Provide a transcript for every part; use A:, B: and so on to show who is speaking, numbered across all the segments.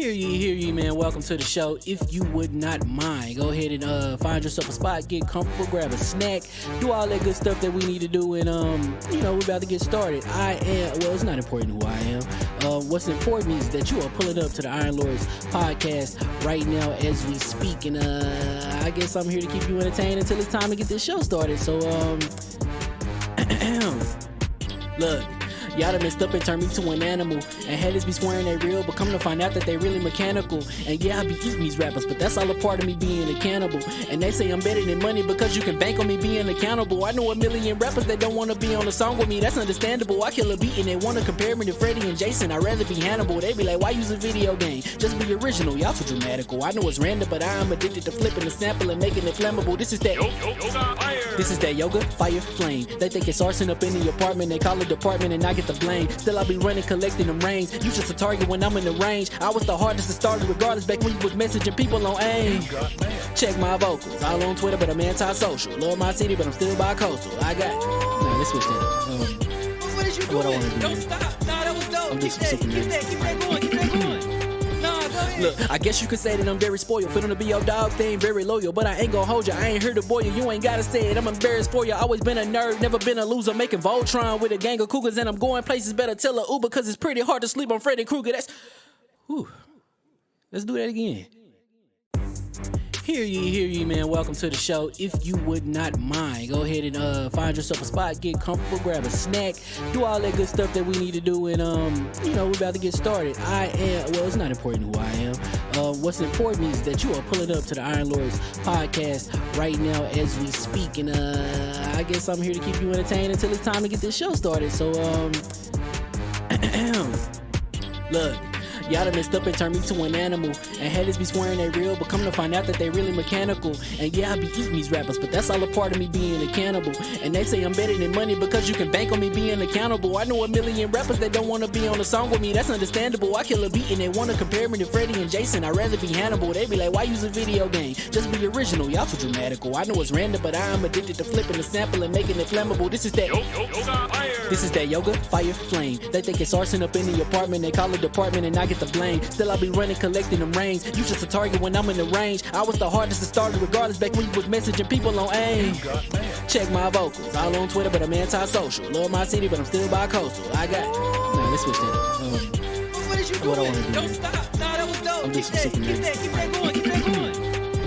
A: Hear ye, man. Welcome to the show. If you would not mind, go ahead and find yourself a spot, get comfortable, grab a snack, do all that good stuff that we need to do, and we're about to get started. It's not important who I am. What's important is that you are pulling up to the Iron Lords podcast right now as we speak, and I guess I'm here to keep you entertained until it's time to get this show started. So look. Y'all done messed up and turned me to an animal. And haters be swearing they real, but come to find out that they really mechanical. And yeah, I be eating these rappers, but that's all a part of me being a cannibal. And they say I'm better than money because you can bank on me being accountable. I know a million rappers that don't wanna be on a song with me, that's understandable. I kill a beat and they wanna compare me to Freddie and Jason. I'd rather be Hannibal. They be like, why use a video game? Just be original, y'all too dramatical. I know it's random, but I am addicted to flipping the sample and making it flammable. This is that yoga, fire, flame. They think it's arson up in the apartment, they call it department and I get the blame. Still I be running, collecting them rains. You just a target when I'm in the range. I was the hardest to start regardless back when you was messaging people on AIM. Check my vocals, all on Twitter, but I'm anti-social. Love my city, but I'm still bi-coastal. I got let's switch that.
B: What is you doing?
A: What I want to do?
B: Don't stop. Nah, that was dope.
A: I'm
B: Keep that going. Keep that going. Nah, go ahead.
A: Look, I guess you could say that I'm very spoiled. For them to be your dog, they ain't very loyal. But I ain't gon' hold you, I ain't here to boil you. You ain't gotta say it, I'm embarrassed for you. Always been a nerd, never been a loser. Making Voltron with a gang of cougars. And I'm going places, better tell a Uber. Cause it's pretty hard to sleep on Freddy Krueger. Let's do that again. Hear ye, man. Welcome to the show. If you would not mind, go ahead and find yourself a spot, get comfortable, grab a snack, do all that good stuff that we need to do, and we're about to get started. It's not important who I am. What's important is that you are pulling up to the Iron Lords podcast right now as we speak, and I guess I'm here to keep you entertained until it's time to get this show started. So look. Y'all done messed up and turned me to an animal. And haters be swearing they real, but come to find out that they really mechanical. And yeah, I be eating these rappers, but that's all a part of me being a cannibal. And they say I'm better than money because you can bank on me being accountable. I know a million rappers that don't wanna be on a song with me, that's understandable. I kill a beat and they wanna compare me to Freddie and Jason. I'd rather be Hannibal. They be like, why use a video game? Just be original, y'all too dramatical. I know it's random, but I am addicted to flipping the sample and making it flammable. This is that yoga, fire, flame. They think it's arson up in the apartment, they call it department and I get the blame. Still I be running, collecting them rains. You just a target when I'm in the range. I was the hardest to start regardless back when you was messaging people on AIM. Check my vocals, all on Twitter, but I'm anti-social. Love my city, but I'm still bi-coastal. Let's switch that.
B: What is you doing?
A: What I want to do?
B: Don't stop. Nah, that was dope.
A: I'm
B: Keep that going.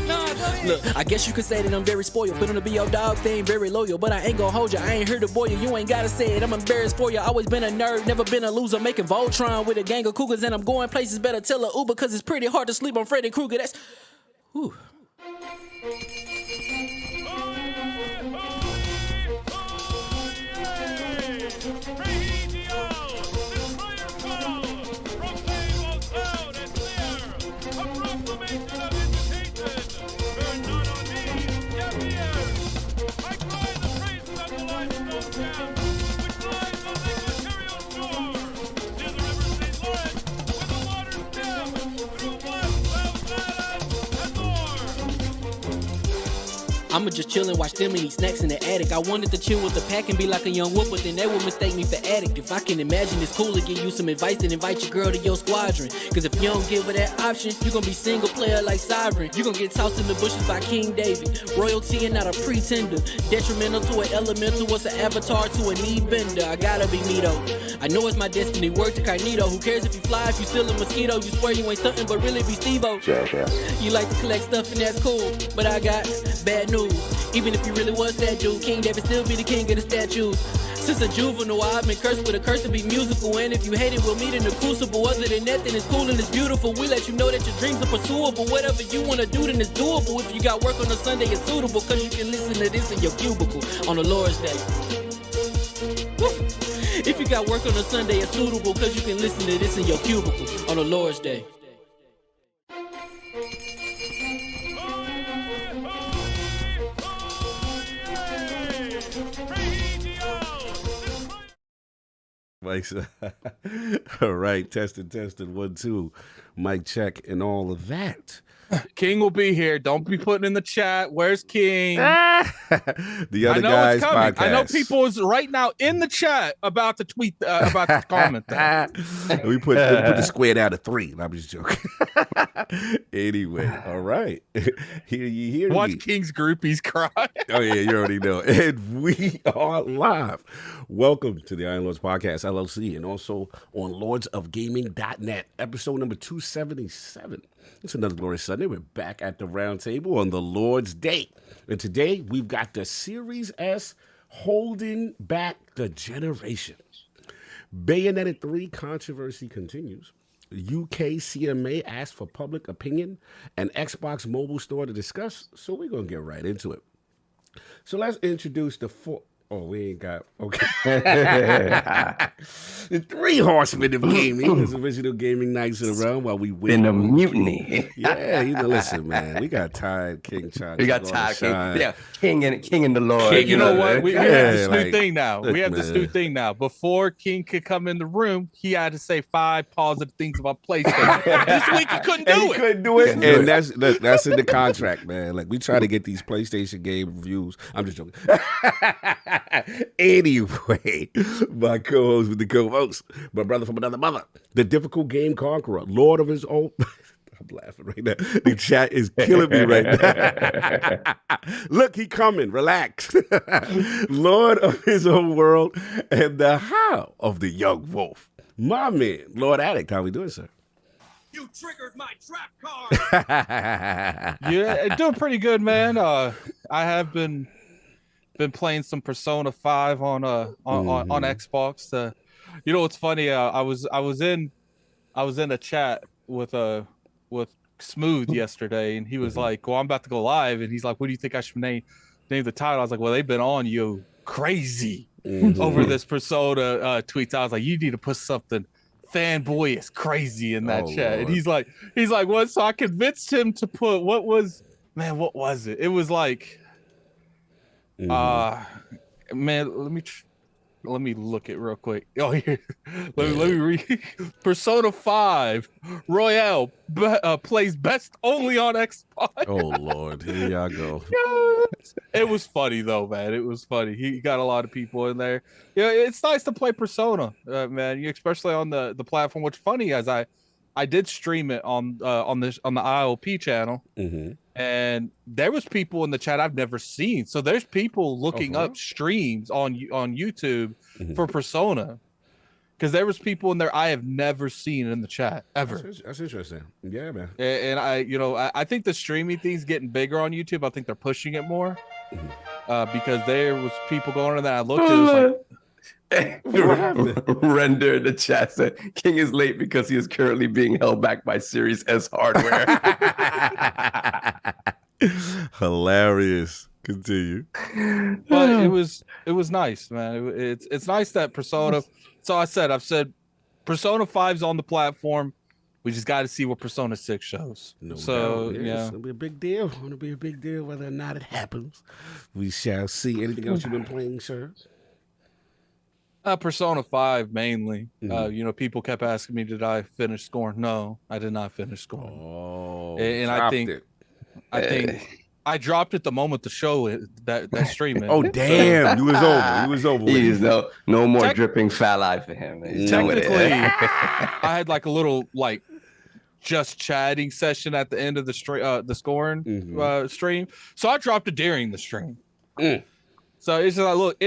B: Nah, go ahead.
A: Look, I guess you could say that I'm very spoiled. For them to be your dog, they ain't very loyal. But I ain't gon' hold you, I ain't here to boil you. You ain't gotta say it, I'm embarrassed for you. Always been a nerd, never been a loser. Making Voltron with a gang of cougars. And I'm going places, better tell a Uber. Cause it's pretty hard to sleep on Freddy Krueger. I'ma just chill and watch them and eat snacks in the attic. I wanted to chill with the pack and be like a young whoop, but then they would mistake me for addict. If I can imagine it's cool to give you some advice, then invite your girl to your squadron. Cause if you don't give her that option, you gon' be single player like Sovereign. You gon' get tossed in the bushes by King David. Royalty and not a pretender. Detrimental to an elemental, what's an avatar to a knee bender? I gotta be me though. I know it's my destiny, word to Cognito. Who cares if you fly, if you still a mosquito? You swear you ain't stuntin', but really be Steve-O. You like to collect stuff and that's cool, but I got bad news. Even if you really was that dude, King David still be the king of the statues. Since a juvenile, I've been cursed with a curse to be musical. And if you hate it, we'll meet in the crucible. Other than that, then it's cool and it's beautiful. We let you know that your dreams are pursuable. Whatever you wanna do, then it's doable. If you got work on a Sunday, it's suitable. Cause you can listen to this in your cubicle on the Lord's Day. Woo. If you got work on a Sunday, it's suitable. Cause you can listen to this in your cubicle on the Lord's Day.
C: Mike's all right, testing, 1, 2, mic check, and all of that.
D: King will be here. Don't be putting in the chat. Where's King?
C: The other guys podcast.
D: I know people is right now in the chat about to tweet about to comment that.
C: we put the square down to 3. I'm just joking. Anyway, all right. Here
D: Watch King's groupies cry.
C: Oh yeah, you already know. And we are live. Welcome to the Iron Lords Podcast LLC, and also on lordsofgaming.net, episode number 277. It's another glorious Sunday. We're back at the round table on the Lord's Day. And today we've got the Series S holding back the generation. Bayonetta 3 controversy continues. UKCMA asked for public opinion and Xbox MobileStore to discuss, so we're going to get right into it. So let's introduce the four. Oh, we ain't got, okay. The 3 horsemen of gaming. There's original gaming nights in a row while we win.
E: In a mutiny.
C: Yeah, listen, man. We got tired King China.
E: We got tired King. Yeah, King and the Lord.
D: King, you know what? We have this new
C: like,
D: thing now.
C: look,
D: We have this new thing now. Before King could come in the room, he had to say 5 positive things about PlayStation. This week he couldn't do it.
C: Couldn't do it. And that's in the contract, man. Like, we try to get these PlayStation game reviews. I'm just joking. Anyway, my co-host with the co-host, my brother from another mother, the difficult game conqueror, Lord of his own. I'm laughing right now. The chat is killing me right now. Look, he coming. Relax. Lord of his own world and the how of the young wolf. My man, Lord Addict. How we doing, sir?
B: You triggered my trap card.
D: Yeah, doing pretty good, man. I have been playing some Persona 5 on Xbox. You know what's funny? I was in a chat with Smooth yesterday, and he was like, "Well, I'm about to go live," and he's like, "What do you think I should name the title?" I was like, "Well, they've been on you crazy over this Persona tweets." I was like, "You need to put something fanboyish crazy in that chat."
C: Lord.
D: And he's like, "What?" So I convinced him to put what was it? It was like. Man, let me look it real quick. Oh, here, let me read. Persona 5 Royale plays best only on Xbox.
C: Oh Lord, here y'all go.
D: It was funny though, man. It was funny. He got a lot of people in there. Yeah, it's nice to play Persona, man. Especially on the platform. What's funny is I did stream it on the IOP channel. And there was people in the chat I've never seen. So there's people looking up streams on YouTube for Persona, because there was people in there I have never seen in the chat ever.
C: That's interesting. Yeah, man.
D: And I think the streaming thing's getting bigger on YouTube. I think they're pushing it more because there was people going in there. I looked at it, was like.
E: Render the chat said King is late because he is currently being held back by Series S hardware.
C: Hilarious. Continue.
D: But it was nice, man. It's nice that Persona. So I've said Persona 5's on the platform. We just got to see what Persona 6 shows.
C: No
D: so
C: doubt.
D: yeah,
C: It'll be a big deal. It'll be a big deal whether or not it happens. We shall see. Anything else you've been playing, sir?
D: Persona 5 mainly. People kept asking me, did I finish Scorn? No, I did not finish Scorn.
C: Oh,
D: and I think I dropped it the moment the show that stream.
C: Oh damn, you was over. You was over.
E: He's no more dripping fat eye for him.
D: Technically, I had like a little just chatting session at the end of the Scorn stream. So I dropped it during the stream. So it's just like, look,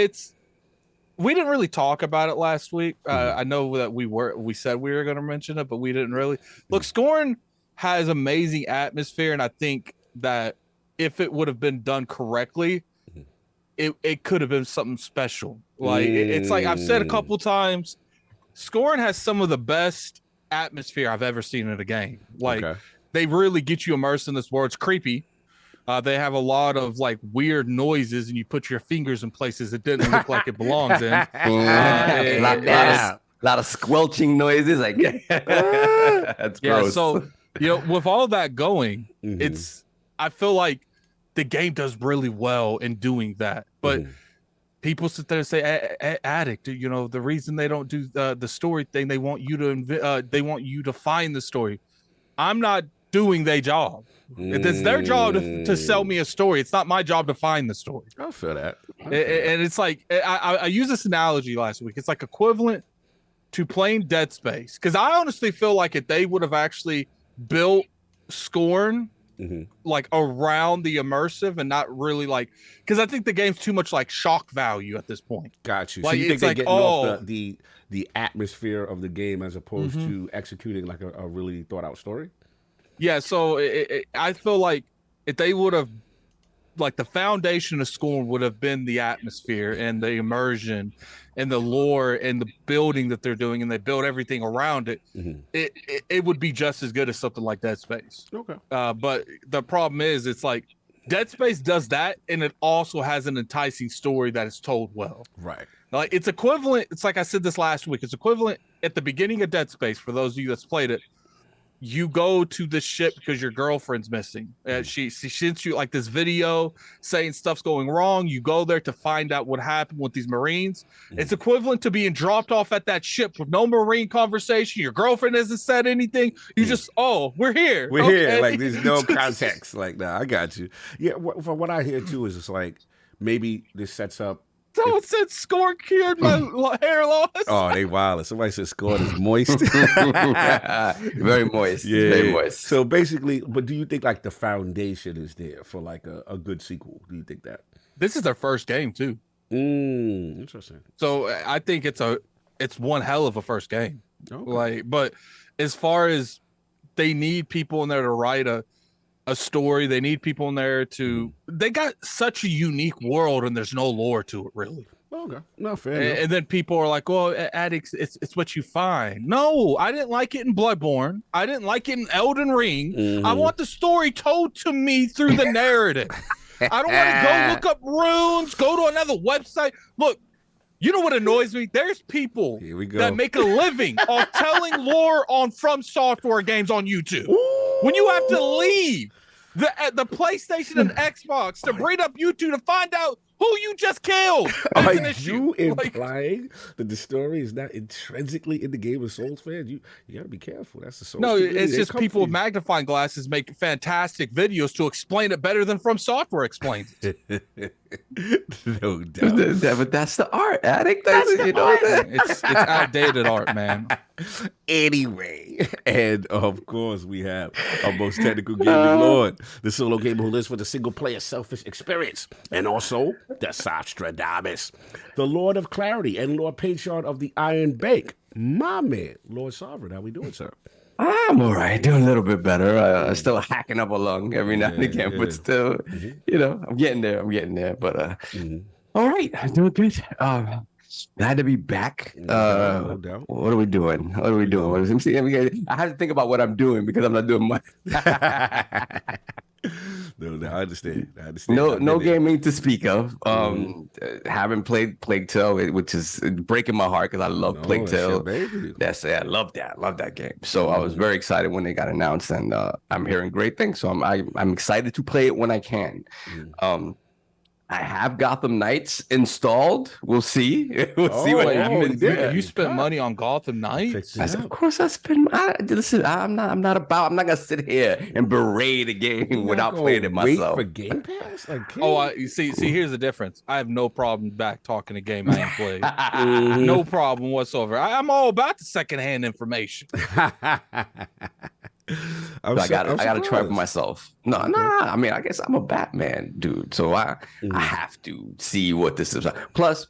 D: we didn't really talk about it last week. I know that we said we were going to mention it, but we didn't really. Look, Scorn has amazing atmosphere, and I think that if it would have been done correctly, it could have been something special. It's like I've said a couple times, Scorn has some of the best atmosphere I've ever seen in a game. They really get you immersed in this world. It's creepy. They have a lot of weird noises, and you put your fingers in places it didn't look like it belongs in.
E: A lot of squelching noises. That's gross.
D: So with all that going, I feel like the game does really well in doing that. But people sit there and say, "Addict," the reason they don't do the story thing, they want you to find the story. I'm not doing their job. It's their job to sell me a story. It's not my job to find the story.
C: I feel that.
D: And it's like I used this analogy last week. It's like equivalent to playing Dead Space, because I honestly feel like if they would have actually built Scorn like around the immersive and not really like, because I think the game's too much like shock value at this point.
C: Got you.
D: Like,
C: So you think
D: it's
C: they're
D: like,
C: getting off the atmosphere of the game as opposed to executing like a really thought out story?
D: Yeah, so I feel like if they would have, like, the foundation of Scorn would have been the atmosphere and the immersion and the lore and the building that they're doing, and they build everything around it, it would be just as good as something like Dead Space.
C: Okay.
D: But the problem is, it's like Dead Space does that, and it also has an enticing story that is told well.
C: Right.
D: Like, it's equivalent. It's like I said this last week. It's equivalent at the beginning of Dead Space, for those of you that's played it. You go to the ship because your girlfriend's missing. She sends you like this video saying stuff's going wrong. You go there to find out what happened with these Marines. It's equivalent to being dropped off at that ship with no Marine conversation. Your girlfriend hasn't said anything. You just, we're here.
C: We're here. Like, there's no context. Like, I got you. Yeah, from what I hear too is it's like maybe this sets up.
D: Someone said Scorn cured my hair loss.
C: Oh, they wild. Somebody said Scorn is moist.
E: Very moist.
C: Yeah.
E: Very moist.
C: So basically, but do you think like the foundation is there for like a good sequel? Do you think that?
D: This is their first game too.
C: Interesting.
D: So I think it's one hell of a first game.
C: Okay.
D: Like, but as far as they need people in there to write a story, they need people in there to. They got such a unique world, and there's no lore to it really.
C: Okay, no fair.
D: And then people are like, "Well, addicts, it's what you find." No, I didn't like it in Bloodborne. I didn't like it in Elden Ring. I want the story told to me through the narrative. I don't want to go look up runes, go to another website. Look, you know what annoys me? There's people that make a living off telling lore on From Software games on YouTube. Ooh. When you have to leave the PlayStation and Xbox to bring up YouTube to find out who you just killed.
C: Are you implying that the story is not intrinsically in the game of Souls fans? You got to be careful. That's the Souls.
D: No, it's just people with magnifying glasses make fantastic videos to explain it better than From Software explains it.
C: No doubt.
E: But that's the art, Addict. It's
D: outdated art, man.
C: Anyway, and of course we have our most technical gaming lord, the solo gamer who lives for the single player selfish experience, and also the Sostradamus, the Lord of Clarity and Lord Patriarch of the Iron Bank, my man, Lord Sovereign. How we doing, sir?
E: I'm all right, doing a little bit better. Still hacking up a lung every now and again, but still, I'm getting there. But all right, I'm doing good. Glad to be back.
C: No doubt.
E: What are we doing? I have to think about what I'm doing because I'm not doing much.
C: No, I understand.
E: No gaming to speak of. Haven't played Plague Tale, which is breaking my heart because I love Plague Tale. That's it. I love that. I love that game. So I was very excited when they got announced, and I'm hearing great things. So I'm excited to play it when I can. I have Gotham Knights installed. We'll see. We'll see what happens.
D: You spent money on Gotham Knights?
E: Of course, I spend. Listen, I'm not gonna sit here and berate a game without playing it myself.
C: Wait for Game Pass?
D: See. Here's the difference. I have no problem back talking a game I ain't played. No problem whatsoever. I'm all about the secondhand information.
E: I gotta try for myself. No. I mean, I guess I'm a Batman dude, so I have to see what this is. Plus,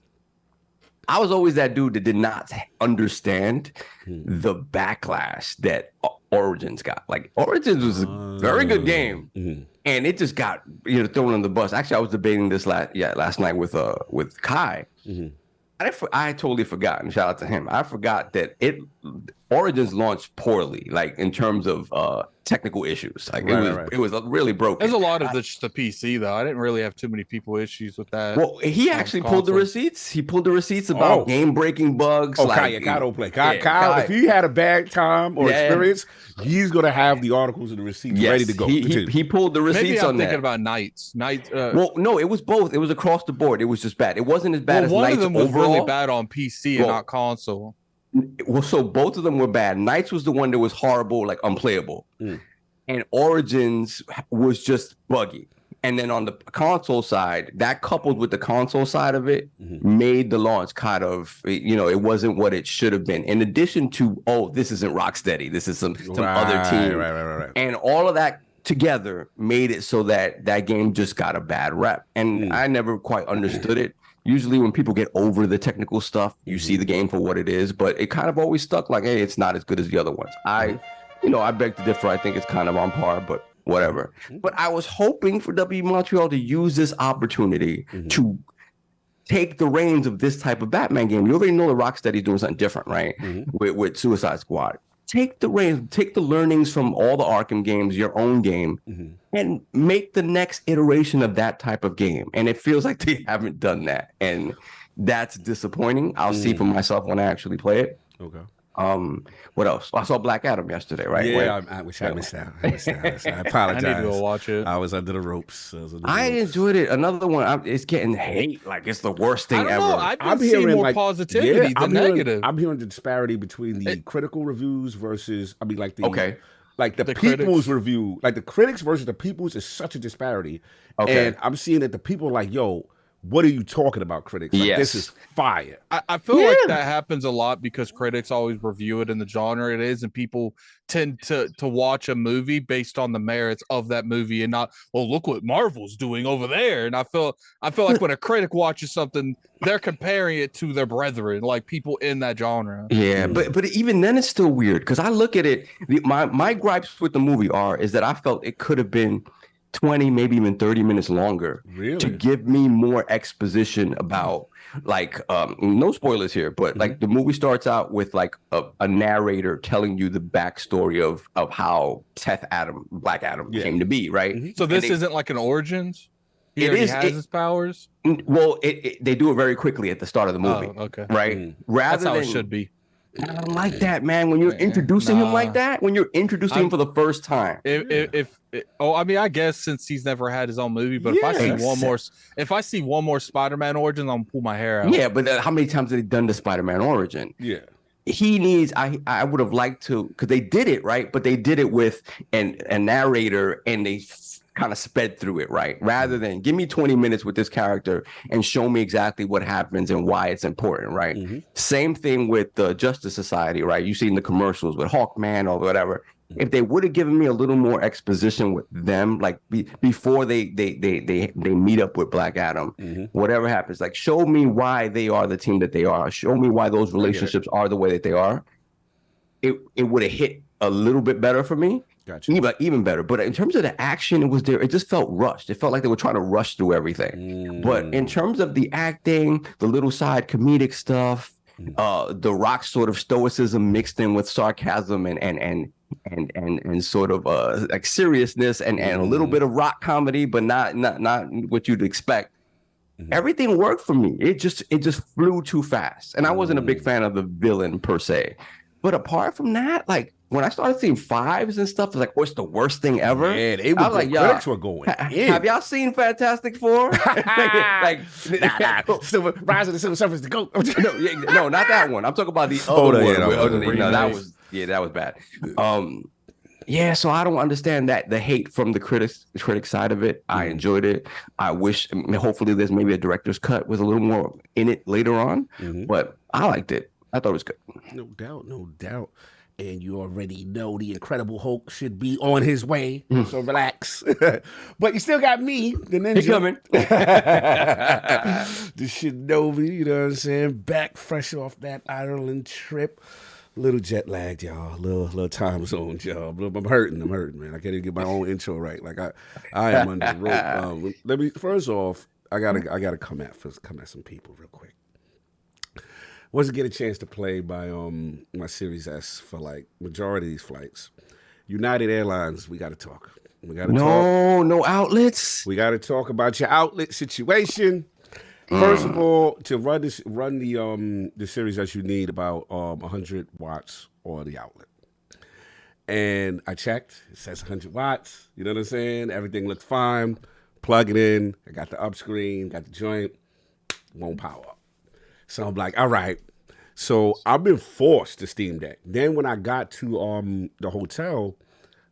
E: I was always that dude that did not understand the backlash that Origins got. Like, Origins was a very good game, and it just got thrown on the bus. Actually, I was debating this last night with Kai. I had totally forgotten. Shout out to him. I forgot that Origins launched poorly, like in terms of technical issues. Like it was really broken.
D: There's a lot of the PC though. I didn't really have too many people issues with that.
E: Well, he actually pulled the receipts. He pulled the receipts about game breaking bugs.
C: Kyle don't play. Kyle, if he had a bad time or experience, he's gonna have the articles and the receipts ready to go.
E: He pulled the receipts.
D: Maybe I'm
E: on that.
D: thinking about Knights.
E: Well, no, it was both. It was across the board. It was just bad. It wasn't as bad as
D: one
E: Knights
D: of them was
E: overall.
D: really bad on PC and not console.
E: Well, so both of them were bad. Knights was the one that was horrible, like unplayable. and Origins was just buggy. And then on the console side, that coupled with the console side of it made the launch kind of, it wasn't what it should have been. In addition to, this isn't Rocksteady, this is some other team.
C: Right.
E: And all of that together made it so that game just got a bad rep. And I never quite understood it. Usually when people get over the technical stuff, you see the game for what it is, but it kind of always stuck like, hey, it's not as good as the other ones. I beg to differ. I think it's kind of on par, but whatever. But I was hoping for W Montreal to use this opportunity to take the reins of this type of Batman game. You already know that Rocksteady's doing something different, right? With Suicide Squad. Take the reins, take the learnings from all the Arkham games, your own game, and make the next iteration of that type of game. And it feels like they haven't done that. And that's disappointing. I'll see for myself when I actually play it.
C: Okay.
E: What else? I saw Black Adam yesterday, right?
C: Yeah, I wish I missed out. I apologize.
D: I need to go watch it.
C: I was under the ropes.
E: I enjoyed it. Another one, it's getting hate. Like, it's the worst thing ever.
D: I'm hearing more positivity than negative.
C: I'm hearing the disparity between the critical reviews versus, the people's
D: critics.
C: review. Like, the critics versus the people's is such a disparity.
E: Okay.
C: And I'm seeing that the people are like, yo, what are you talking about, critics? Like, this is fire.
D: I feel like that happens a lot because critics always review it in the genre it is, and people tend to watch a movie based on the merits of that movie and not, look what Marvel's doing over there. And I feel like when a critic watches something, they're comparing it to their brethren, like people in that genre.
E: Yeah, but even then it's still weird because I look at it. My gripes with the movie is that I felt it could have been 20, maybe even 30 minutes longer to give me more exposition about, like, no spoilers here, but like the movie starts out with like a narrator telling you the backstory of how Black Adam came to be, right?
D: So this isn't like an Origins? He has his powers?
E: Well, they do it very quickly at the start of the movie.
D: Oh, okay.
E: Right?
D: That's how it should be.
E: I don't like that, man. When you're introducing him like that, when you're introducing him for the first time.
D: I guess since he's never had his own movie, but if I see one more Spider-Man Origins, I'm gonna pull my hair out.
E: Yeah, but how many times have they done the Spider-Man Origin?
C: Yeah.
E: He needs. I would have liked to, because they did it right, but they did it with a narrator, and they kind of sped through it, right? Rather than give me 20 minutes with this character and show me exactly what happens and why it's important, right? Same thing with the Justice Society, right? You've seen the commercials with Hawkman or whatever. If they would have given me a little more exposition with them, like before they meet up with Black Adam, whatever happens, like show me why they are the team that they are. Show me why those relationships are the way that they are. It would have hit a little bit better for me.
C: Gotcha.
E: Even better. But in terms of the action, it was there. It just felt rushed. It felt like they were trying to rush through everything. But in terms of the acting, the little side comedic stuff, the Rock sort of stoicism mixed in with sarcasm and sort of like seriousness and a little bit of Rock comedy, but not what you'd expect. Everything worked for me. It just flew too fast. And I wasn't a big fan of the villain per se. But apart from that, like, when I started seeing fives and stuff, it's like, what's the worst thing ever?
C: Yeah, critics were going in.
E: Have y'all seen Fantastic Four? Like,
C: Rise of the Silver Surfer to go.
E: no, not that one. I'm talking about the other one. That was bad. So I don't understand that, the hate from the critic side of it. I enjoyed it. I wish, hopefully there's maybe a director's cut with a little more in it later on, but I liked it. I thought it was good.
C: No doubt. And you already know the Incredible Hulk should be on his way, so relax. But you still got me, the ninja.
E: He's coming.
C: The Shinobi, you know what I'm saying? Back fresh off that Ireland trip. Little jet lagged, y'all. Little time zone, y'all. I'm hurting, man. I can't even get my own intro right. Like I am under the rope. First off, I gotta come at some people real quick. Wasn't get a chance to play by my Series S for like majority of these flights. United Airlines, we got to talk.
E: No outlets.
C: We got to talk about your outlet situation. First of all, to run the Series S, you need about 100 watts on the outlet. And I checked. It says 100 watts. You know what I'm saying? Everything looks fine. Plug it in. I got the up screen. Got the joint. Won't power up. So I'm like, all right. So I've been forced to Steam Deck. Then when I got to the hotel,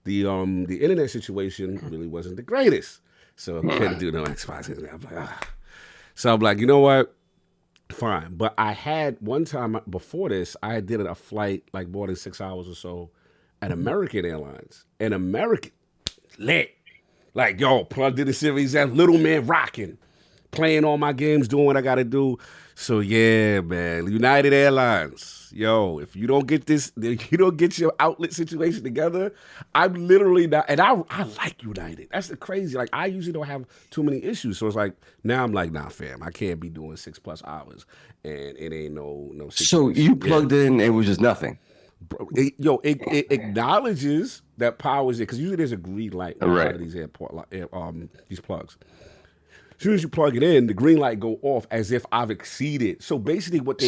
C: the internet situation really wasn't the greatest, so I couldn't do no Xbox. I'm like, ah. So I'm like, you know what? Fine. But I had one time before this, I did a flight like more than 6 hours or so at American Airlines. And American lit. Like, yo, plugged in the Series X, little man rocking, playing all my games, doing what I got to do. So, yeah, man, United Airlines. Yo, if you don't get this, if you don't get your outlet situation together, I'm literally not, and I like United. That's the crazy. Like, I usually don't have too many issues. So it's like, now I'm like, nah, fam, I can't be doing 6+ hours. And it ain't no.
E: So you plugged in, it was just nothing.
C: Bro, it acknowledges that powers it, because usually there's a green light on a lot of these these plugs. As soon as you plug it in, the green light go off as if I've exceeded. So basically, what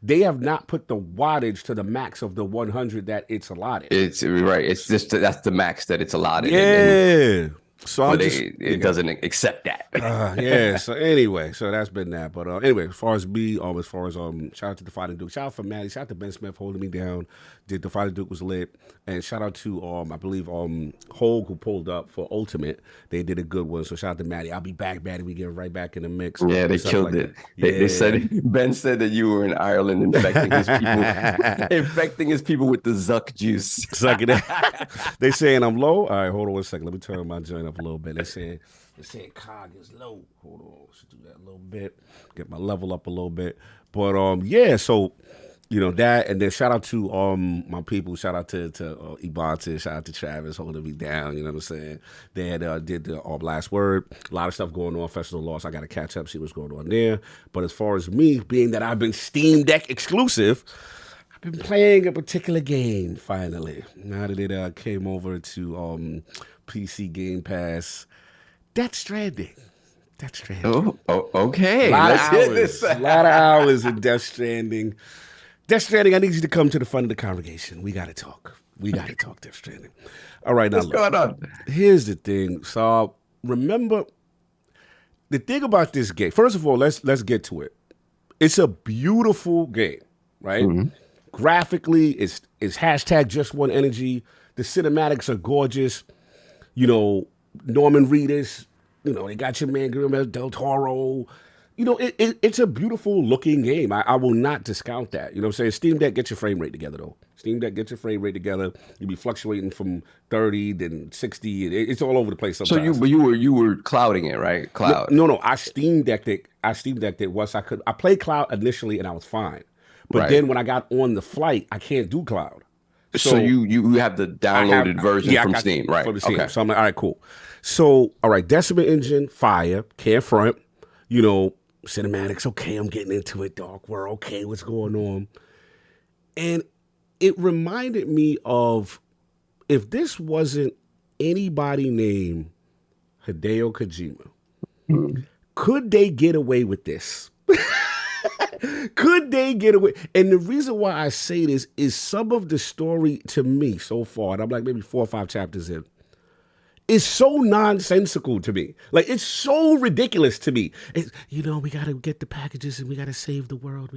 C: they have not put the wattage to the max of the 100 that it's allotted.
E: It's right. It's just that's the max that it's allotted.
C: Yeah. So
E: it doesn't accept that.
C: Yeah. So anyway, so that's been that. But anyway, as far as me, shout out to the Fighting Duke, shout out for Maddie, shout out to Ben Smith holding me down. The Fighting Duke was lit, and shout out to I believe Hogue, who pulled up for Ultimate. They did a good one. So shout out to Maddie. I'll be back, Maddie. We get right back in the mix.
E: Yeah, they killed it. They said Ben said that you were in Ireland infecting his people with the Zuck juice.
C: Sucking it. They saying I'm low. All right, hold on 1 second. Let me turn my joint up a little bit. They're saying COG is low. Hold on, let's do that a little bit. Get my level up a little bit. But yeah, so that, and then shout out to my people. Shout out to Ibata. Shout out to Travis holding me down. You know what I'm saying? They had did the last word. A lot of stuff going on. Festival Lost. I got to catch up, see what's going on there. But as far as me, being that I've been Steam Deck exclusive, I've been playing a particular game finally. Now that it came over to PC Game Pass, Death Stranding.
E: Oh, okay.
C: A lot of hours in Death Stranding. Death Stranding, I need you to come to the front of the congregation. We got to talk. Death Stranding. All right, now
E: what's going on?
C: Here's the thing. So remember, the thing about this game, first of all, let's get to it. It's a beautiful game, right? Mm-hmm. Graphically, it's hashtag just one energy. The cinematics are gorgeous. Norman Reedus, they got your man Guillermo del Toro. It's a beautiful looking game. I will not discount that. You know what I'm saying? Steam Deck, get your frame rate together, though. Steam Deck, get your frame rate together. You'll be fluctuating from 30, then 60. It's all over the place sometimes.
E: So you were clouding it, right? Cloud.
C: No. I Steam Decked it once I could. I played cloud initially, and I was fine. But then when I got on the flight, I can't do cloud.
E: So you have the downloaded version from Steam, right?
C: From Steam. Okay. So I'm like, all right, cool. So, all right, Decima Engine, fire, can't front. Cinematics, okay, I'm getting into it. Dark World, okay, what's going on? And it reminded me of, if this wasn't anybody named Hideo Kojima, could they get away with this? Could they get away? And the reason why I say this is some of the story to me so far, and I'm like maybe 4 or 5 chapters in, is so nonsensical to me. Like, it's so ridiculous to me. It's, we got to get the packages and we got to save the world.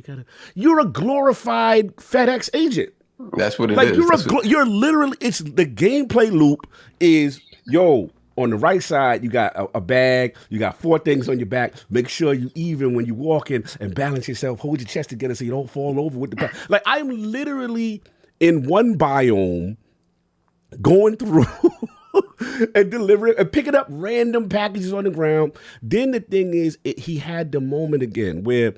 C: You're a glorified FedEx agent.
E: That's what it is.
C: You're literally, it's the gameplay loop is, on the right side, you got a bag. You got 4 things on your back. Make sure you even when you walk in and balance yourself. Hold your chest together so you don't fall over with the bag. Like, I'm literally in one biome going through and delivering and picking up random packages on the ground. Then the thing is, he had the moment again where,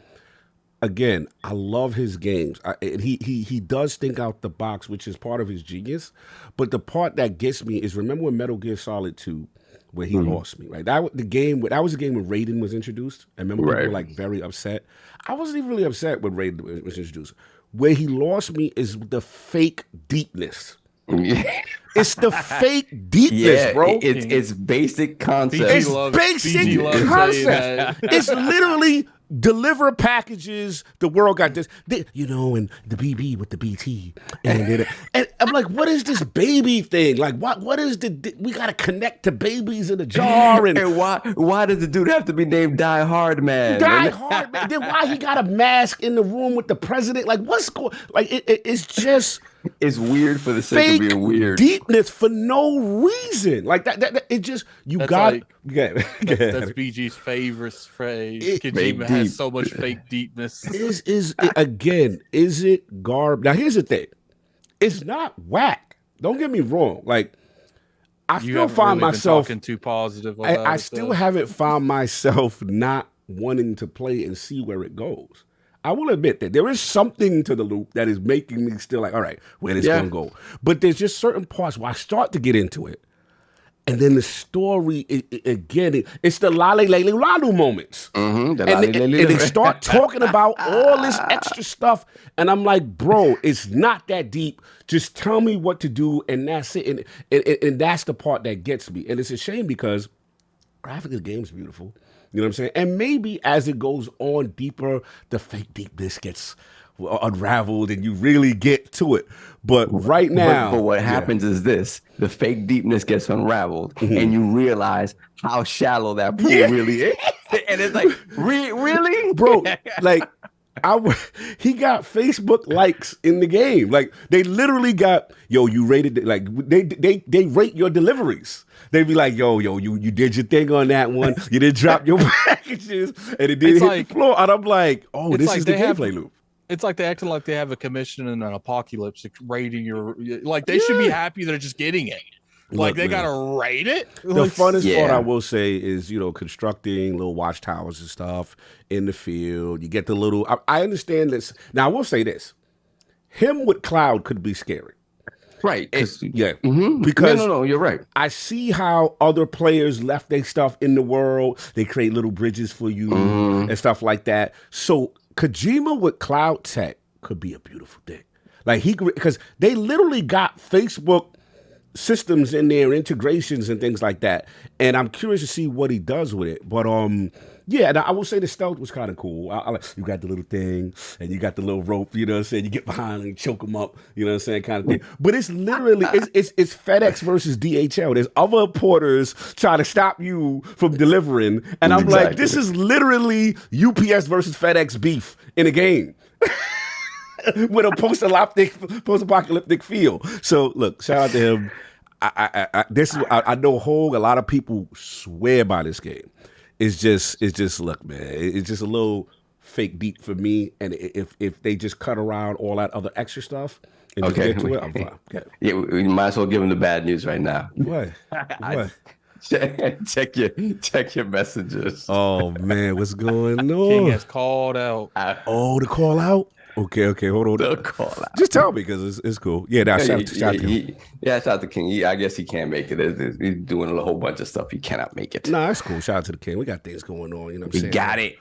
C: again, I love his games. He does think out the box, which is part of his genius. But the part that gets me is, remember when Metal Gear Solid 2, where he lost me, right? That was the game when Raiden was introduced. I remember people were like very upset. I wasn't even really upset when Raiden was introduced. Where he lost me is the fake deepness. It's the fake deepness, bro.
E: It's basic concept.
C: It's basic concept. It's literally deliver packages. The world got this, and the BB with the BT, and I'm like, what is this baby thing? Like, what is we got to connect to babies in a jar, and
E: why does the dude have to be named Die Hard Man?
C: Die Hard Man. Then why he got a mask in the room with the president? Like, what's going? Like, it's just.
E: It's weird for the sake of being weird.
C: Deepness for no reason. Like that it just that's
D: BG's favorite phrase. Kojima has so much fake deepness.
C: Is it garbage? Now here's the thing. It's not whack. Don't get me wrong. Like I still find myself
D: talking too positive.
C: I still haven't found myself not wanting to play and see where it goes. I will admit that there is something to the loop that is making me still like, all right, where this going to go? But there's just certain parts where I start to get into it. And then the story, it's the lale lele lalu moments. And they start talking about all this extra stuff. And I'm like, bro, it's not that deep. Just tell me what to do. And that's it. And that's the part that gets me. And it's a shame because graphically the game's beautiful. You know what I'm saying? And maybe as it goes on deeper, the fake deepness gets unraveled and you really get to it. But right now...
E: But what happens is this. The fake deepness gets unraveled and you realize how shallow that pool really is. And it's like, really?
C: Bro, like... he got Facebook likes in the game. Like they literally got, you rated it. Like they rate your deliveries. They be like, you did your thing on that one. You did drop your packages and it didn't hit the floor. And I'm like, this is the gameplay loop.
D: It's like they acting like they have a commission in an apocalypse rating your like they should be happy they're just getting it. Like they gotta rate it.
C: The funnest part I will say is constructing little watchtowers and stuff in the field. You get the little. I understand this. Now I will say this: him with Cloud could be scary,
E: right?
C: Because
E: no, you're right.
C: I see how other players left their stuff in the world. They create little bridges for you and stuff like that. So Kojima with Cloud tech could be a beautiful thing. Like because they literally got Facebook systems in there, integrations and things like that. And I'm curious to see what he does with it. But and I will say the stealth was kind of cool. You got the little thing and you got the little rope, you know what I'm saying? You get behind and choke them up, you know what I'm saying, kind of thing. But it's literally, it's FedEx versus DHL. There's other porters trying to stop you from delivering. And I'm like, this is literally UPS versus FedEx beef in a game. With a post-apocalyptic feel. So look, shout out to him. I know a lot of people swear by this game. It's just look, man. It's just a little fake deep for me. And if they just cut around all that other extra stuff and just get to it, I'm fine. Okay.
E: Yeah, we might as well give him the bad news right now.
C: What?
E: Check your messages.
C: Oh man, what's going on?
D: King has called out.
C: The call out. Okay, hold on.
E: The call out.
C: Just tell me because it's cool. Yeah, shout out to him.
E: Shout out to King. I guess he can't make it. He's doing a whole bunch of stuff. He cannot make it.
C: No, that's cool. Shout out to the King. We got things going on. You know what I'm saying?
E: We got it.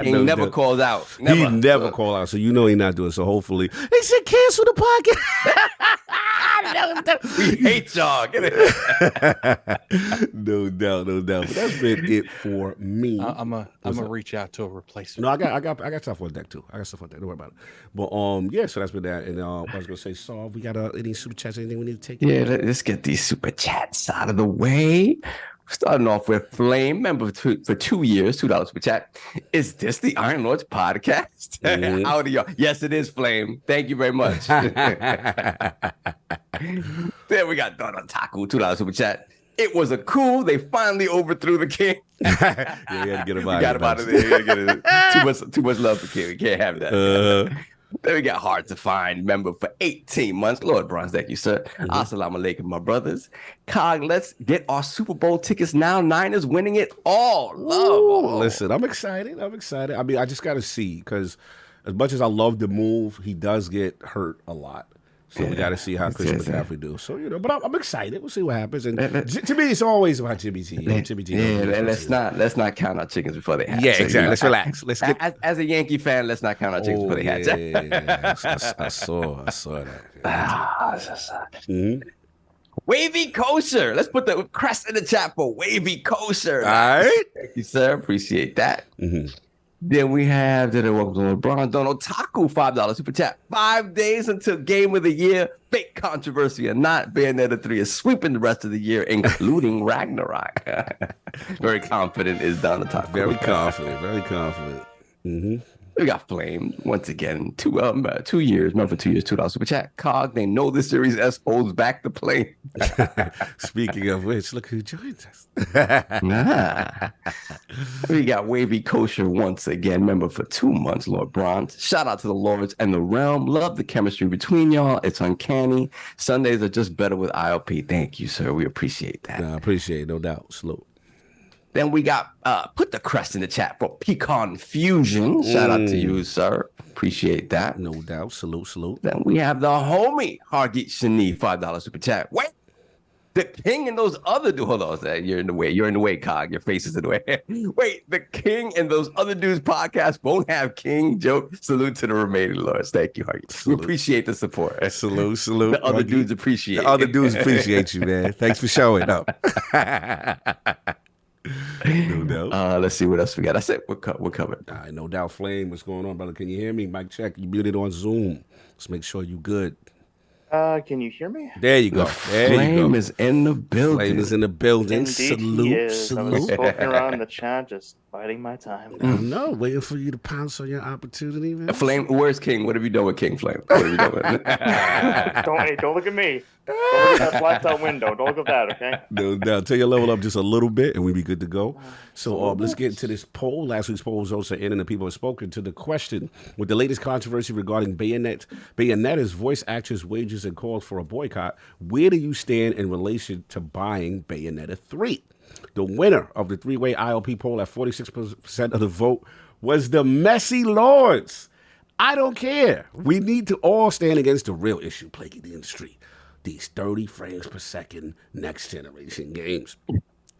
E: He never calls out.
C: He never call out. So he's not doing it. So hopefully they said cancel the podcast.
E: We hate y'all. Get it?
C: No doubt. But that's been it for me.
D: I'm gonna reach out to a replacement.
C: No, I got stuff on deck too. Don't worry about it. But so that's been that. And I was gonna say, Saul, we got any super chats? Anything we need to take?
E: Yeah, let's get these super chats out of the way. Starting off with Flame, member for 2 years, $2 per chat. Is this the Iron Lords podcast?
C: Mm-hmm.
E: Howdy, y'all. Yes, it is, Flame. Thank you very much. Then we got Don Taku, $2 super chat. It was a coup. They finally overthrew the king.
C: You had to get him out.
E: Got him out of there. Too much love for king. We can't have that. Then we got Hard to Find member for 18 months. Lord Bronze, thank you, sir. Assalamu alaikum, my brothers. Cog, let's get our Super Bowl tickets now. Niners winning it all. Love.
C: Listen, I'm excited. I mean, I just got to see because as much as I love the move, he does get hurt a lot. So we got to see how Christian McCaffrey do. So, but I'm excited. We'll see what happens. And to me, it's always about Jimmy G. Jimmy G.
E: Let's not count our chickens before they hatch.
C: Yeah, exactly. Let's relax. Let's get
E: as a Yankee fan. Let's not count our chickens before they hatch.
C: Yeah. I saw that.
E: Wavy Kosher. Let's put the crest in the chat for Wavy Kosher.
C: All right.
E: Thank you, sir. Appreciate that. Then we have welcome to LeBron Donald Taku $5 super chat. 5 days until game of the year. Fake controversy or not, Bayonetta 3 is sweeping the rest of the year, including Ragnarok. Very confident is Donna Taku.
C: Very confident. Very confident. Mm-hmm.
E: We got Flame once again. 2 years. Remember, 2 years, $2 super chat. Cog, they know the Series S holds back the plane.
C: Speaking of which, look who joins us.
E: We got Wavy Kosher once again. Member for 2 months, Lord Bronze. Shout out to the Lords and the Realm. Love the chemistry between y'all. It's uncanny. Sundays are just better with ILP. Thank you, sir. We appreciate that.
C: I appreciate it, no doubt. Salute.
E: Then we got put the crest in the chat for Pecan Fusion. Shout out to you, sir. Appreciate that.
C: No doubt. Salute.
E: Then we have the homie Hargeet Shani, $5 super chat. Wait, the king and those other dudes. Hold on, you're in the way. You're in the way, Cog. Your face is in the way. Wait, the king and those other dudes podcast won't have king joke. Salute to the remaining lords. Thank you, Hargeet. We appreciate the support.
C: Salute.
E: The other dudes appreciate.
C: The other dudes appreciate you, man. Thanks for showing up. No doubt.
E: Let's see what else we got. That's it. We're covered.
C: All right, no doubt. Flame, what's going on, brother? Can you hear me? Mic check. You muted on Zoom. Let's make sure you good.
F: Can you hear me?
C: There you go.
E: Flame is in the building.
C: Flame is in the building.
F: Indeed,
C: Salute.
F: he is. I was
C: Salute.
F: poking around in the chat, just biding my time.
C: No, waiting for you to pounce on your opportunity, man.
E: Flame, where's King? What have you done with King Flame? What have you done with
F: Don't look at me. Don't look at that blacked out window. Don't look at that, okay?
C: No doubt. Tell your level up just a little bit, and we'll be good to go. So let's get into this poll. Last week's poll results are in, and the people have spoken to the question with the latest controversy regarding Bayonetta's voice actors' wages and calls for a boycott. Where do you stand in relation to buying Bayonetta 3? The winner of the three-way ILP poll at 46% of the vote was the Messy Lords. I don't care. We need to all stand against the real issue plaguing the industry. These 30 frames per second next generation games.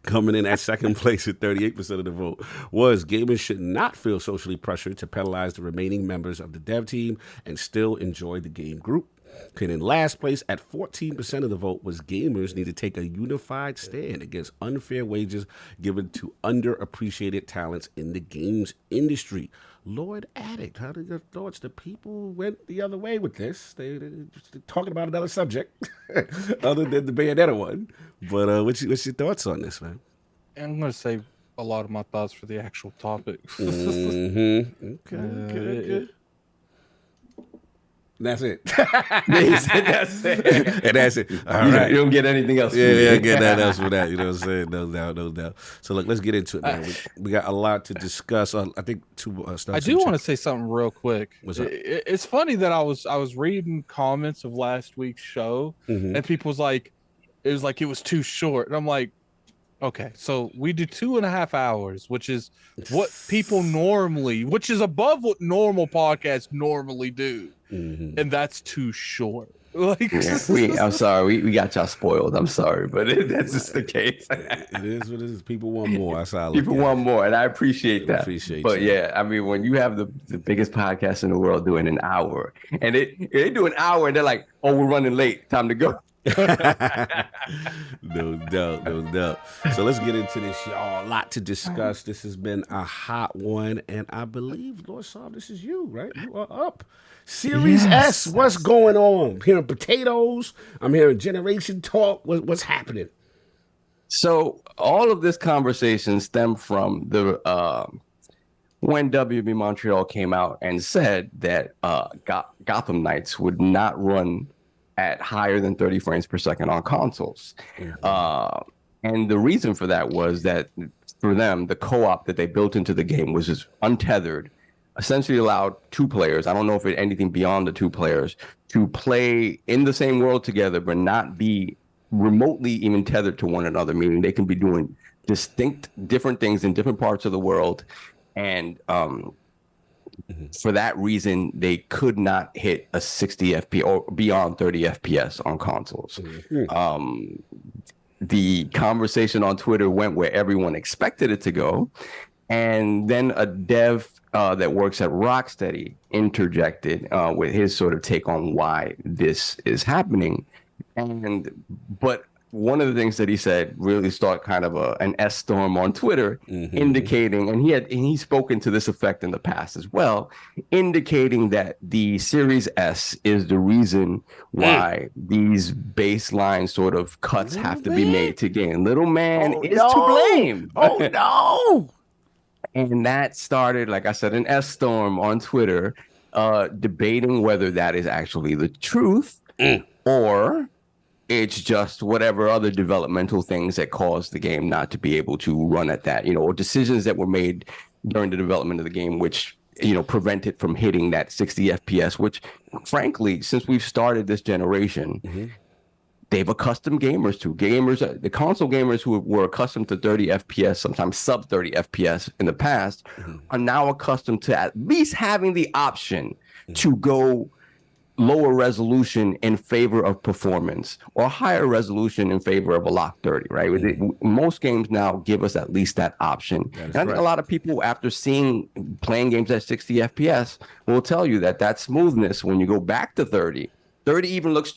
C: Coming in at second place at 38% of the vote was gamers should not feel socially pressured to penalize the remaining members of the dev team and still enjoy the game group. And in last place at 14% of the vote was gamers need to take a unified stand against unfair wages given to underappreciated talents in the games industry. Lord Addict, how are your thoughts? The people went the other way with this. They're talking about another subject other than the Bayonetta one. But what's your thoughts on this, man?
D: I'm going to save a lot of my thoughts for the actual topic.
C: Mm-hmm. Okay, good. That's it.
E: That's it.
C: And that's it. All right.
E: You don't get anything else.
C: Yeah, get that else for that. You know what I'm saying? No doubt. So look, let's get into it, man. We got a lot to discuss. I think
D: I do want to say something real quick.
C: What's up?
D: It's funny that I was reading comments of last week's show, and people was like, it was too short, and I'm like, okay, so we do 2.5 hours, which is what people normally, which is above what normal podcasts normally do. And that's too short. Like,
E: I'm sorry, we got y'all spoiled. I'm sorry, but that's just the case.
C: It is what it is. People want more. That's how I look
E: People
C: at
E: want
C: it.
E: more, and I appreciate that. But
C: you.
E: yeah, I mean, when you have the biggest podcast in the world doing an hour, and they do an hour, and they're like, "Oh, we're running late. Time to go."
C: No doubt. So let's get into this, y'all. A lot to discuss. This has been a hot one, and I believe, Lord Saab, this is you, right? You are up. Series S, what's going on? I'm hearing potatoes. I'm hearing generation talk. What's happening?
E: So all of this conversation stemmed from the when WB Montreal came out and said that Gotham Knights would not run at higher than 30 frames per second on consoles. And the reason for that was that for them, the co-op that they built into the game was just untethered, essentially allowed 2 players, I don't know if it's anything beyond the 2 players, to play in the same world together, but not be remotely even tethered to one another, meaning they can be doing distinct different things in different parts of the world. And for that reason, they could not hit a 60 FPS or beyond 30 FPS on consoles. The conversation on Twitter went where everyone expected it to go. And then a dev that works at Rocksteady interjected with his sort of take on why this is happening. But one of the things that he said really started kind of an S storm on Twitter, indicating, and he's spoken to this effect in the past as well, indicating that the Series S is the reason why these baseline sort of cuts have to be made to game. Little man is to blame.
C: Oh no!
E: And that started, like I said, an S storm on Twitter, debating whether that is actually the truth or it's just whatever other developmental things that caused the game not to be able to run at that, or decisions that were made during the development of the game, which, prevent it from hitting that 60 FPS, which frankly, since we've started this generation, they've accustomed gamers to. The console gamers who were accustomed to 30 FPS, sometimes sub 30 FPS in the past, are now accustomed to at least having the option to go lower resolution in favor of performance or higher resolution in favor of a lock 30, right? Most games now give us at least that option. And I think a lot of people, after playing games at 60 FPS, will tell you that smoothness, when you go back to 30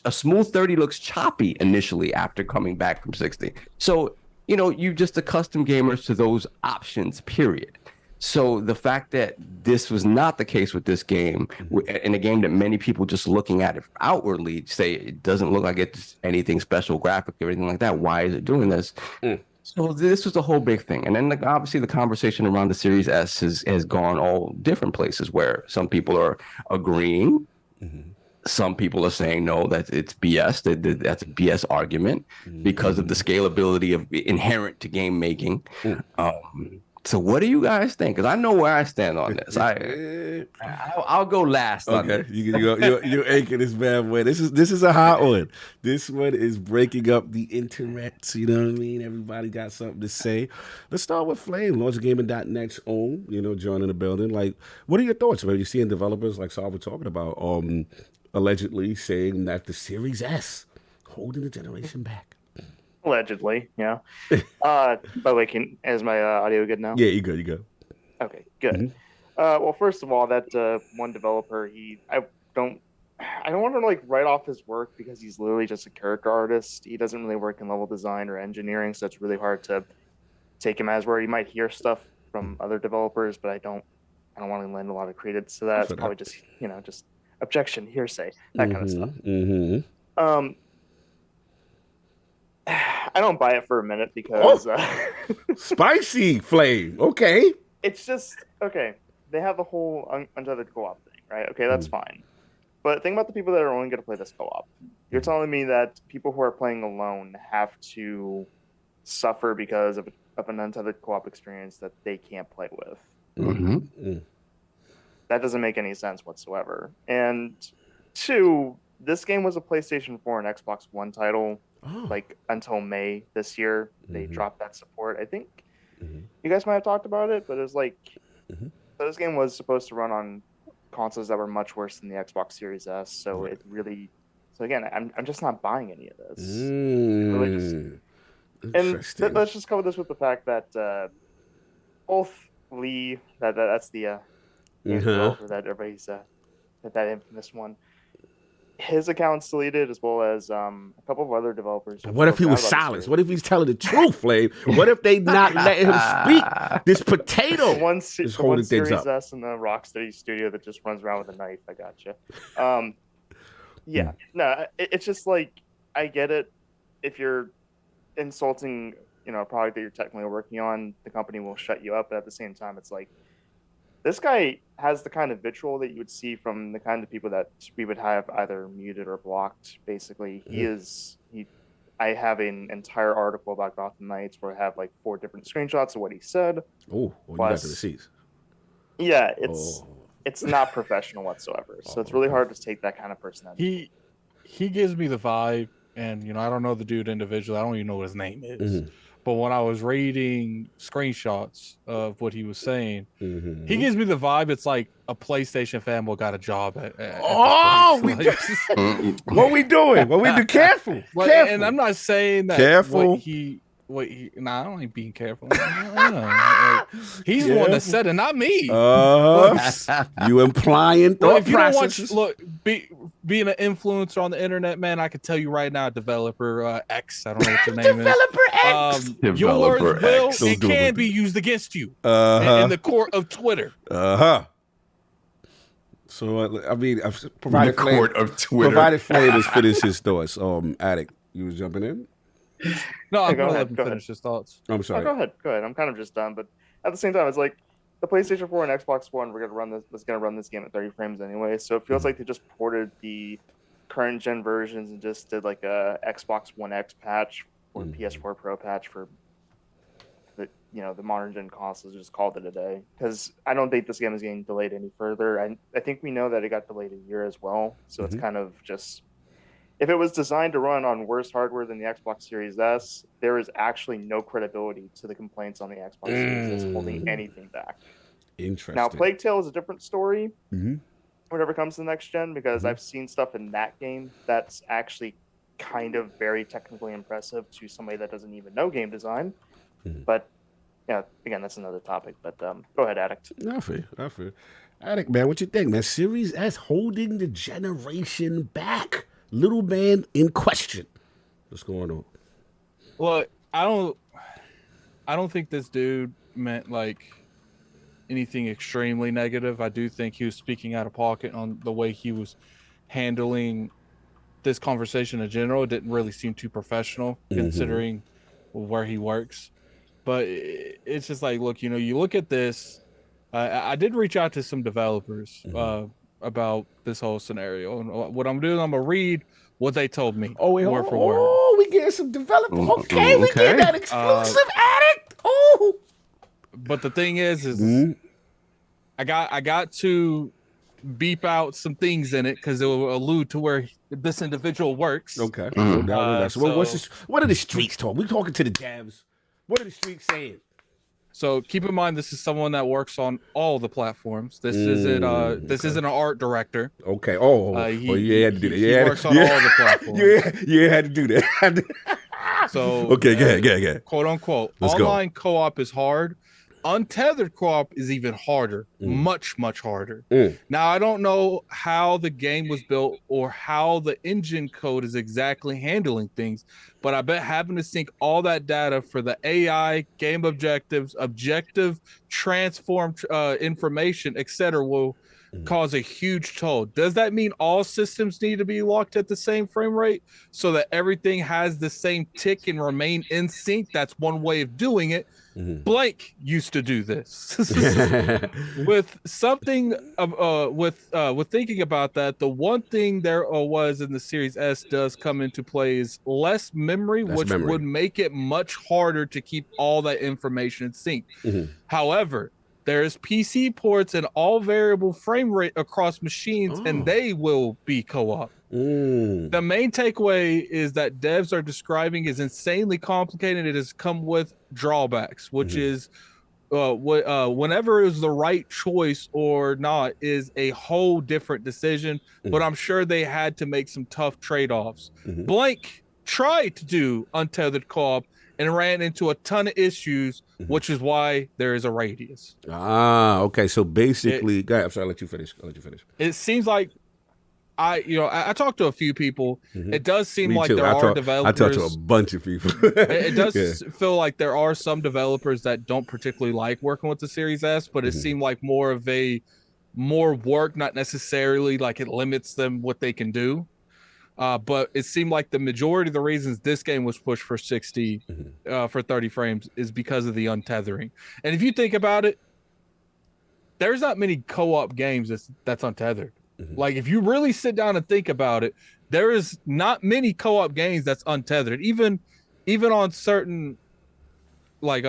E: a smooth 30 looks choppy initially after coming back from 60. So, you just accustom gamers to those options, period. So the fact that this was not the case with this game, in a game that many people just looking at it outwardly say it doesn't look like it's anything special graphic or anything like that. Why is it doing this? So this was a whole big thing. And then obviously the conversation around the Series S has gone all different places, where some people are agreeing. Some people are saying, no, that it's BS. That's a BS argument because of the scalability of inherent to game making. So what do you guys think? Because I know where I stand on this. I'll go last on this.
C: You're aching this bad way. This is a hot one. This one is breaking up the internet. You know what I mean? Everybody got something to say. Let's start with Flame, LordsOfGaming.net's own, joining the building. Like, what are your thoughts? Are you seeing developers like Saul was talking about, allegedly saying that the Series S holding the generation back?
F: Allegedly, yeah. By the way, is my audio good now?
C: Yeah, you good.
F: Okay, good. Well, first of all, that one developer, I don't want to write off his work because he's literally just a character artist. He doesn't really work in level design or engineering, so it's really hard to take him as where you might hear stuff from other developers, but I don't want to lend a lot of credence to that. It's probably just just objection, hearsay, that kind of stuff. I don't buy it for a minute because
C: spicy Flame. Okay,
F: it's just okay. They have the whole untethered co-op thing, right? Okay, that's fine. But think about the people that are only going to play this co-op. You're telling me that people who are playing alone have to suffer because of an untethered co-op experience that they can't play with. That doesn't make any sense whatsoever. And two, this game was a PlayStation 4 and Xbox One title. Until May this year, they dropped that support. I think you guys might have talked about it, but it was this game was supposed to run on consoles that were much worse than the Xbox Series S. So it really, again, I'm just not buying any of this. Really and let's just cover this with the fact that both Lee, that's the developer that everybody's that infamous one. His account's deleted, as well as a couple of other developers.
C: What if he was silenced? What if he's telling the truth, Flame? What if they not letting him speak? This potato is holding things up.
F: Series S in the Rocksteady studio that just runs around with a knife. I gotcha. No, it's just I get it. If you're insulting, a product that you're technically working on, the company will shut you up. But at the same time, it's this guy has the kind of vitriol that you would see from the kind of people that we would have either muted or blocked. Basically, I have an entire article about Gotham Knights where I have 4 different screenshots of what he said.
C: Oh, you got the receipts.
F: Yeah, it's not professional whatsoever. So it's really hard to take that kind of personality.
D: He gives me the vibe, and I don't know the dude individually. I don't even know what his name is. But when I was reading screenshots of what he was saying, he gives me the vibe. It's like a PlayStation fanboy got a job at
C: what we doing? What we do? Careful.
D: And I'm not saying that.
C: Careful.
D: I don't like being careful. He's the one that said it, not me.
C: You implying thought processes.
D: being an influencer on the internet, man, I can tell you right now, developer X, I don't know what your name is.
E: Developer
D: Your words will
E: X.
D: and can be used against you
C: Uh-huh.
D: in the court of Twitter.
C: Uh-huh. So, I mean, I've
E: The
C: provided
E: court of Twitter.
C: Provided Flavors finish his thoughts. Addict, you was jumping in?
D: No, I'm
F: go
D: going to
F: ahead,
D: let him
F: go
D: finish his thoughts.
C: I'm
F: Oh,
C: sorry.
F: go ahead. I'm kind of just done, but at the same time, it's like the PlayStation 4 and Xbox One. We're gonna run this. It's gonna run this game at 30 frames anyway. So it feels like they just ported the current gen versions and just did like a Xbox One X patch or PS4 Pro patch for the the modern gen consoles. Just called it a day because I don't think this game is getting delayed any further. I think we know that it got delayed a year as well. So it's kind of just. If it was designed to run on worse hardware than the Xbox Series S, there is actually no credibility to the complaints on the Xbox Series S holding anything back.
C: Interesting.
F: Now, Plague Tale is a different story
C: Mm-hmm.
F: whenever it comes to next gen because I've seen stuff in that game that's actually kind of very technically impressive to somebody that doesn't even know game design. But yeah, again, that's another topic. But go ahead, Addict.
C: I feel. Addict, man, what you think, man? Series S holding the generation back. Little man in question. What's going on?
D: Well, I don't think this dude meant like anything extremely negative. I do think he was speaking out of pocket on the way he was handling this conversation in general. It didn't really seem too professional considering where he works. But it's just like, look, you look at this. I did reach out to some developers about this whole scenario. And what I'm doing, I'm going to read what they told me.
C: Oh, wait,
D: word for word.
C: Oh, we get some developers. Okay, we get that exclusive Addict. Oh.
D: But the thing is I got to beep out some things in it because it will allude to where this individual works.
C: Okay. No doubt. So
D: so-
C: what are the streets talking? We talking to the devs. What are the streets saying?
D: So keep in mind, this is someone that works on all the platforms. This isn't an art director.
C: Okay. You had to do that.
D: He works on all the platforms.
C: You had to do that.
D: So
C: okay, go ahead.
D: Quote unquote.
C: Let's go.
D: Online co-op is hard. Untethered co-op is even harder, much harder. Now, I don't know how the game was built or how the engine code is exactly handling things, but I bet having to sync all that data for the AI, game objectives, objective transform information, etc., will cause a huge toll. Does that mean all systems need to be locked at the same frame rate so that everything has the same tick and remain in sync? That's one way of doing it. Blake used to do this with something with thinking about that. The one thing there was in the Series S does come into play is less memory, would make it much harder to keep all that information in sync. However, there's PC ports and all variable frame rate across machines, and they will be co-op. The main takeaway is that devs are describing is insanely complicated. It has come with drawbacks, which is whenever it was the right choice or not is a whole different decision. But I'm sure they had to make some tough trade-offs. Blank tried to do untethered co-op and ran into a ton of issues, which is why there is a radius.
C: Okay. So basically, go ahead. I'm sorry, I'll let you finish.
D: It seems like I talked to a few people. It does seem
C: Me
D: like
C: too.
D: there are developers.
C: I talked to a bunch of people.
D: It does feel like there are some developers that don't particularly like working with the Series S, but it seemed like more work, not necessarily like it limits them what they can do. But it seemed like the majority of the reasons this game was pushed for 60, for 30 frames is because of the untethering. And if you think about it, there's not many co-op games that's untethered. Like if you really sit down and think about it, there is not many co-op games that's untethered. Even on certain, like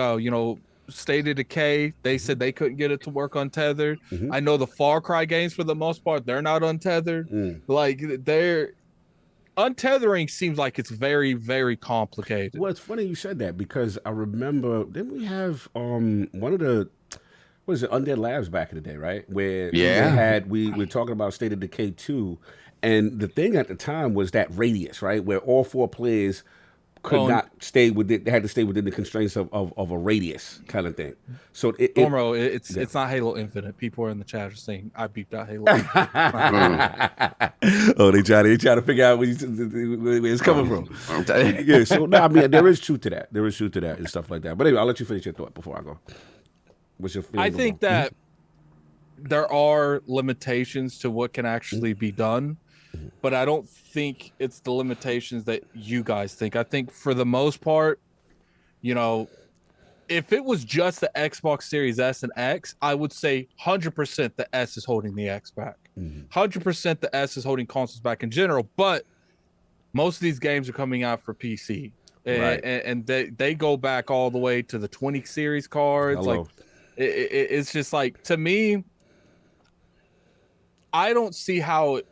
D: State of Decay, they said they couldn't get it to work untethered. I know the Far Cry games for the most part, they're not untethered. Like untethering seems like it's very, very complicated.
C: Well, it's funny you said that because I remember didn't we have one of the what is it, Undead Labs back in the day, right? Where we were talking about State of Decay 2, and the thing at the time was that radius, right? Where all four players could not stay within. They had to stay within the constraints of a radius kind of thing. So
D: it's not Halo Infinite. People are in the chat are saying I beeped out Halo.
C: Oh, they try to figure out where it's coming from. Yeah. So no, I mean there is truth to that. There is truth to that and stuff like that. But anyway, I'll let you finish your thought before I go. What's your feeling?
D: I think that there are limitations to what can actually be done. But I don't think it's the limitations that you guys think. I think for the most part, you know, if it was just the Xbox Series S and X, I would say 100% the S is holding the X back. 100% the S is holding consoles back in general. But most of these games are coming out for PC. And they go back all the way to the 20 series cards.
C: Hello.
D: Like it's just like, to me, I don't see how it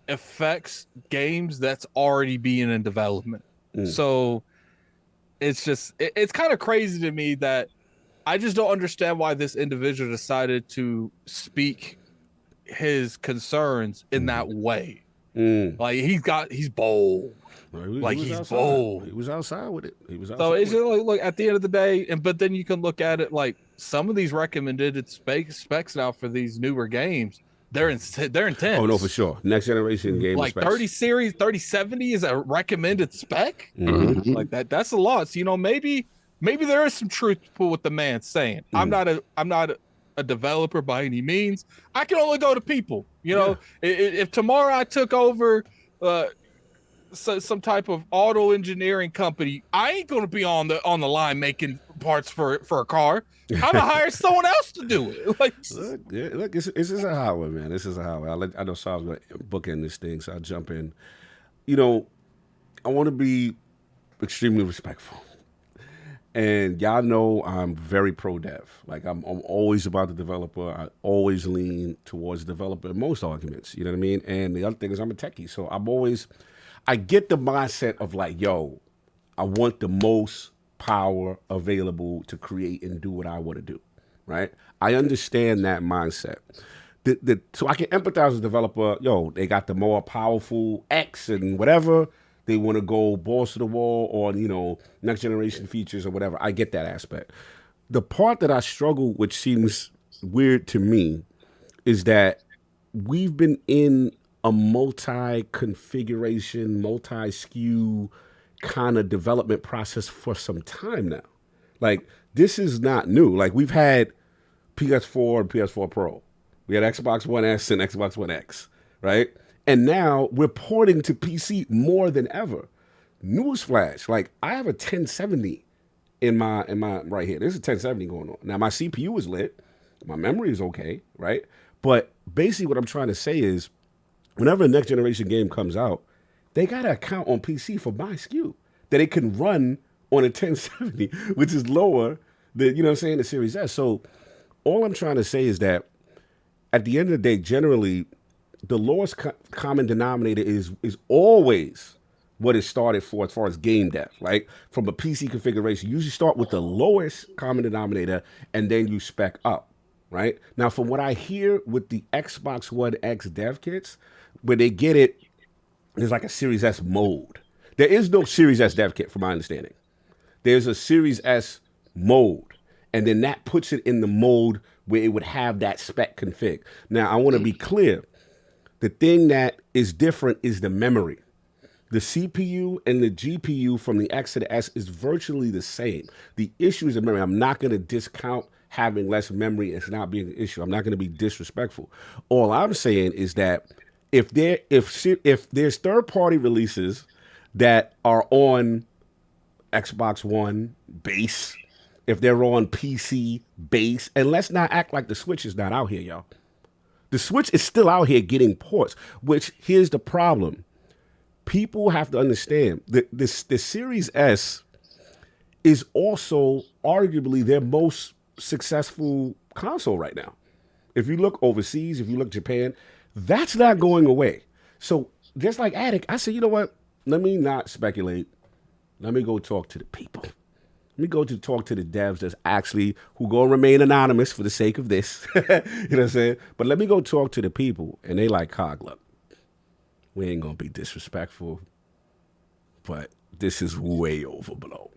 D: affects games that's already being in development. So it's just it's kind of crazy to me that I just don't understand why this individual decided to speak his concerns in that way. Like he's bold. He's bold.
C: He was outside with it.
D: So it's just like, look, at the end of the day, but then you can look at it like some of these recommended specs now for these newer games. They're intense.
C: Oh no, for sure. Next generation game
D: like
C: specs.
D: 3070 is a recommended spec. Like that's a lot. So, you know, maybe there is some truth to what the man's saying. I'm not a developer by any means. I can only go to people. You know, if tomorrow I took over some type of auto engineering company, I ain't gonna be on the line making parts for a car. I'm gonna hire someone else to do it. Like,
C: look, this is a highway, man. This is a highway. I know Sal's gonna bookend this thing, so I'll jump in. You know, I want to be extremely respectful, and y'all know I'm very pro dev. Like I'm always about the developer. I always lean towards the developer in most arguments. You know what I mean? And the other thing is I'm a techie, so I get the mindset of like, yo, I want the most power available to create and do what I want to do, right? I understand that mindset. So I can empathize with the developer. Yo, they got the more powerful X and whatever. They want to go balls to the wall on, you know, next generation features or whatever. I get that aspect. The part that I struggle, which seems weird to me, is that we've been in a multi-configuration, multi-SKU kind of development process for some time now. Like, this is not new. Like, we've had PS4 and PS4 Pro. We had Xbox One S and Xbox One X, right? And now we're porting to PC more than ever. Newsflash, like, I have a 1070 in my right here. There's a 1070 going on. Now, my CPU is lit. My memory is okay, right? But basically what I'm trying to say is, whenever a next generation game comes out, they got to account on PC for my SKU that it can run on a 1070, which is lower than, you know what I'm saying, the Series S. So all I'm trying to say is that at the end of the day, generally, the lowest common denominator is always what it started for as far as game dev, right? From a PC configuration, you usually start with the lowest common denominator and then you spec up, right? Now, from what I hear with the Xbox One X dev kits, when they get it, there's like a Series S mode. There is no Series S dev kit, from my understanding. There's a Series S mode, and then that puts it in the mode where it would have that spec config. Now, I want to be clear. The thing that is different is the memory. The CPU and the GPU from the X to the S is virtually the same. The issue is the memory. I'm not going to discount having less memory as not being an issue. I'm not going to be disrespectful. All I'm saying is that if there's third-party releases that are on Xbox One base, if they're on PC base, and let's not act like the Switch is not out here, y'all. The Switch is still out here getting ports, which here's the problem. People have to understand that the Series S is also arguably their most successful console right now. If you look overseas, if you look Japan, that's not going away. So just like Attic, I said, you know what? Let me not speculate. Let me go talk to the people. Let me go to talk to the devs that's actually, who going to remain anonymous for the sake of this. You know what I'm saying? But let me go talk to the people. And they like, Cog, look, we ain't going to be disrespectful, but this is way overblown.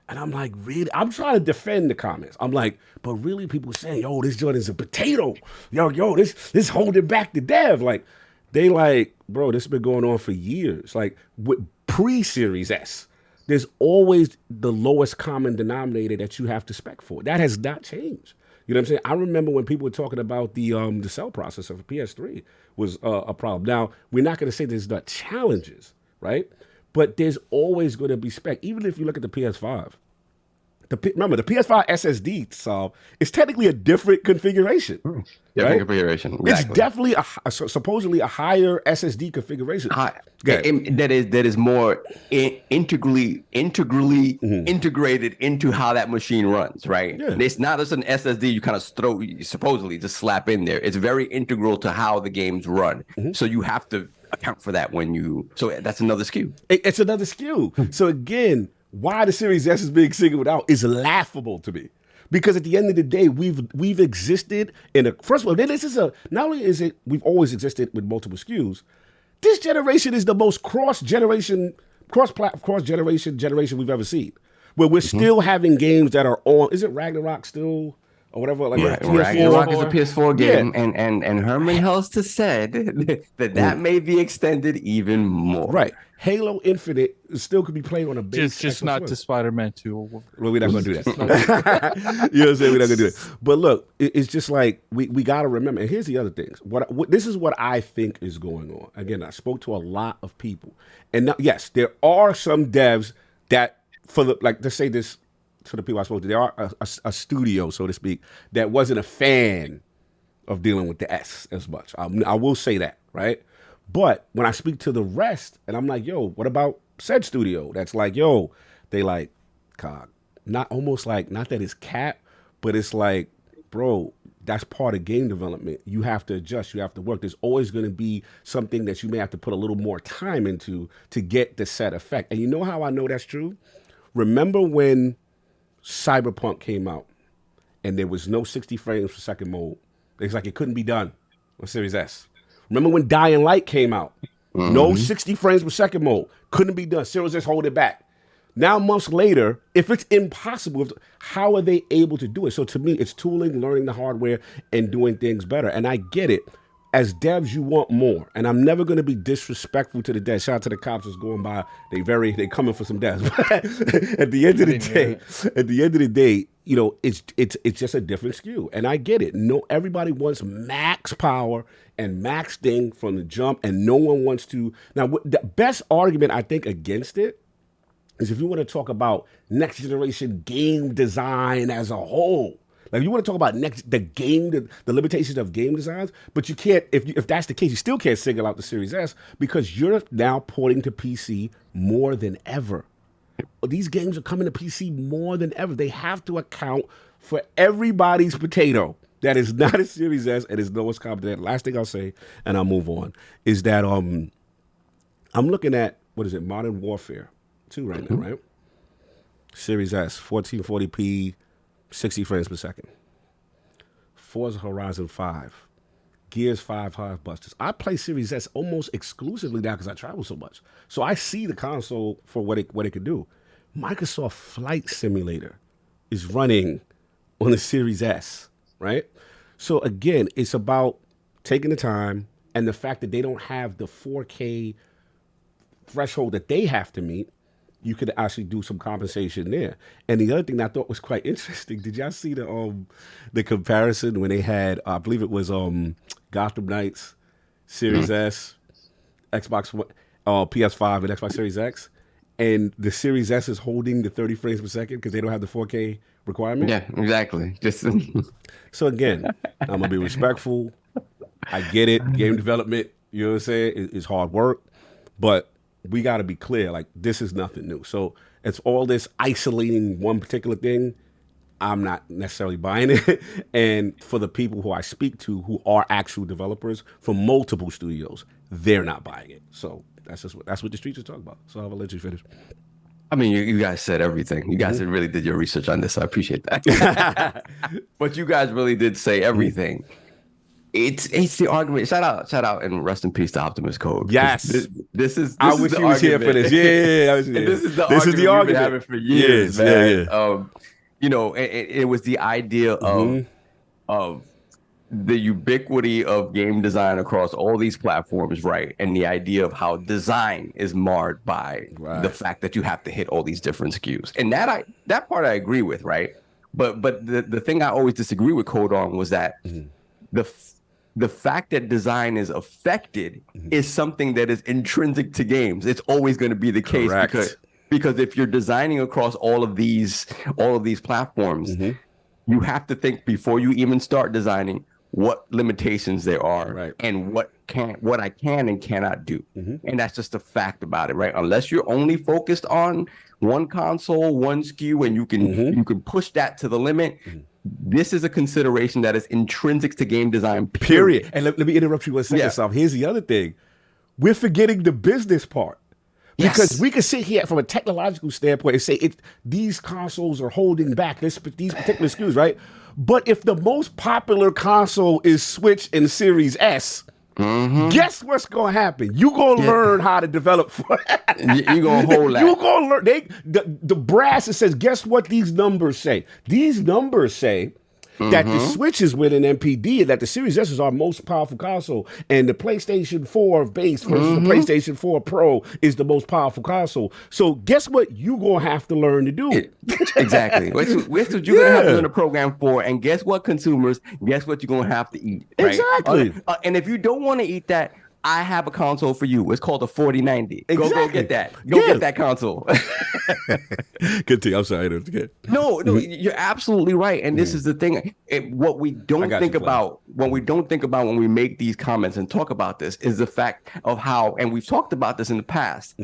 C: And I'm like, really? I'm trying to defend the comments. I'm like, but really people saying, yo, this joint is a potato. Yo, this holding back the dev. Like, they like, bro, this has been going on for years. Like, with pre-Series S, there's always the lowest common denominator that you have to spec for. That has not changed. You know what I'm saying? I remember when people were talking about the cell processor for PS3 was a problem. Now, we're not going to say there's not challenges, right? But there's always going to be spec. Even if you look at the PS5, remember the PS5 SSD is technically a different configuration.
E: Different configuration. Exactly.
C: It's definitely supposedly a higher SSD configuration.
E: That is more integrally integrated into how that machine runs, right? Yeah. It's not just an SSD you kind of supposedly just slap in there. It's very integral to how the games run. So you have to account for that so that's another SKU. It's
C: another SKU. So again, why the Series S is being singled out is laughable to me. Because at the end of the day, we've existed first of all, this is not only is it we've always existed with multiple SKUs, this generation is the most cross-generation we've ever seen. Where we're still having games that are on, is it Ragnarok still? Or whatever, like
E: Ragnarok is a PS4 game, and Herman Helster said that may be extended even more.
C: Right, Halo Infinite still could be played on a base.
D: Just not to Spider-Man 2.
C: Well, we're not gonna do that. You know what I'm saying? We're not gonna do it. But look, it's just like we got to remember. And here's the other things. This is what I think is going on. Again, I spoke to a lot of people, and now, yes, there are some devs that let's say this. To the people I spoke to, there are a studio, so to speak, that wasn't a fan of dealing with the S as much. I will say that, right? But when I speak to the rest, and I'm like, yo, what about said studio? That's like, yo, they like, God, not that it's cap, but it's like, bro, that's part of game development. You have to adjust, you have to work. There's always going to be something that you may have to put a little more time into to get the set effect. And you know how I know that's true? Remember when Cyberpunk came out and there was no 60 frames per second mode. It's like it couldn't be done on Series S. Remember when Dying Light came out? No 60 frames per second mode. Couldn't be done. Series S hold it back. Now, months later, if it's impossible, how are they able to do it? So to me, it's tooling, learning the hardware, and doing things better. And I get it. As devs, you want more. And I'm never going to be disrespectful to the devs. Shout out to the cops that's going by. They coming for some devs. At the end of the day, you know, it's just a different SKU. And I get it. No, everybody wants max power and max thing from the jump, and no one wants to. Now, the best argument I think against it is if you want to talk about next generation game design as a whole. Like, you want to talk about the limitations of game designs, but you can't, if that's the case, you still can't single out the Series S because you're now porting to PC more than ever. These games are coming to PC more than ever. They have to account for everybody's potato that is not a Series S and is lowest common denominator. Last thing I'll say, and I'll move on, is that I'm looking at, Modern Warfare 2 right now, right? Series S, 1440p, 60 frames per second. Forza Horizon 5. Gears 5 Highbusters. I play Series S almost exclusively now because I travel so much. So I see the console for what it can do. Microsoft Flight Simulator is running on the Series S, right? So again, it's about taking the time and the fact that they don't have the 4K threshold that they have to meet. You could actually do some compensation there. And the other thing that I thought was quite interesting, did y'all see the comparison when they had, I believe it was Gotham Knights, Series S, Xbox PS5 and Xbox Series X, and the Series S is holding the 30 frames per second because they don't have the 4K requirement?
E: Yeah, exactly.
C: So again, I'm going to be respectful. I get it. Game development, you know what I'm saying, is hard work. But we got to be clear, like, this is nothing new. So it's all this isolating one particular thing. I'm not necessarily buying it. And for the people who I speak to who are actual developers from multiple studios, they're not buying it. So that's what the streets are talking about. So I'll let you finish.
E: I mean, you guys said everything. You guys really did your research on this. I appreciate that. But you guys really did say everything. it's the argument. Shout out, and rest in peace to Optimus Code.
C: Yes,
E: this is.
C: I wish he was here for this. Yeah.
E: This is the argument we've been having for years, man.
C: Yeah.
E: You know, it was the idea of the ubiquity of game design across all these platforms, right? And the idea of how design is marred by the fact that you have to hit all these different SKUs. And that part I agree with, right? But the thing I always disagree with Code on was that the fact that design is affected is something that is intrinsic to games. It's always going to be the case because if you're designing across all of these platforms, you have to think before you even start designing what limitations there are and what I can and cannot do. And that's just a fact about it, right? Unless you're only focused on one console, one SKU, and you can push that to the limit. This is a consideration that is intrinsic to game design, period.
C: And let me interrupt you one second, Sal. Here's the other thing. We're forgetting the business part. Because we can sit here from a technological standpoint and say these consoles are holding back these particular SKUs, right? But if the most popular console is Switch and Series S, guess what's going to happen? You're going to learn how to develop for that.
E: You're going to hold that.
C: You're going to learn. The brass that says, guess what these numbers say? These numbers say that the Switch is winning MPD and that the Series S is our most powerful console, and the PlayStation 4 base versus the PlayStation 4 Pro is the most powerful console. So guess what you're going to have to learn to do?
E: Exactly. That's what you're going to have to learn a program for, and guess what, consumers? Guess what you're going to have to eat? Right?
C: Exactly.
E: And if you don't want to eat that, I have a console for you. It's called a 4090. Go get that. Go get that console.
C: Continue. I'm sorry.
E: No, you're absolutely right. And this is the thing. What we don't think about when we make these comments and talk about this is the fact of how, and we've talked about this in the past,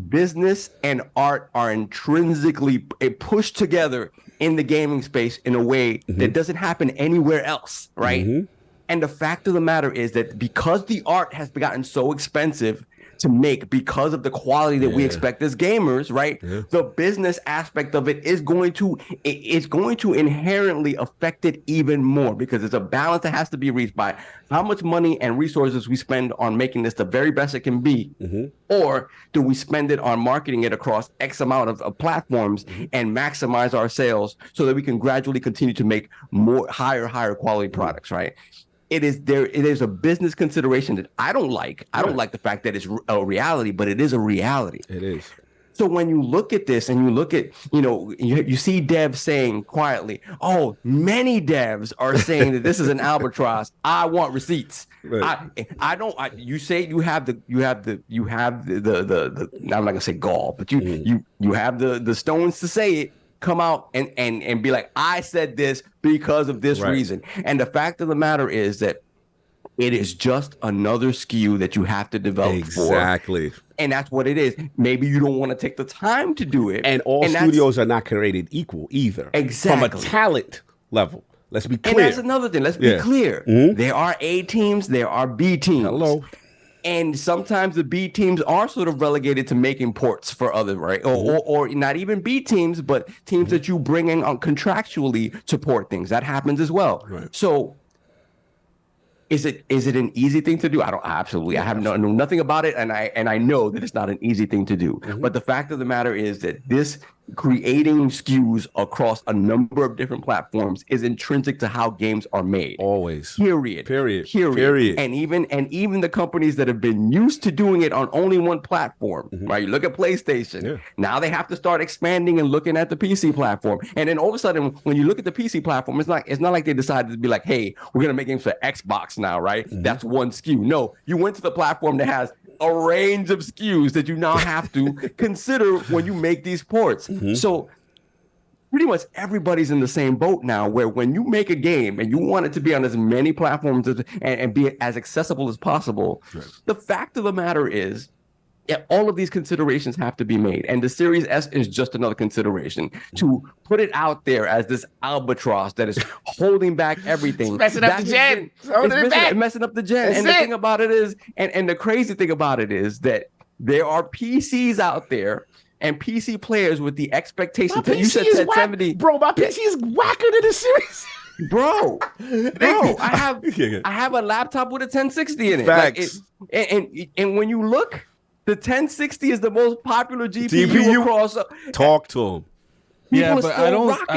E: business and art are intrinsically pushed together in the gaming space in a way that doesn't happen anywhere else, right? And the fact of the matter is that because the art has gotten so expensive to make because of the quality that we expect as gamers, right? The business aspect of it is going to inherently affect it even more because it's a balance that has to be reached by how much money and resources we spend on making this the very best it can be, or do we spend it on marketing it across X amount of platforms and maximize our sales so that we can gradually continue to make more higher quality products, right? It is a business consideration that I don't like. I don't like the fact that it's a reality, but it is a reality.
C: It is.
E: So when you look at this and you look at, you see devs saying quietly, oh, many devs are saying that this is an albatross. I want receipts. Right. You say you have the I'm not gonna say gall, but you have the stones to say it. Come out and be like, I said this because of this reason. And the fact of the matter is that it is just another SKU that you have to develop for.
C: Exactly.
E: And that's what it is. Maybe you don't want to take the time to do it.
C: And all studios are not created equal either.
E: Exactly.
C: From a talent level. Let's be clear.
E: And that's another thing. Let's be clear. There are A teams, there are B teams.
C: Hello.
E: And sometimes the B teams are sort of relegated to making ports for others, right? Or not even B teams, but teams that you bring in contractually to port things. That happens as well. Right. So is it an easy thing to do? I have know nothing about it, and I know that it's not an easy thing to do. But the fact of the matter is that this creating SKUs across a number of different platforms is intrinsic to how games are made.
C: Always.
E: Period. And even the companies that have been used to doing it on only one platform, right? You look at PlayStation. Yeah. Now they have to start expanding and looking at the PC platform. And then all of a sudden, when you look at the PC platform, it's not like they decided to be like, hey, we're gonna make games for Xbox now, right? That's one SKU. No, you went to the platform that has a range of SKUs that you now have to consider when you make these ports. So pretty much everybody's in the same boat now, where when you make a game and you want it to be on as many platforms and be as accessible as possible, the fact of the matter is all of these considerations have to be made. And the Series S is just another consideration. To put it out there as this albatross that is holding back everything.
C: It's messing up the gen.
E: It's messing up the gen. And the thing about it is, and the crazy thing about it is that there are PCs out there and PC players with the expectation that you said 1070.
C: Bro, my PC is whacker than the Series.
E: bro. I have a laptop with a 1060 in it.
C: Facts.
E: And when you look, the 1060 is the most popular GPU across.
C: Talk to him.
D: Yeah, but I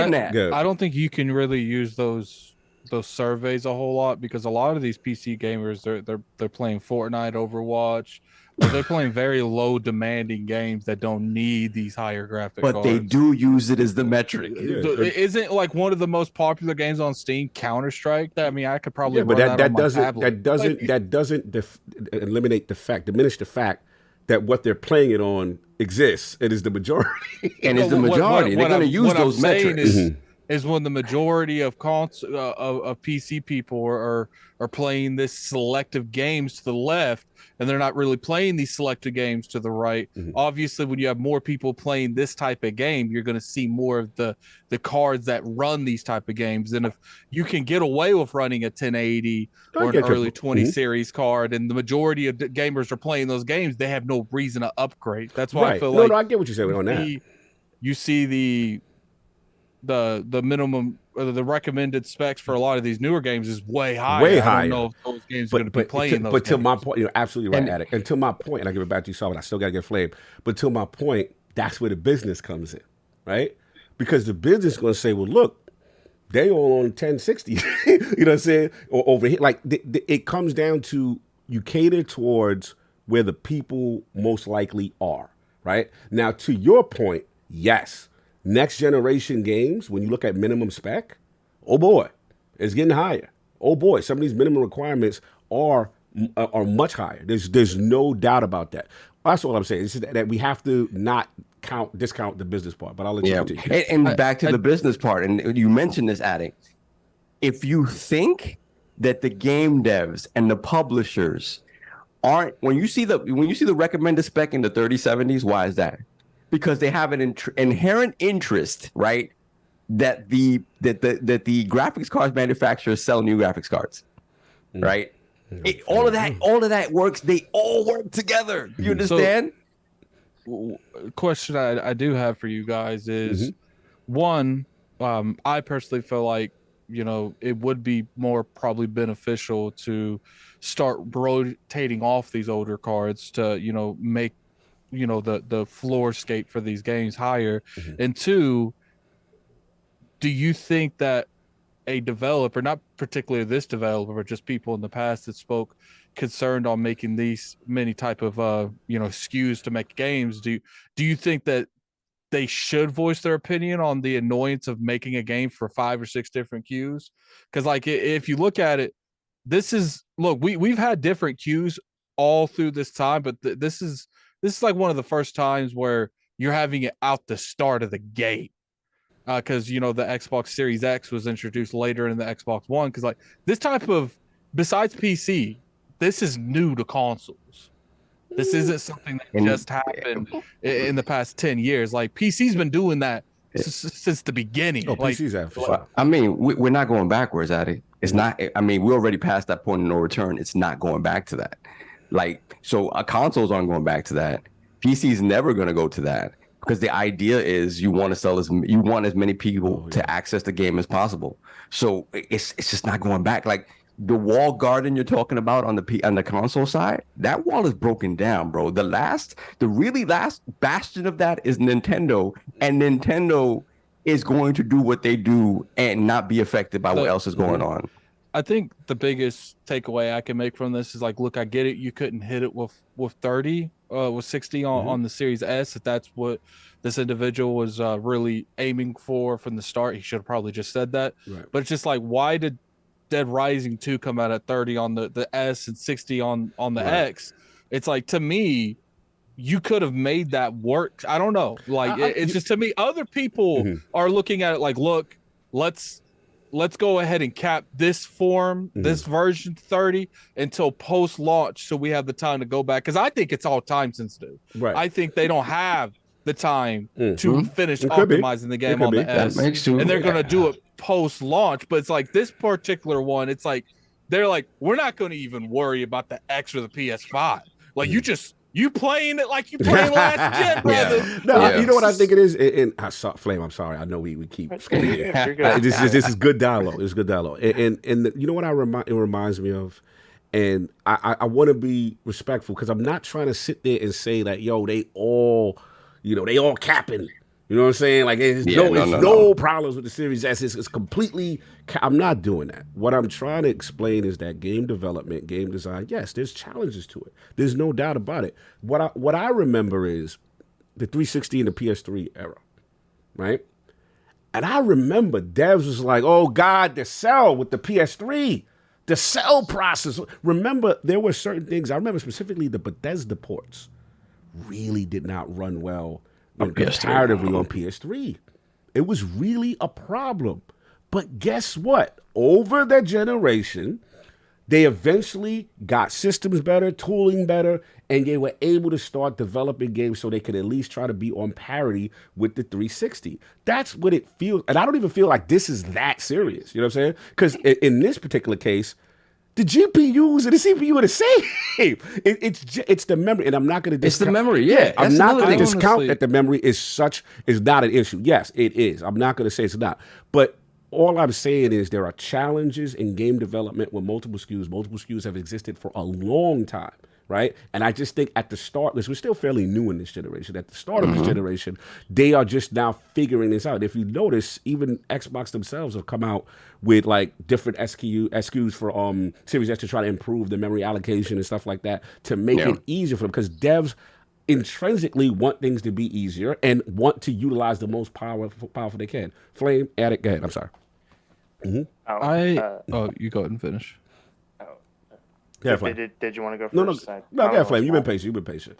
E: that.
D: don't think you can really use those surveys a whole lot, because a lot of these PC gamers they're playing Fortnite, Overwatch, or they're playing very low demanding games that don't need these higher graphic cards.
E: But they do use it as the metric.
D: Isn't like one of the most popular games on Steam Counter-Strike? I mean, I could probably
C: but
D: run
C: that doesn't diminish the fact that what they're playing it on exists. It is the majority.
E: And it's the majority. They're going to use those metrics.
D: Is when the majority of PC people are playing this selective games to the left, and they're not really playing these selective games to the right. Obviously, when you have more people playing this type of game, you're going to see more of the cards that run these type of games. And if you can get away with running a 1080 or an early 20 series card, and the majority of gamers are playing those games, they have no reason to upgrade. That's why I feel like
C: I get what you're saying on that.
D: You see the minimum or the recommended specs for a lot of these newer games is way higher. I don't know if those games are going to be playing those.
C: But to my point, you're absolutely right, Attic. And to my point, and I give it back to you, Saul, but I still got to get flame. But to my point, that's where the business comes in, right? Because the business is going to say, well, look, they all on 1060. You know what I'm saying? Or over here, like it comes down to you cater towards where the people most likely are, right? Now, to your point, yes. Next generation games, when you look at minimum spec, oh boy, it's getting higher. Oh boy, some of these minimum requirements are much higher. There's no doubt about that. That's all I'm saying. It's just that we have to not discount the business part. But I'll let you continue.
E: And back to the business part, and you mentioned this, Addy. If you think that the game devs and the publishers aren't, when you see the recommended spec in the 3070s, why is that? Because they have an inherent interest, right? That the graphics cards manufacturers sell new graphics cards, right? All of that works. They all work together. You understand?
D: So, question I do have for you guys is one. I personally feel like it would be more probably beneficial to start rotating off these older cards to make the floor skate for these games higher. And two, do you think that a developer, not particularly this developer, but just people in the past that spoke concerned on making these many type of SKUs to make games, do you think that they should voice their opinion on the annoyance of making a game for 5 or 6 different queues? Because like if you look at it, we've had different queues all through this time, but this is like one of the first times where you're having it out the start of the gate. Because, the Xbox Series X was introduced later in the Xbox One. Because, like, this type of, besides PC, this is new to consoles. This isn't something that just happened in the past 10 years. Like, PC's been doing that since the beginning.
C: Oh, PC's have for sure.
E: I mean, we're not going backwards, Addy. It's not, I mean, we're already past that point of no return. It's not going back to that. Like, so consoles aren't going back to that. PC's never going to go to that, because the idea is you want as many people to access the game as possible. So it's just not going back. Like the wall garden you're talking about on the console side, that wall is broken down, bro. The really last bastion of that is Nintendo, and Nintendo is going to do what they do and not be affected by what else is going on.
D: I think the biggest takeaway I can make from this is like, look, I get it. You couldn't hit it with 30, with 60 on the Series S. If that's what this individual was really aiming for from the start, he should have probably just said that. Right. But it's just like, why did Dead Rising 2 come out at 30 on the S and 60 on the X? It's like, to me, you could have made that work. I don't know. Like, it's just, to me, other people are looking at it like, look, let's go ahead and cap this form, this version 30 until post-launch, so we have the time to go back. Because I think it's all time sensitive. Right. I think they don't have the time to finish optimizing the game on the S. And they're going to do it post-launch. But it's like this particular one, it's like, they're like, we're not going to even worry about the X or the PS5. Like, you You playing it like you playing last gen, brother.
C: No, you know what I think it is? And I saw Flame, I'm sorry. I know we keep skating. This is good dialogue. It's good dialogue. And you know what it reminds me of? And I want to be respectful because I'm not trying to sit there and say that, yo, they all capping. You know what I'm saying? Like, there's no problems with the Series S. It's completely. I'm not doing that. What I'm trying to explain is that game development, game design, yes, there's challenges to it. There's no doubt about it. What I remember is the 360 and the PS3 era, right? And I remember devs was like, oh, God, the cell with the PS3. The cell process. Remember, there were certain things. I remember specifically the Bethesda ports really did not run well comparatively on PS3. It was really a problem. But guess what? Over the generation, they eventually got systems better, tooling better, and they were able to start developing games so they could at least try to be on parity with the 360. That's what it feels. And I don't even feel like this is that serious. You know what I'm saying? Because in this particular case, the GPUs and the CPU are the same. It's the memory, and I'm not going to discount.
E: It's the memory, yeah.
C: I'm not going to discount that the memory is not an issue. Yes, it is. I'm not going to say it's not. But all I'm saying is there are challenges in game development with multiple SKUs. Multiple SKUs have existed for a long time, right? And I just think at the start, we're still fairly new in this generation. At the start of this generation, they are just now figuring this out. If you notice, even Xbox themselves have come out with like different SKUs for Series S to try to improve the memory allocation and stuff like that to make it easier for them, because devs intrinsically want things to be easier and want to utilize the most powerful they can. Flame, Attic, go ahead. I'm sorry.
D: You go ahead and finish.
F: Yeah, did you want to go first?
C: No, Flame. You've been patient.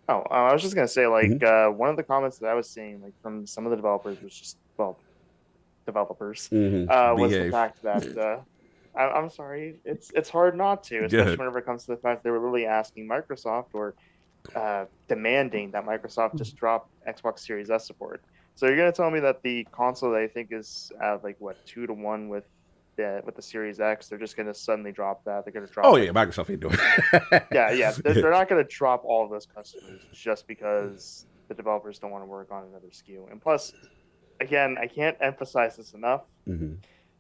F: I was just gonna say, like, one of the comments that I was seeing, like, from some of the developers was just, developers, was the fact that I'm sorry, it's hard not to, especially whenever it comes to the fact they were literally asking Microsoft or demanding that Microsoft just drop Xbox Series S support. So you're gonna tell me that the console that I think is like 2-1 with the Series X, they're just going to suddenly drop that. They're going to drop.
C: Oh yeah, Microsoft ain't doing it.
F: yeah. They're not going to drop all of those customers just because the developers don't want to work on another SKU. And plus, again, I can't emphasize this enough.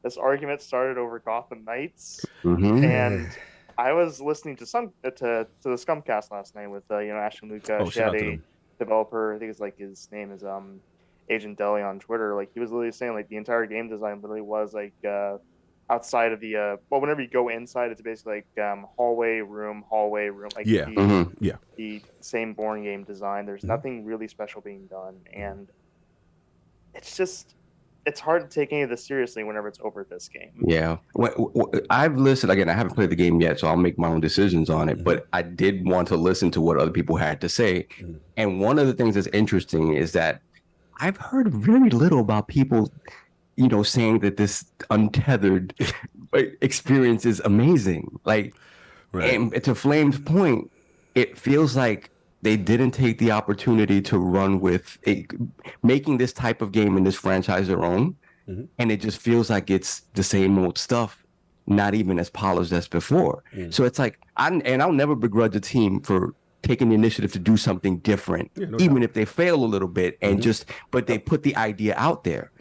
F: This argument started over Gotham Knights, and I was listening to the Scumcast last night with Ashton Luca. She had a developer. I think it's like his name is Agent Deli on Twitter. Like, he was literally saying like the entire game design literally was like. Outside of the whenever you go inside, it's basically like hallway room, like the same boring game design. There's nothing really special being done, and it's hard to take any of this seriously whenever it's over this game.
E: Yeah, I've listened again. I haven't played the game yet, so I'll make my own decisions on it. But I did want to listen to what other people had to say, and one of the things that's interesting is that I've heard very little about people saying that this untethered experience is amazing. Like, and to Flame's point, it feels like they didn't take the opportunity to run with making this type of game in this franchise their own. And it just feels like it's the same old stuff, not even as polished as before. So it's like, I'll never begrudge a team for taking the initiative to do something different, even if they fail a little bit, and but they put the idea out there.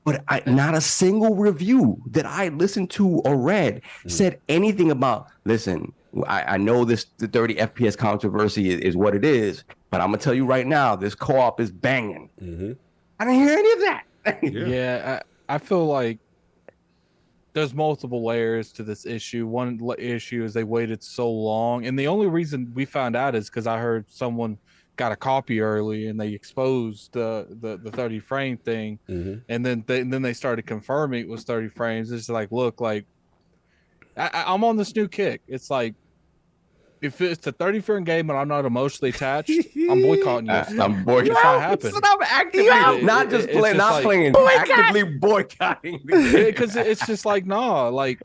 E: But not a single review that I listened to or read said anything about, listen, I know the 30 FPS controversy is what it is, but I'm going to tell you right now, this co-op is banging. I didn't hear any of that.
D: I feel like there's multiple layers to this issue. One issue is they waited so long. And the only reason we found out is because I heard someone got a copy early and they exposed the 30 frame thing, and then they started confirming it was 30 frames. It's like, look, like I'm on this new kick. It's like, if it's a 30 frame game and I'm not emotionally attached, I'm boycotting you.
E: I'm boycotting. I'm actively actively boycotting
D: because it's just like, nah, like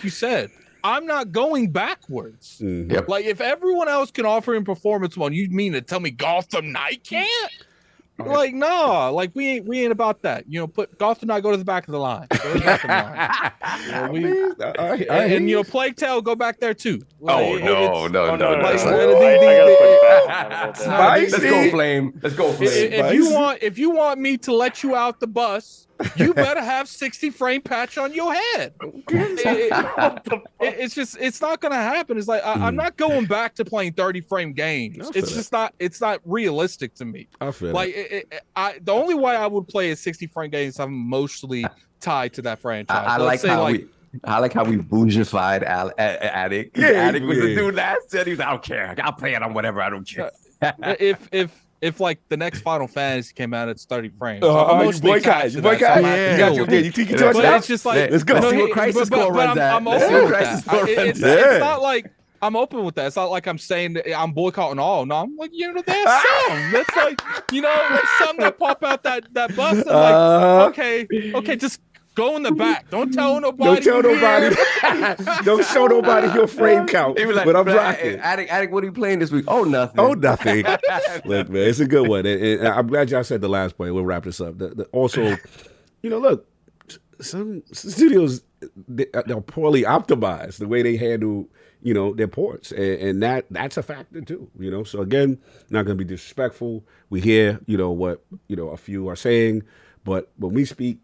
D: you said, I'm not going backwards. Like, if everyone else can offer in performance mode, you mean to tell me Gotham Knight can't? Like, no, like we ain't about that. You know, put Goth and I go to the back of the line. Go to the back of the line. You know, and you know, Plague Tale go back there too. Like,
E: no.
F: I gotta put back.
E: Let's go, Flame. Let's go, Flame.
D: If you want me to let you out the bus, you better have 60 frame patch on your head. It's not gonna happen. It's like I'm not going back to playing 30 frame games. It's not realistic to me.
C: I feel
D: like the only way I would play a 60 frame game is I'm emotionally tied to that franchise.
E: I like how we bougified Addict.
C: Yeah,
E: Addict was the dude that said I don't care. I'll play it on whatever. I don't care.
D: If like the next Final Fantasy came out, it's 30 frames.
C: You boycott. You got your game. You think you touched that?
D: It's just like,
C: let's go.
E: See what Crisis Core runs at.
D: I'm open with that. It's not like I'm open with that. It's not like I'm saying that I'm boycotting all. No, I'm like, you know, there's some. That's like, you know, there's some that pop out that bus. And like, okay, just go in the back. Don't tell nobody.
C: Don't show nobody your frame count.
E: Like,
C: but I'm rocking.
E: Addict, what are you playing this week? Oh, nothing.
C: Look, man, it's a good one. And I'm glad y'all said the last point. We'll wrap this up. Also, you know, look, some studios, they're poorly optimized the way they handle, you know, their ports. And that's a factor too, you know. So again, not going to be disrespectful. We hear, you know, what, you know, a few are saying. But when we speak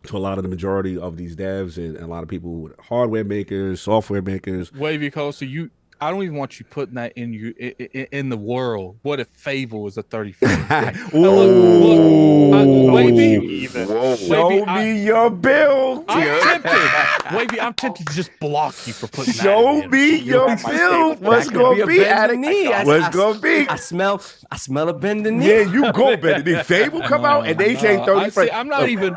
C: to a lot of the majority of these devs and a lot of people, hardware makers, software makers.
D: Wavy Coast, so I don't even want you putting that in the world. What if Fable is a 30 frame?
C: Wavy, show me your build.
D: I'm tempted to just block you for putting that
C: Show me your build. What's gonna be at it? What's gonna be?
E: I smell a bending knee.
C: Yeah, you go bend the knee. Fable come out and they say 30 frames.
D: I'm not even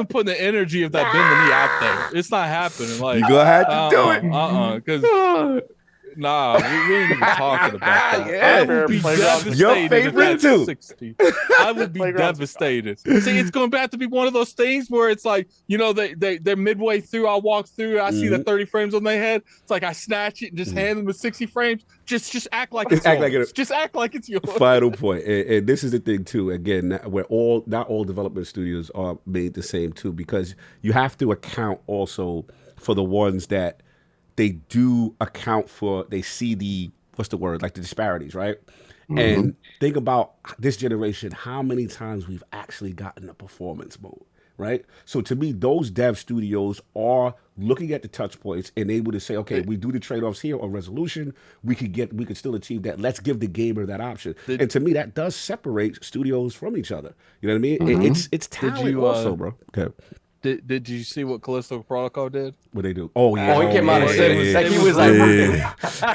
D: putting the energy of that bend the knee out there. It's not happening. Like,
C: you gonna have to do it.
D: Because nah, we ain't even talking about that.
C: Yeah.
D: I would be devastated.
C: Your favorite too.
D: 60. I would be devastated. See, it's going to have to be one of those things where it's like, you know, they're midway through. I walk through, I see the 30 frames on their head. It's like I snatch it and just hand them the 60 frames. Just act like it's yours. Just act like it's yours.
C: Final point, and this is the thing too. Again, where not all development studios are made the same too, because you have to account also for the ones that they do account for. They see the the disparities, right? Mm-hmm. And think about this generation, how many times we've actually gotten a performance mode, right? So to me, those dev studios are looking at the touch points and able to say, okay, we do the trade-offs here on resolution, we could still achieve that. Let's give the gamer that option. And to me, that does separate studios from each other. You know what I mean? Mm-hmm. It's talent also, bro. Okay.
D: Did you see what Callisto Protocol did?
C: What they do? Oh yeah.
E: Oh, he came out and said he was like,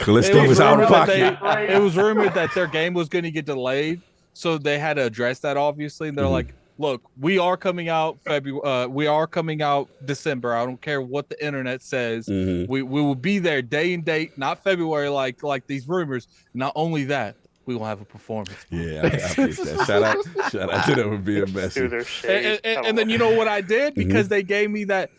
C: Callisto was out of pocket.
D: It was rumored that their game was going to get delayed, so they had to address that. Obviously, and they're like, "Look, we are coming out February. We are coming out December. I don't care what the internet says. We will be there day and date, not February like these rumors. Not only that." We will have a performance.
C: Yeah, I appreciate that. Shout out to them for being messy.
D: And then you know what I did? Because they gave me that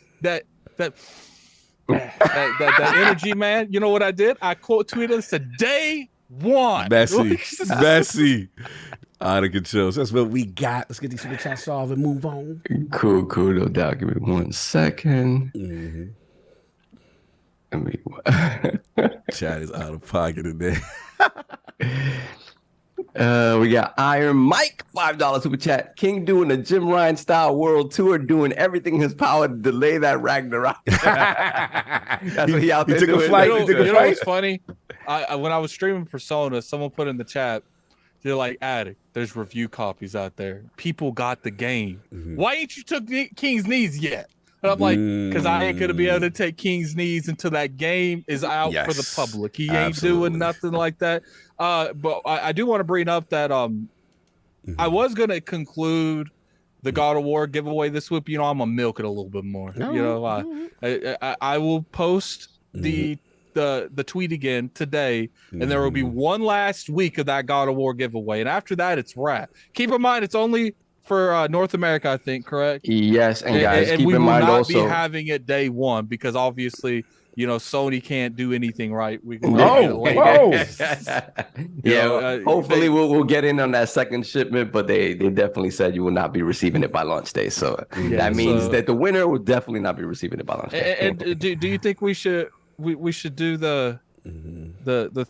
D: energy, man. You know what I did? I tweeted and said, "Day one."
C: Messy. Out of control. So that's what we got. Let's get these super chats solved and move on.
E: Cool, no doubt. Give me 1 second.
C: Chat is out of pocket today.
E: We got Iron Mike, $5 super chat. King doing a Jim Ryan style world tour, doing everything in his power to delay that Ragnarok. That's what he out there
C: took
E: doing.
C: A flight.
D: You know what's funny? When I was streaming Persona, someone put in the chat, they're like, "Addict, there's review copies out there. People got the game. Why ain't you took King's Knees yet?" And I'm like, because I ain't gonna be able to take King's Knees until that game is out for the public. He ain't doing nothing like that. But I do want to bring up that I was gonna conclude the God of War giveaway this week. You know, I'm gonna milk it a little bit more. You know, I will post the tweet again today, and there will be one last week of that God of War giveaway, and after that, it's wrap. Keep in mind, it's only for North America, I think, correct?
E: Yes, and guys, keep
D: we
E: in
D: will
E: mind
D: not
E: also
D: be having it day one because obviously, Sony can't do anything right. We can
E: hopefully we'll get in on that second shipment, but they definitely said you will not be receiving it by launch day. So that means that the winner will definitely not be receiving it by launch day.
D: And do you think we should do the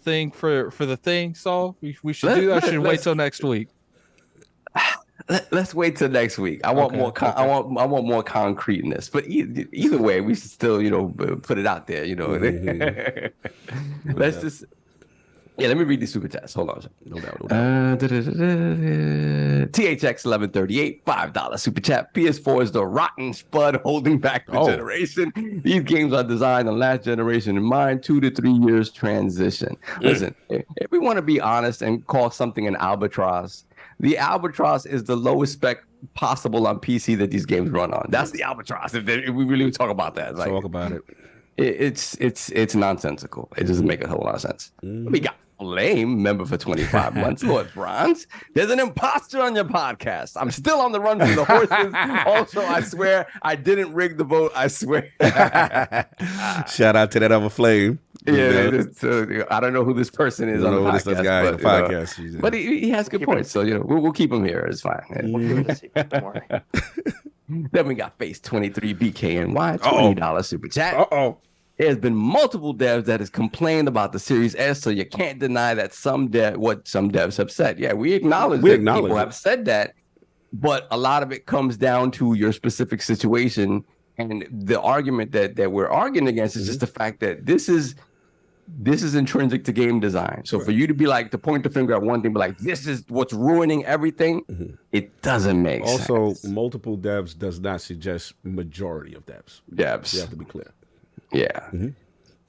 D: thing for the thing, Saul? We should do that. Should wait till next week.
E: Let's wait till next week. I want more. I want more concreteness. But either way, we should still, put it out there. Let's just. Yeah, let me read the super chats. Hold on.
C: No doubt.
E: THX 1138, $5 super chat. PS4 is the rotten spud holding back the generation. These games are designed on last generation in mind. 2 to 3 years transition. Listen, if we want to be honest and call something an albatross, the albatross is the lowest spec possible on PC that these games run on. That's the albatross. If we really talk about that,
C: talk about it.
E: It's nonsensical. It doesn't make a whole lot of sense. We got Flame, member for 25 months. Lord Bronze, there's an imposter on your podcast. I'm still on the run from the horses. Also, I swear I didn't rig the vote. I swear.
C: Shout out to that other Flame.
E: Yeah, I don't know who this person is on the podcast.
C: This guy in the podcast.
E: But he has good points, so we'll keep him here. It's fine. Then we got Face 23 BKNY, $20 super chat. There's been multiple devs that has complained about the Series S, so you can't deny that what some devs have said. Yeah, we acknowledge that people have said that, but a lot of it comes down to your specific situation. And the argument that we're arguing against is just the fact that this is intrinsic to game design. So for you to be to point the finger at one thing, but this is what's ruining everything, it doesn't make sense.
C: Also, multiple devs does not suggest majority of devs. You have to be clear.
E: Yeah.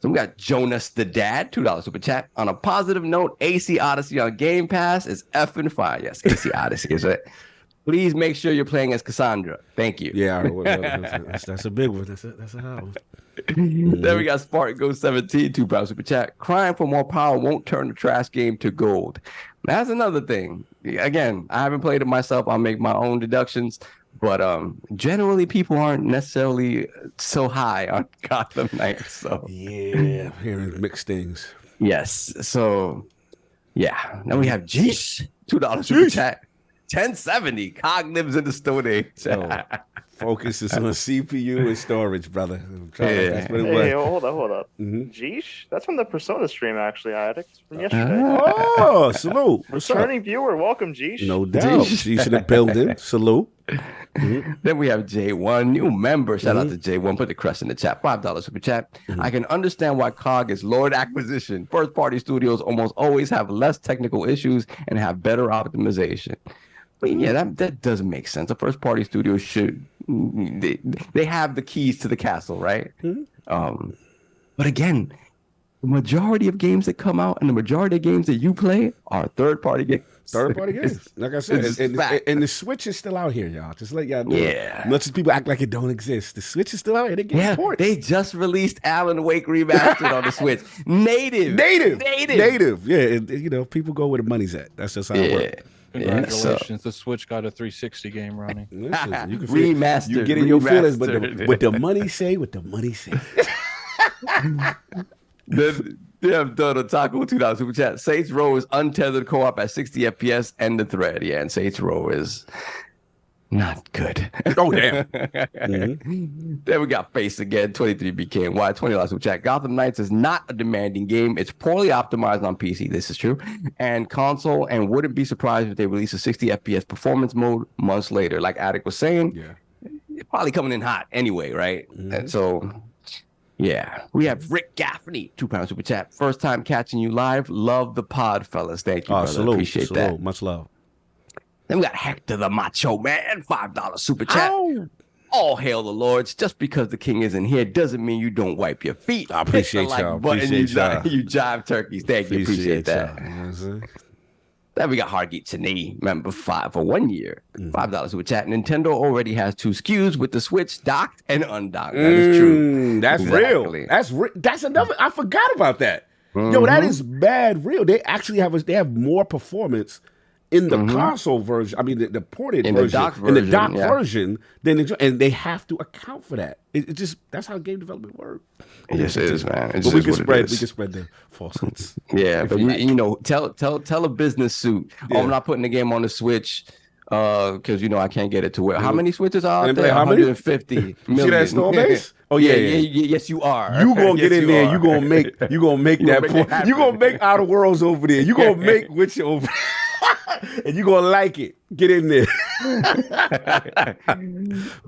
E: So we got Jonas the Dad, $2 super chat. On a positive note, AC Odyssey on Game Pass is effing fire. Yes, AC Odyssey is it. Please make sure you're playing as Cassandra. Thank you.
C: Yeah, that's a big one. That's a hard one.
E: Then we got Spark Go 17, $2 super chat. Crying for more power won't turn the trash game to gold. That's another thing. Again, I haven't played it myself. I'll make my own deductions. But generally, people aren't necessarily so high on Gotham Knights. So
C: yeah, hearing mixed things.
E: Yes. So yeah. Now we have Jeesh, $2 super chat. 1070. Cog lives in the Stone Age.
C: Focus is on CPU and storage, brother.
F: Hey, hold up. Jeesh? That's from the Persona stream, actually, Addict, from yesterday.
C: Oh, salute.
F: Returning viewer, welcome, Jeesh.
C: No doubt. Jeesh in the building. Salute.
E: Then we have J1, new member. Shout out to J1. Put the crest in the chat. $5 super chat. I can understand why COG is Lord Acquisition. First party studios almost always have less technical issues and have better optimization. I mean, yeah, that doesn't make sense. A first party studio should they have the keys to the castle, right? But again, the majority of games that come out and the majority of games that you play are third party games.
C: Third party games. Like I said, and the Switch is still out here, y'all. Just let y'all know.
E: Yeah.
C: Much as people act like it don't exist, the Switch is still out here. They get ports.
E: They just released Alan Wake Remastered on the Switch. Native.
C: Yeah, people go where the money's at. That's just how it works.
D: Congratulations, the Switch got a 360 game running.
C: Listen, you can
E: remastered.
C: You get in your feelings, but what the money say, what the money say.
E: Then they have done a Taco $2 super chat. Saints Row is untethered co-op at 60 FPS. End the thread. Yeah, and Saints Row is not good.
C: Oh, damn.
E: Then we got Face again, 23 BKNY, $20 super chat. Gotham Knights is not a demanding game. It's poorly optimized on PC. This is true. And console, and wouldn't be surprised if they release a 60 FPS performance mode months later. Like Attic was saying, it's probably coming in hot anyway, right? And so, yeah. We have Rick Gaffney, £2 super chat. First time catching you live. Love the pod, fellas. Thank you, brother.
C: Salute,
E: appreciate that.
C: Much love.
E: Then we got Hector the Macho Man, $5 super chat. All hail the Lords. Just because the king isn't here doesn't mean you don't wipe your feet.
C: I appreciate y'all.
E: You jive turkeys. Thank you. Appreciate that.
C: You know what I'm saying?
E: Then we got Hargeet Chani, member 5 for 1 year. $5 super chat. Nintendo already has 2 SKUs with the Switch docked and undocked. That is true.
C: That's real. That's another. I forgot about that. Yo, that is bad real. They actually have more performance in the console version, I mean the ported
E: in
C: version,
E: the dock
C: in the
E: version,
C: dock
E: yeah.
C: version, then and they have to account for that. It just that's how game development works.
E: Yes, it is, man. It's
C: But we
E: just
C: can
E: what it
C: spread
E: is.
C: the falsehoods.
E: Yeah,
C: if
E: but
C: you like.
E: you know, tell a business suit.
C: Yeah.
E: Oh, I'm not putting the game on the Switch because I can't get it to work. How many Switches are out
C: And
E: there?
C: how many?
E: 150
C: You
E: million.
C: see that store base? Oh yeah.
E: Yes, you are.
C: You gonna get
E: Yes,
C: in there?
E: are.
C: You gonna make that
E: gonna make
C: point?
E: that
C: You gonna
E: happen.
C: make Outer Worlds over there? You gonna make Witcher over there? And you gonna like it? Get in there.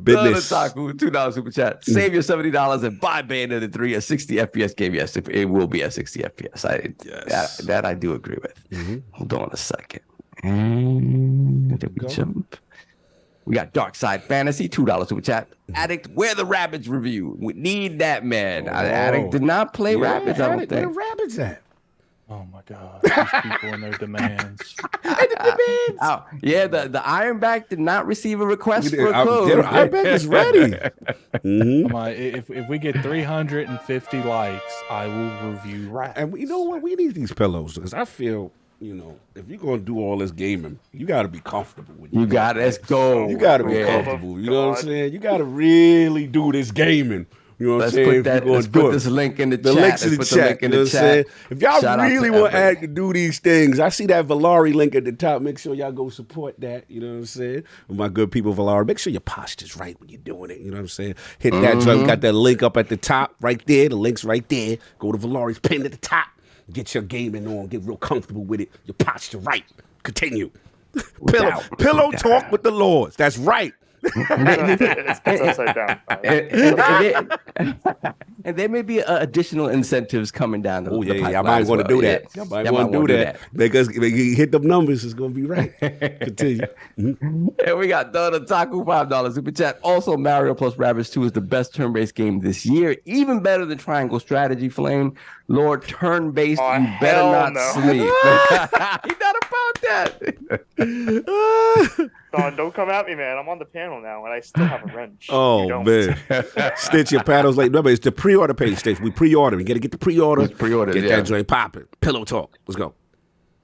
C: Business.
E: Taku, $2 super chat. Save your $70 and buy Bayonetta 3 a 60 FPS game. Yes, it will be a 60 FPS. That I do agree with. Hold on a second. And did we jump? We got Dark Side Fantasy, $2 super chat. Addict, where the Rabbids review? We need that, man. Addict did not play Rabbids, I don't
C: Where
E: think.
C: the rabbits at?
D: Oh my God, these people and their demands.
E: Oh, yeah, the Ironback did not receive a request for a code.
C: Ironback is ready.
D: Come on, if we get 350 likes, I will review rap.
C: And you know what? We need these pillows because I feel, if you're gonna do all this gaming, you got to be comfortable with it.
E: You got it. Let's go.
C: You got to be
E: Yeah.
C: comfortable. You know what I'm saying? You got to really do this gaming. You know what I'm
E: Let's
C: saying?
E: put
C: If
E: that.
C: you're
E: Let's
C: gonna do
E: put
C: it.
E: this link in the
C: The
E: chat.
C: links in
E: Let's
C: the
E: put
C: chat.
E: link in
C: You know
E: the
C: what I'm saying?
E: chat.
C: If y'all
E: Shout out
C: really
E: to
C: want
E: Everett.
C: Act to do these things, I see that Valari link at the top. Make sure y'all go support that. You know what I'm saying? With my good people, Valari. Make sure your posture's right when you're doing it. You know what I'm saying? Hit that joint. We got that link up at the top right there. The link's right there. Go to Valari's pin at the top. Get your gaming on. Get real comfortable with it. Your posture right. Continue. Pillow talk with the Lords. That's right.
F: It's upside down.
E: And there may be additional incentives coming down.
C: Oh yeah,
E: pipeline
C: I might
E: as
C: want to
E: well.
C: do that.
E: Yeah.
C: I might
E: Y'all
C: want to do that. Make you hit them numbers. It's gonna be right. Continue.
E: And we got the Taku $5 super chat. Also, Mario plus Rabbids 2 is the best turn-based game this year, even better than Triangle Strategy. Flame Lord, turn-based.
F: Oh,
E: you better
F: hell
E: not
F: no.
E: sleep. He's not about that.
F: Don, don't come at me, man. I'm on the panel now, and I still have a wrench. You
C: Oh
F: don't.
C: man, Stitch, your paddles late. No, but it's the pre-order page, Stitch. We pre-order. We got to get the pre-order.
E: It's pre-order,
C: Get
E: yeah.
C: that joint popping. Pillow talk. Let's go.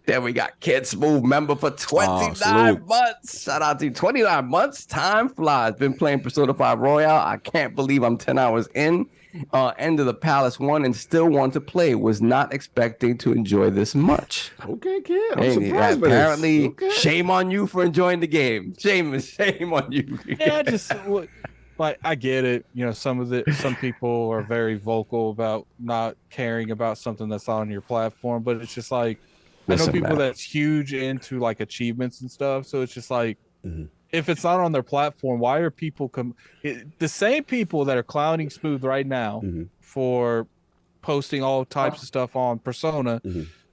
E: Then we got Kid Smooth member for 29
C: salute.
E: months. Shout out to you. 29 months. Time flies. Been playing Persona 5 Royale. I can't believe I'm 10 hours in. End of the Palace 1 and still want to play. Was not expecting to enjoy this much.
C: Okay, kid. I'm
E: Hey,
C: surprised by this.
E: apparently,
C: Okay.
E: shame on you for enjoying the game. Shame on you.
D: Yeah, I get it. Some people are very vocal about not caring about something that's on your platform, but it's just like I know
E: Listen,
D: people
E: man.
D: that's huge into like achievements and stuff. So it's just like if it's not on their platform, why are people the same people that are clowning Smooth right now for posting all types of stuff on Persona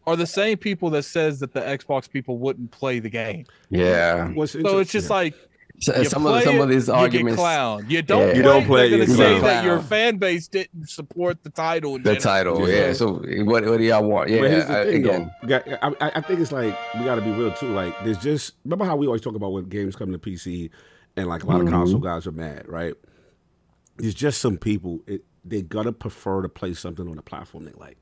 D: are the same people that says that the Xbox people wouldn't play the game.
E: Yeah.
D: So it's just like
E: Some of these arguments.
D: You get clowned. You don't.
E: Yeah.
D: Play,
C: You don't play,
D: They're
C: you
D: gonna
C: get
D: say
C: clowned.
D: that your fan base didn't support the title. in
E: The
D: general.
E: title, yeah. So what do y'all want? Yeah,
C: But here's the thing,
E: again.
C: though. I think it's like we got to be real too. Like, there's just remember how we always talk about when games come to PC, and like a lot of console guys are mad, right? There's just some people they're gonna prefer to play something on a platform they like.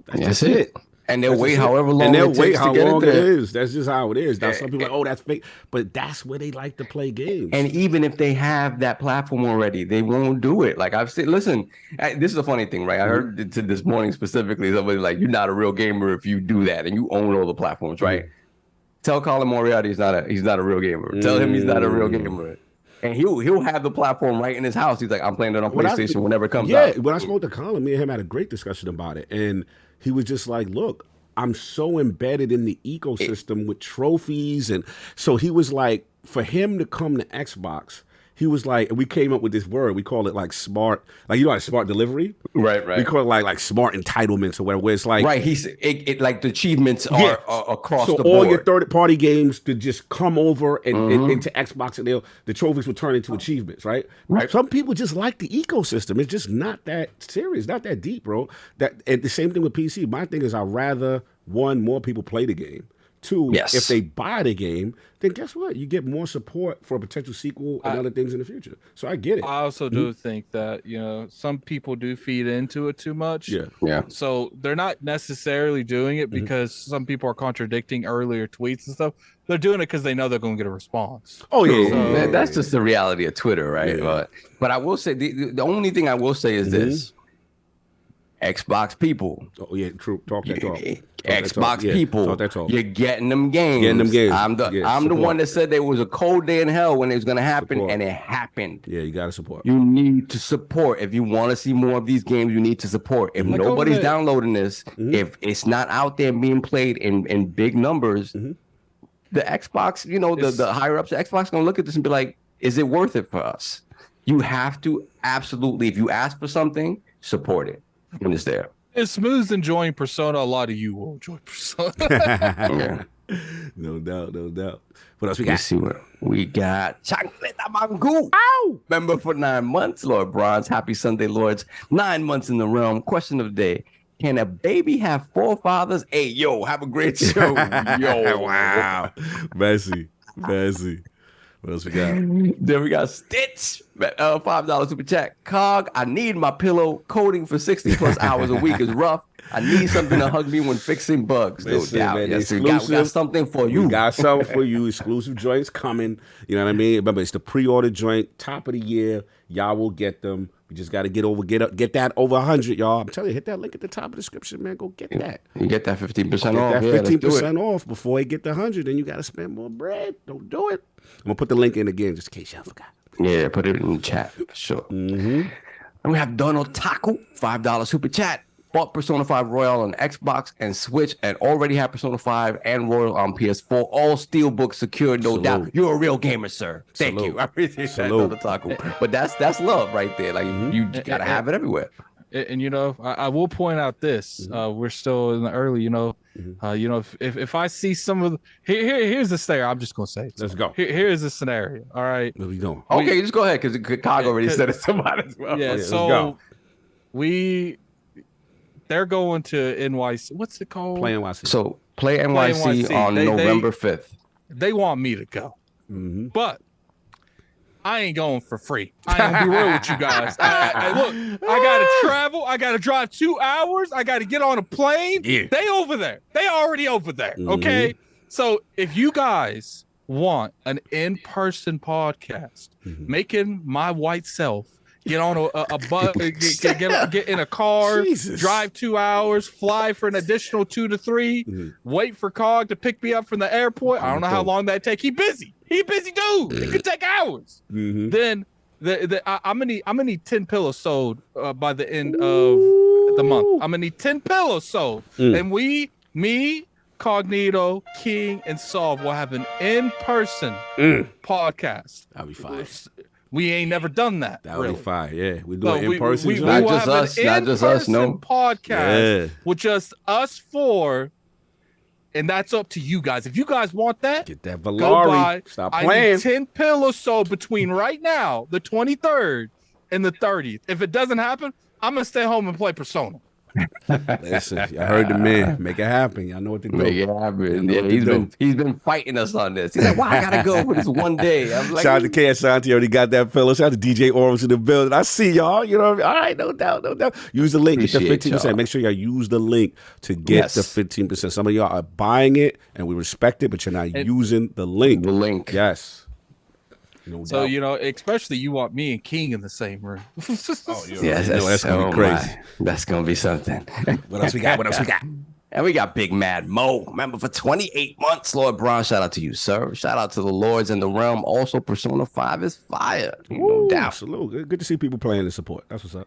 C: That's
E: That's
C: just it.
E: And they'll
C: That's
E: wait
C: just it.
E: however long
C: and they'll
E: it
C: wait
E: takes
C: how
E: to get
C: long
E: it
C: it
E: there.
C: is. That's just how it is. Now some people are like, oh, that's fake, but that's where they like to play games.
E: And even if they have that platform already, they won't do it. Like I've said, listen, this is a funny thing, right? I heard it this morning specifically. Somebody like, you're not a real gamer if you do that and you own all the platforms, right? Tell Colin Moriarty he's not a real gamer. Tell him he's not a real gamer. And he'll have the platform right in his house. He's like, I'm playing it on PlayStation whenever it comes out.
C: Yeah, when I spoke to Colin, me and him had a great discussion about it. And he was just like, look, I'm so embedded in the ecosystem with trophies. And so he was like, for him to come to Xbox, he was like, and we came up with this word. We call it like smart, like, like smart delivery.
E: Right.
C: We call it like smart entitlements or whatever, where it's like.
E: Right. It like the achievements are across
C: so
E: the board.
C: all your third-party games to just come over and into Xbox, and the trophies will turn into achievements, right? Some people just like the ecosystem. It's just not that serious, not that deep, bro. And the same thing with PC. My thing is, I'd rather more people play the game. Two,
E: Yes.
C: if they buy the game, then guess what? You get more support for a potential sequel and other things in the future. So I get it.
D: I also do think that, some people do feed into it too much.
C: Yeah.
D: So they're not necessarily doing it because some people are contradicting earlier tweets and stuff. They're doing it because they know they're going to get a response.
C: Oh, yeah.
E: Man, that's just the reality of Twitter, right?
C: Yeah.
E: But I will say, the only thing I will say is this. Xbox people.
C: Oh, yeah, true. Talk that talk.
E: Xbox people.
C: Talk that talk.
E: You're getting them games. I'm the one that said there was a cold day in hell when it was going to happen, and it happened.
C: Yeah, you got to support.
E: You need to support. If you want to see more of these games, you need to support. If nobody's downloading this, if it's not out there being played in big numbers, the Xbox, the higher ups at Xbox going to look at this and be like, is it worth it for us? You have to absolutely, if you ask for something, support it when it's there.
D: As smooth as enjoying Persona, a lot of you will enjoy Persona.
E: Yeah.
C: No doubt. What else we
E: Let's
C: got?
E: see what we got. Chocolate Mango. Ow! Member for 9 months, Lord Bronze. Happy Sunday, Lords. 9 months in the realm. Question of the day. Can a baby have 4 fathers? Hey, yo, have a great show. Yo.
C: Wow. Messy. What else we got?
E: Then we got Stitch, $5 super chat. Cog, I need my pillow. Coding for 60 plus hours a week is rough. I need something to hug me when fixing bugs.
C: Listen,
E: no doubt.
C: man,
E: Yes, we got something for you.
C: We got something for you. Exclusive joints coming. You know what I mean? Remember, it's the pre-order joint, top of the year. Y'all will get them. We just got to get that over 100, y'all. I'm telling you, hit that link at the top of the description, man. Go get that.
E: You get that 15%
C: Get
E: off.
C: that 15% off before you get the 100, and you got to spend more bread. Don't do it. I'm going to put the link in again just in case y'all forgot.
E: Yeah, put it in the chat for sure. And we have Donald Taco, $5 super chat. Bought Persona 5 Royal on Xbox and Switch and already have Persona 5 and Royal on PS4. All steelbook secured, no doubt. You're a real gamer, sir. Thank you. I appreciate that, Donald Taco. But that's love right there. Like you got to have it everywhere.
D: And I will point out this. We're still in the early. If I see some of here's the scenario. I'm just gonna say it.
C: Let's go.
D: Here's the scenario. All right.
C: Where we going?
E: Okay, just go ahead because Cog already said it to mine as well.
D: Yeah.
C: let's
D: So
C: go.
D: they're going to NYC. What's it called?
C: Play NYC.
E: So play NYC on November 5th.
D: They want me to go, but I ain't going for free. I ain't gonna be real with you guys. Look, I gotta travel. I gotta drive 2 hours. I gotta get on a plane.
C: Yeah.
D: They over there. They already over there. Okay. So if you guys want an in-person podcast, making my white self get on a bus, get in a car,
C: Jesus.
D: drive 2 hours, fly for an additional 2 to 3, wait for Cog to pick me up from the airport. I don't know how long that take. He busy dude. It could take hours. Then I'm gonna need 10 pillows sold by the end of the month. I'm gonna need 10 pillows sold, and me, Cognito, King, and Solve will have an in-person podcast.
C: That'll be fine.
D: We ain't never done that.
C: That'll
D: really.
C: be fine. Yeah, we're doing
D: So
C: in-person.
D: we
C: joint.
E: Not
D: will
E: just
D: have
E: us,
D: an
E: not just us, no.
D: in-person podcast
C: Yeah.
D: with just us 4, and that's up to you guys. If you guys want that,
C: Get that
D: go
C: Valari.
D: buy.
C: Stop
D: I
C: playing.
D: need 10 pillows sold between right now, the 23rd, and the 30th. If it doesn't happen, I'm gonna stay home and play Persona.
C: Listen, I heard the man. Make it happen. Y'all know what to do.
E: Make it happen.
C: know
E: Yeah,
C: what to
E: he's been fighting us on this. He's like, "Why I gotta go for this one day?" I'm like,
C: Shout out to K. Ashanti, already got that fellow. Shout out to DJ Orals in the building. I see y'all. You know what I mean? All right, no doubt. Use the link. Get the
E: Appreciate
C: 15%.
E: y'all.
C: Make sure y'all use the link to get the 15%. Some of y'all are buying it, and we respect it, but you're not using the link.
E: The link.
C: Yes. No
D: So
C: doubt.
D: especially you want me and King in the same room.
E: Yes,
C: that's gonna be crazy.
E: That's gonna be something.
C: What else we got?
E: And we got Big Mad Mo, member for 28 months. Lord Brown, shout out to you, sir. Shout out to the Lords in the realm. Also, Persona 5 is fire. No doubt.
C: Salute. Good to see people playing and support. That's what's up.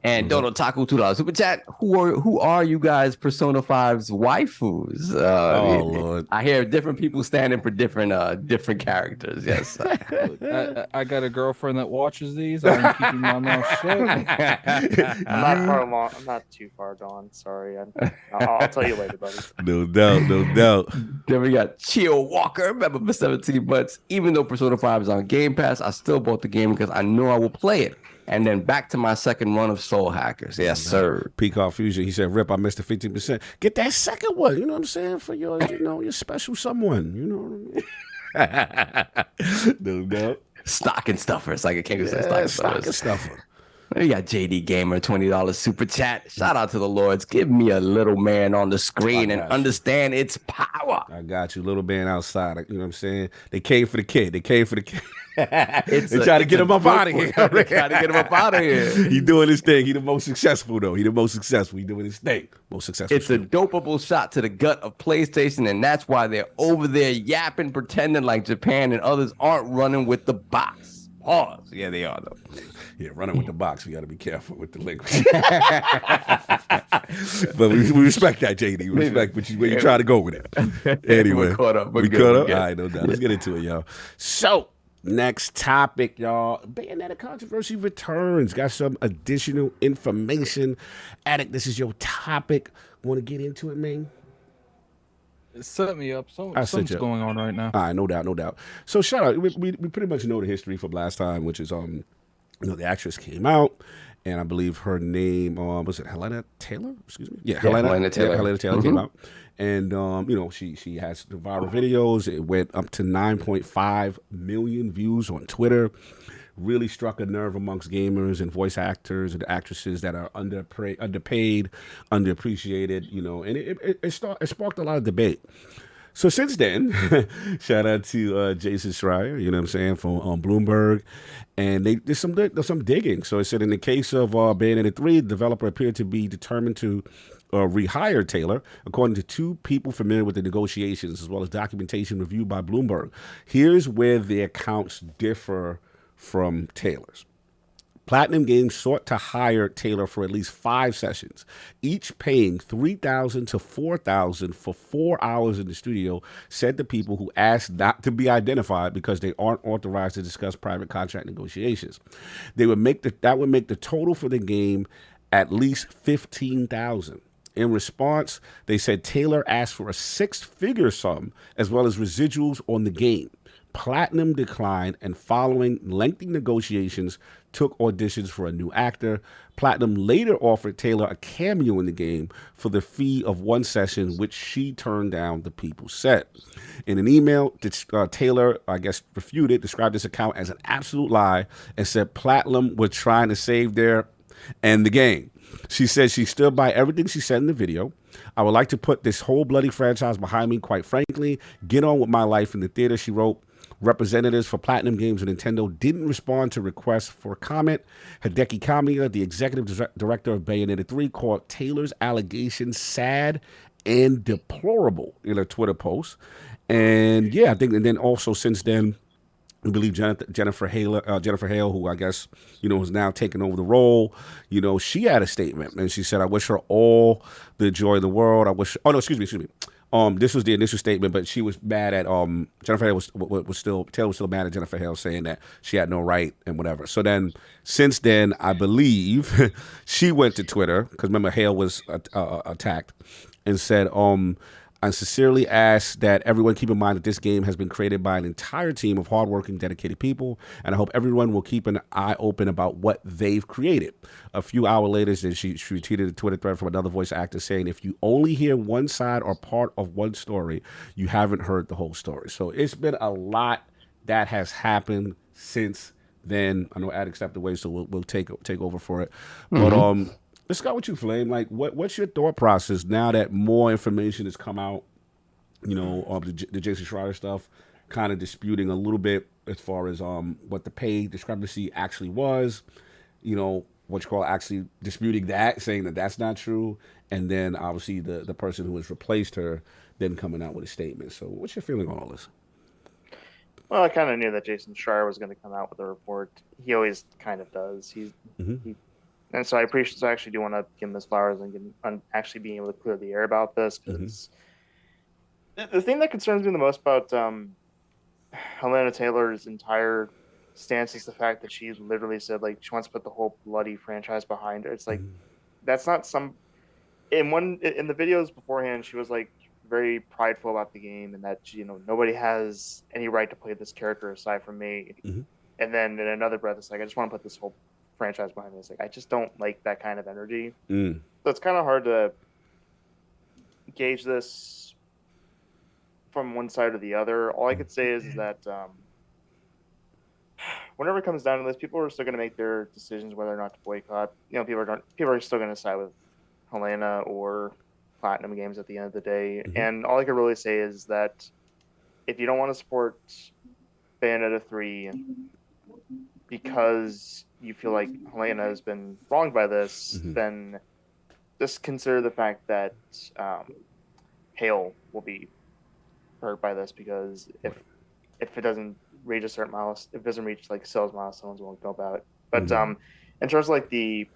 E: And Dodo Taco $2 super chat. Who are you guys Persona 5's waifus?
C: Lord.
E: I hear different people standing for different characters. Yes.
D: I got a girlfriend that watches these. I'm keeping my mouth shut.
F: I'm not too far gone. Sorry. I'll tell you later, buddy.
C: No doubt.
E: Then we got Chill Walker, member for 17 months. Even though Persona 5 is on Game Pass, I still bought the game because I know I will play it. And then back to my second run of Soul Hackers. Yes, sir.
C: Peacock Fusion. He said, "Rip, I missed the 15%. Get that second one. You know what I'm saying? For your, your special someone. You know what I mean?" No.
E: Stocking stuffers, like a king of
C: Stocking stuffer.
E: We got JD Gamer, $20 super chat. Shout out to the Lords. Give me a little man on the screen and understand its power.
C: I got you, little man outside. You know what I'm saying? They came for the kid. They try to get him up out of here.
E: They try to get him up out of here.
C: He doing his thing. He the most successful though. He doing his thing. Most successful.
E: It's a dopeable shot to the gut of PlayStation, and that's why they're over there yapping, pretending like Japan and others aren't running with the box. Pause. Yeah, they are though.
C: Yeah, running with the box. We got to be careful with the language. But we respect that, JD. We respect where you try to go with it. Anyway,
E: we caught up.
C: We caught up. All right, no doubt. Let's get into it, y'all. So, next topic, y'all. Bayonetta controversy returns. Got some additional information. Addict, this is your topic. Want to get into it, man?
D: Set me up. Something's going on right now.
C: All right, no doubt. So shout out. We pretty much know the history from last time, which is the actress came out, and I believe her name was it Helena Taylor? Excuse me. Yeah, Helena Taylor. Yeah, Helena Taylor came out, and she has the viral videos. It went up to 9.5 million views on Twitter. Really struck a nerve amongst gamers and voice actors and actresses that are underpaid, underappreciated. And it sparked a lot of debate. So since then, shout out to Jason Schreier, you know what I'm saying, from Bloomberg, and there's some digging. So it said in the case of Bayonetta 3, the developer appeared to be determined to rehire Taylor, according to two people familiar with the negotiations, as well as documentation reviewed by Bloomberg. Here's where the accounts differ from Taylor's. Platinum Games sought to hire Taylor for at least 5 sessions, each paying $3,000 to $4,000 for 4 hours in the studio, said the people who asked not to be identified because they aren't authorized to discuss private contract negotiations. That would make the total for the game at least $15,000. In response, they said Taylor asked for a 6-figure sum as well as residuals on the game. Platinum declined, and following lengthy negotiations, took auditions for a new actor. Platinum later offered Taylor a cameo in the game for the fee of 1 session, which she turned down, the people said. In an email, Taylor, I guess, refuted, described this account as an absolute lie, and said Platinum was trying to save their and the game. She said she stood by everything she said in the video. I would like to put this whole bloody franchise behind me, quite frankly. Get on with my life in the theater, she wrote. Representatives for Platinum Games and Nintendo didn't respond to requests for comment. Hideki Kamiya, the executive director of Bayonetta 3, called Taylor's allegations sad and deplorable in a Twitter post. And yeah, I think, and then also since then, we believe Jennifer Hale, who I guess, has now taken over the role, she had a statement, and she said, I wish her all the joy in the world. Taylor was still mad at Taylor was still mad at Jennifer Hale, saying that she had no right and whatever. So then, since then, I believe she went to Twitter, because remember Hale was attacked, and said, I sincerely ask that everyone keep in mind that this game has been created by an entire team of hardworking, dedicated people, and I hope everyone will keep an eye open about what they've created. A few hours later, she retweeted a Twitter thread from another voice actor saying, if you only hear one side or part of one story, you haven't heard the whole story. So it's been a lot that has happened since then. I know Addict stepped away, so we'll take over for it. Mm-hmm. But let's go with you, Flame. Like, what's your thought process now that more information has come out, the Jason Schreier stuff, kind of disputing a little bit as far as what the pay discrepancy actually was, what you call actually disputing that, saying that that's not true, and then obviously the person who has replaced her then coming out with a statement. So what's your feeling on all this?
F: Well, I kind of knew that Jason Schreier was going to come out with a report. He always kind of does. And so I actually do want to give him his flowers and actually being able to clear the air about this, because the thing that concerns me the most about Helena Taylor's entire stance is the fact that she literally said, like, she wants to put the whole bloody franchise behind her. It's like, that's not some... In the videos beforehand, she was like very prideful about the game and that, nobody has any right to play this character aside from me. And then in another breath, it's like, I just want to put this whole franchise behind this. Like, I just don't like that kind of energy.
C: Mm.
F: So it's kind of hard to gauge this from one side or the other. All I could say is that whenever it comes down to this, people are still going to make their decisions whether or not to boycott. You know, people are still going to side with Helena or Platinum Games at the end of the day.
C: Mm-hmm.
F: And all I can really say is that if you don't want to support Bayonetta 3 because you feel like Helena has been wronged by this,
C: Mm-hmm.
F: then just consider the fact that Hale will be hurt by this, because if it doesn't reach a certain milestone, if it doesn't reach like sales milestones, won't go about it. But
C: Mm-hmm.
F: In terms of like the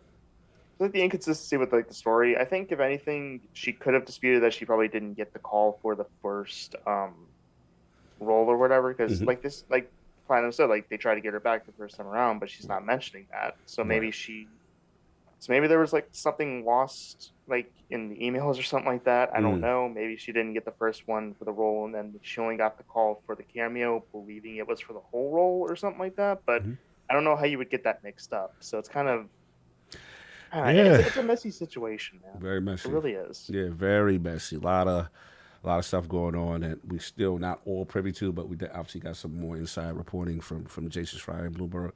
F: inconsistency with like the story, I think if anything, she could have disputed that she probably didn't get the call for the first role or whatever, because
C: Mm-hmm.
F: like Platinum said, like they tried to get her back the first time around, but she's not mentioning that. So maybe maybe there was like something lost like in the emails or something like that. I don't know. Maybe she didn't get the first one for the role, and then she only got the call for the cameo, believing it was for the whole role or something like that. But I don't know how you would get that mixed up. So it's kind of it's a messy situation, man.
C: Very messy.
F: It really is.
C: Yeah, very messy. A lot of stuff going on that we still not all privy to, but we obviously got some more inside reporting from Jason Schreier and Bloomberg.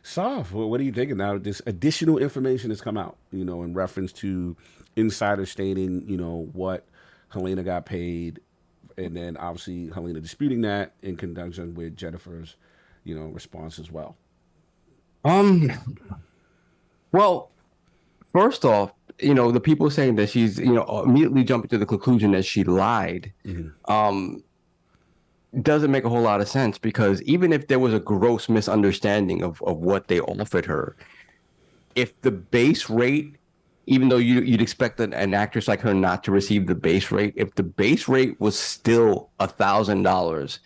C: Soph, what are you thinking now? This additional information has come out, you know, in reference to insiders stating, you know, what Helena got paid, and then obviously Helena disputing that in conjunction with Jennifer's, you know, response as well.
E: Well, first off, you know, the people saying that she's, you know, immediately jumping to the conclusion that she lied, doesn't make a whole lot of sense, because even if there was a gross misunderstanding of what they offered her, if the base rate, even though you'd expect an actress like her not to receive the base rate, if the base rate was still $1,000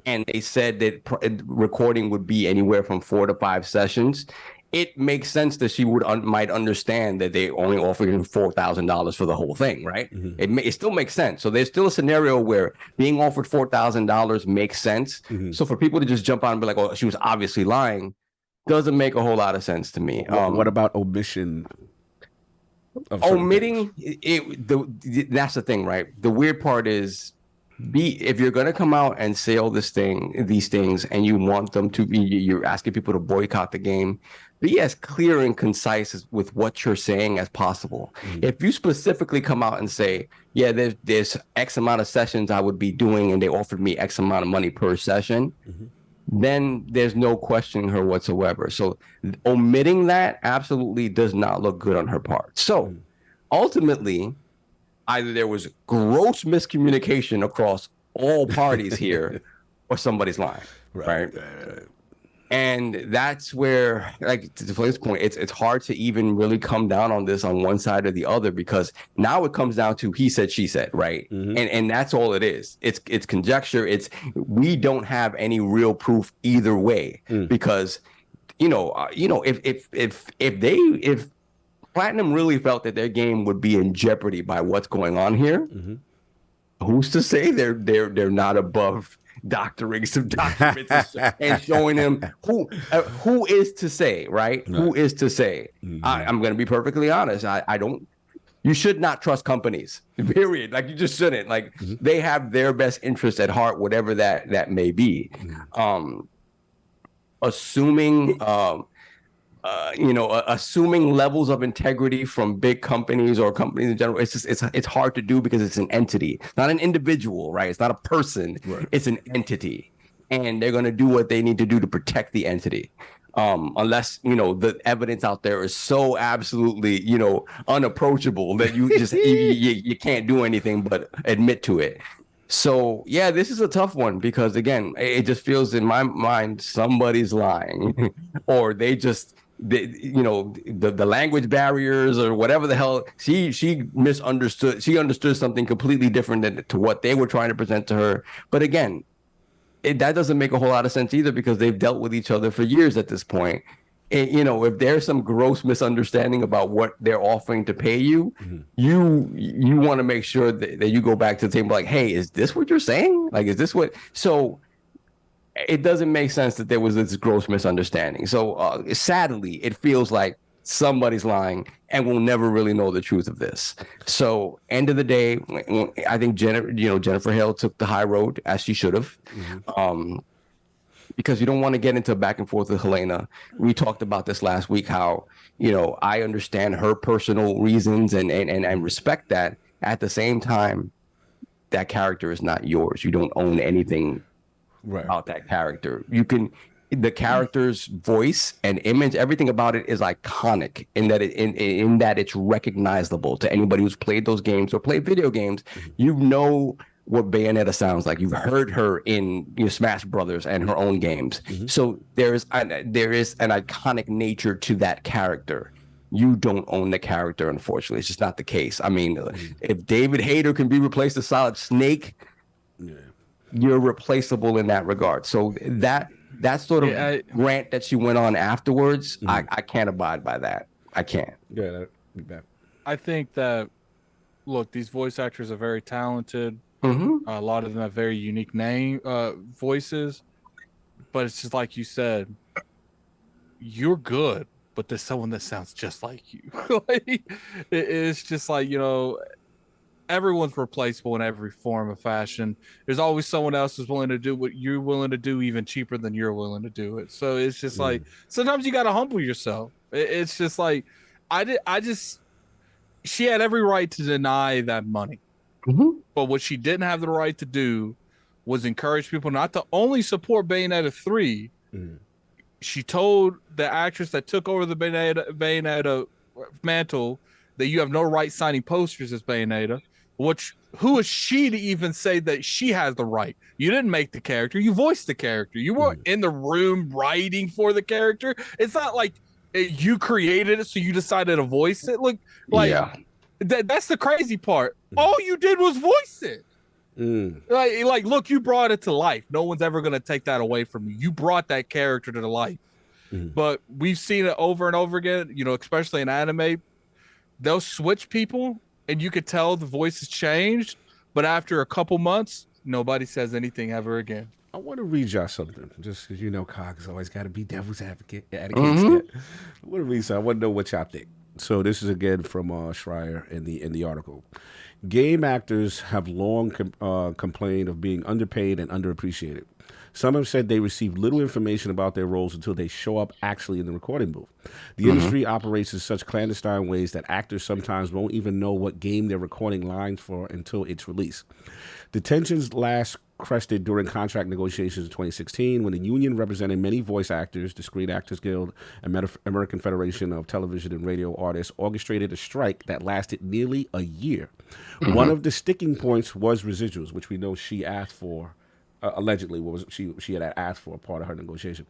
E: and they said that recording would be anywhere from 4 to 5 sessions, it makes sense that she might understand that they only offer you $4,000 for the whole thing, right? It still makes sense. So there's still a scenario where being offered $4,000 makes sense. So for people to just jump on and be like, "Oh, she was obviously lying," doesn't make a whole lot of sense to me.
C: What about omission?
E: Omitting it, that's the thing, right? The weird part is, if you're going to come out and say all these things, and you want them to be, you're asking people to boycott the game, be as clear and concise with what you're saying as possible. If you specifically come out and say, yeah, there's X amount of sessions I would be doing, and they offered me X amount of money per session, then there's no questioning her whatsoever. So omitting that absolutely does not look good on her part. So ultimately, either there was gross miscommunication across all parties here, or somebody's lying, right? And that's where, like, to Flame's point, it's hard to even really come down on this on one side or the other, because now it comes down to he said, she said, right? And that's all it is. It's conjecture. We don't have any real proof either way, because if Platinum really felt that their game would be in jeopardy by what's going on here, who's to say they're not above doctoring some documents and showing them who is to say, right? Who is to say? I'm going to be perfectly honest. I don't. You should not trust companies, period. Like, you just shouldn't. Like, they have their best interest at heart, whatever that may be. Assuming levels of integrity from big companies or companies in general, it's hard to do, because it's an entity, not an individual, right? It's not a person, it's an entity, and they're going to do what they need to do to protect the entity. Unless, the evidence out there is so absolutely, unapproachable that you just, you can't do anything but admit to it. So, yeah, this is a tough one, because, again, it just feels in my mind somebody's lying or they just, the language barriers or whatever the hell. She misunderstood. She understood something completely different to what they were trying to present to her. But again, that doesn't make a whole lot of sense either, because they've dealt with each other for years at this point. And, if there's some gross misunderstanding about what they're offering to pay you, you want to make sure that you go back to the table like, hey, is this what you're saying? Like, is this what? So it doesn't make sense that there was this gross misunderstanding. So sadly, it feels like somebody's lying, and we'll never really know the truth of this. So end of the day, I think Jennifer Hale took the high road, as she should have. Because you don't want to get into back and forth with Helena. We talked about this last week, how, I understand her personal reasons and respect that. At the same time, that character is not yours. You don't own anything about that character. The character's voice and image, everything about it is iconic in that in that it's recognizable to anybody who's played those games or played video games. You know what Bayonetta sounds like. You've heard her in Smash Brothers and her own games. So there is an iconic nature to that character. You don't own the character, unfortunately. It's just not the case. I mean, if David Hayter can be replaced with Solid Snake, you're replaceable in that regard. So that sort of rant that she went on afterwards, I can't abide by that. I can't.
C: Yeah, that'd be bad.
D: I think that, look, these voice actors are very talented. A lot of them have very unique voices, but it's just like you said, you're good, but there's someone that sounds just like you. It's just like, everyone's replaceable in every form of fashion. There's always someone else who's willing to do what you're willing to do, even cheaper than you're willing to do it. So it's just like, sometimes you got to humble yourself. It's just like, she had every right to deny that money. But what she didn't have the right to do was encourage people not to only support Bayonetta 3. She told the actress that took over the Bayonetta mantle that you have no right signing posters as Bayonetta. Who is she to even say that she has the right? You didn't make the character. You voiced the character. You weren't in the room writing for the character. It's not like you created it, so you decided to voice it. That's the crazy part. All you did was voice it. Look, you brought it to life. No one's ever going to take that away from you. You brought that character to life. But we've seen it over and over again, especially in anime. They'll switch people, and you could tell the voice has changed. But after a couple months, nobody says anything ever again.
C: I want to read y'all something, just because Cog's always got to be devil's advocate. I want to read something. I want to know what y'all think. So this is again from Schreier in the article. Game actors have long complained of being underpaid and underappreciated. Some have said they receive little information about their roles until they show up actually in the recording booth. The industry operates in such clandestine ways that actors sometimes won't even know what game they're recording lines for until it's released. The tensions last crested during contract negotiations in 2016 when the union representing many voice actors, the Screen Actors Guild, and American Federation of Television and Radio Artists orchestrated a strike that lasted nearly a year. One of the sticking points was residuals, which we know she asked for. Allegedly, she had asked for a part of her negotiation,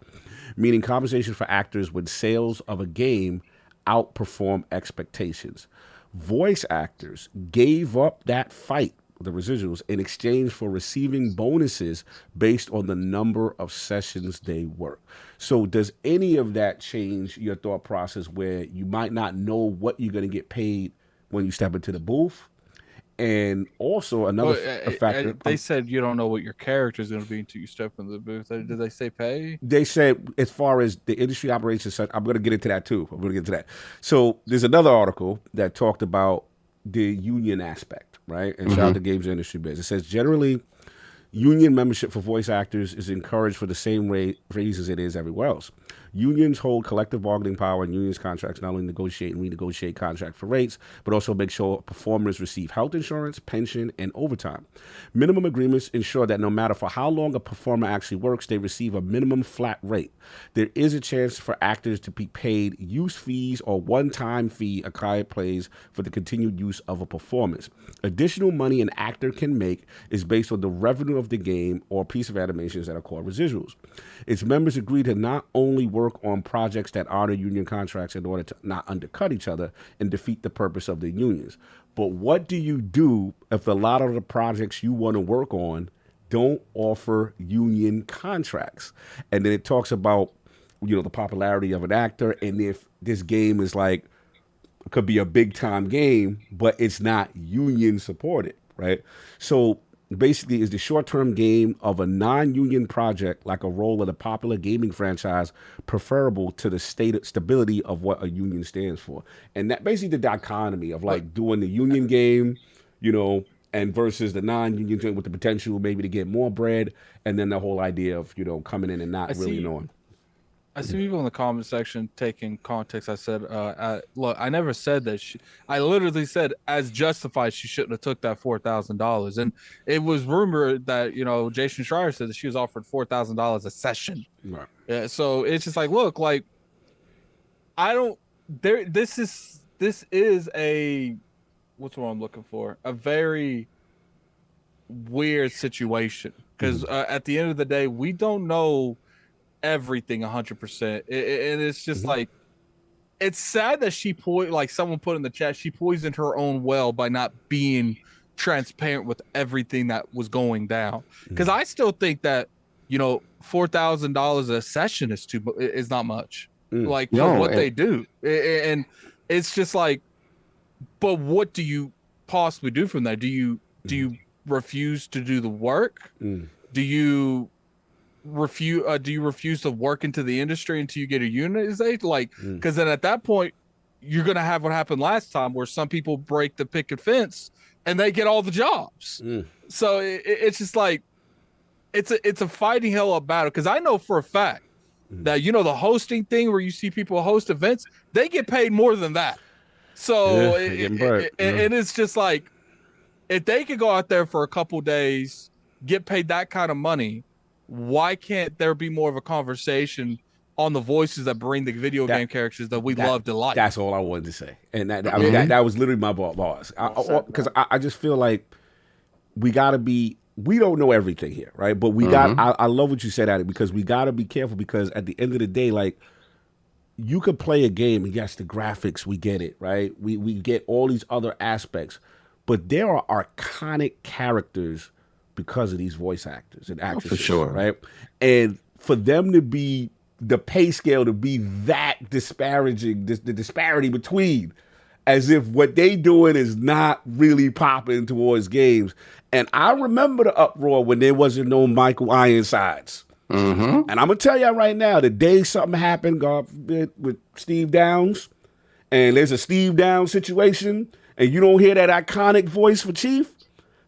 C: meaning compensation for actors when sales of a game outperform expectations. Voice actors gave up that fight, the residuals, in exchange for receiving bonuses based on the number of sessions they work. So does any of that change your thought process where you might not know what you're going to get paid when you step into the booth? And also another factor.
D: They said you don't know what your character is going to be until you step into the booth. Did they say pay?
C: They said as far as the industry operations, I'm going to get into that too. So there's another article that talked about the union aspect, right? And shout out to Games Industry Biz. It says generally union membership for voice actors is encouraged for the same reasons it is everywhere else. Unions hold collective bargaining power, and unions contracts not only negotiate and renegotiate contract for rates, but also make sure performers receive health insurance, pension, and overtime. Minimum agreements ensure that no matter for how long a performer actually works, they receive a minimum flat rate. There is a chance for actors to be paid use fees or one-time fee a client pays for the continued use of a performance. Additional money an actor can make is based on the revenue of the game or piece of animations that are called residuals. Its members agree to not only work on projects that honor union contracts in order to not undercut each other and defeat the purpose of the unions. But what do you do if a lot of the projects you want to work on don't offer union contracts? And then it talks about, the popularity of an actor, and if this game is could be a big time game, but it's not union supported, right? So basically is the short-term game of a non-union project, like a role in a popular gaming franchise, preferable to the stability of what a union stands for. And that basically the dichotomy of like doing the union game, and versus the non-union game with the potential maybe to get more bread, and then the whole idea of coming in and not really knowing.
D: I see people in the comment section taking context. I said, look, I never said that. I literally said, as justified, she shouldn't have took that $4,000. And it was rumored that, Jason Schreier said that she was offered $4,000 a session.
C: Right.
D: Yeah, so it's just like, look, like, this is a, what's what I'm looking for? A very weird situation. Because at the end of the day, we don't know everything 100%, and it's just like, it's sad that someone put in the chat, she poisoned her own well by not being transparent with everything that was going down. Because I still think that $4,000 a session is not much, like for what they do, and it's just like, but what do you possibly do from that? Do you refuse to do the work? Do you refuse to work into the industry until you get a unionization? Like, because then at that point, you're gonna have what happened last time, where some people break the picket fence and they get all the jobs. So it's just like, it's a fighting hell of a battle. Because I know for a fact that the hosting thing, where you see people host events, they get paid more than that. So and it's just like, if they could go out there for a couple days, get paid that kind of money, why can't there be more of a conversation on the voices that bring the video game characters that we love to like?
C: That's all I wanted to say. And that was literally my boss. Because I just feel like we don't know everything here, right? But we I love what you said at it, because we got to be careful, because at the end of the day, like, you could play a game, and yes, the graphics, we get it, right? We get all these other aspects, but there are iconic characters because of these voice actors and actresses,
E: for sure,
C: right? And for them to be, the pay scale to be that disparaging, the disparity between, as if what they doing is not really popping towards games. And I remember the uproar when there wasn't no Michael Ironsides. And I'm gonna tell y'all right now, the day something happened, God forbid, with Steve Downs, and there's a Steve Downs situation, and you don't hear that iconic voice for Chief,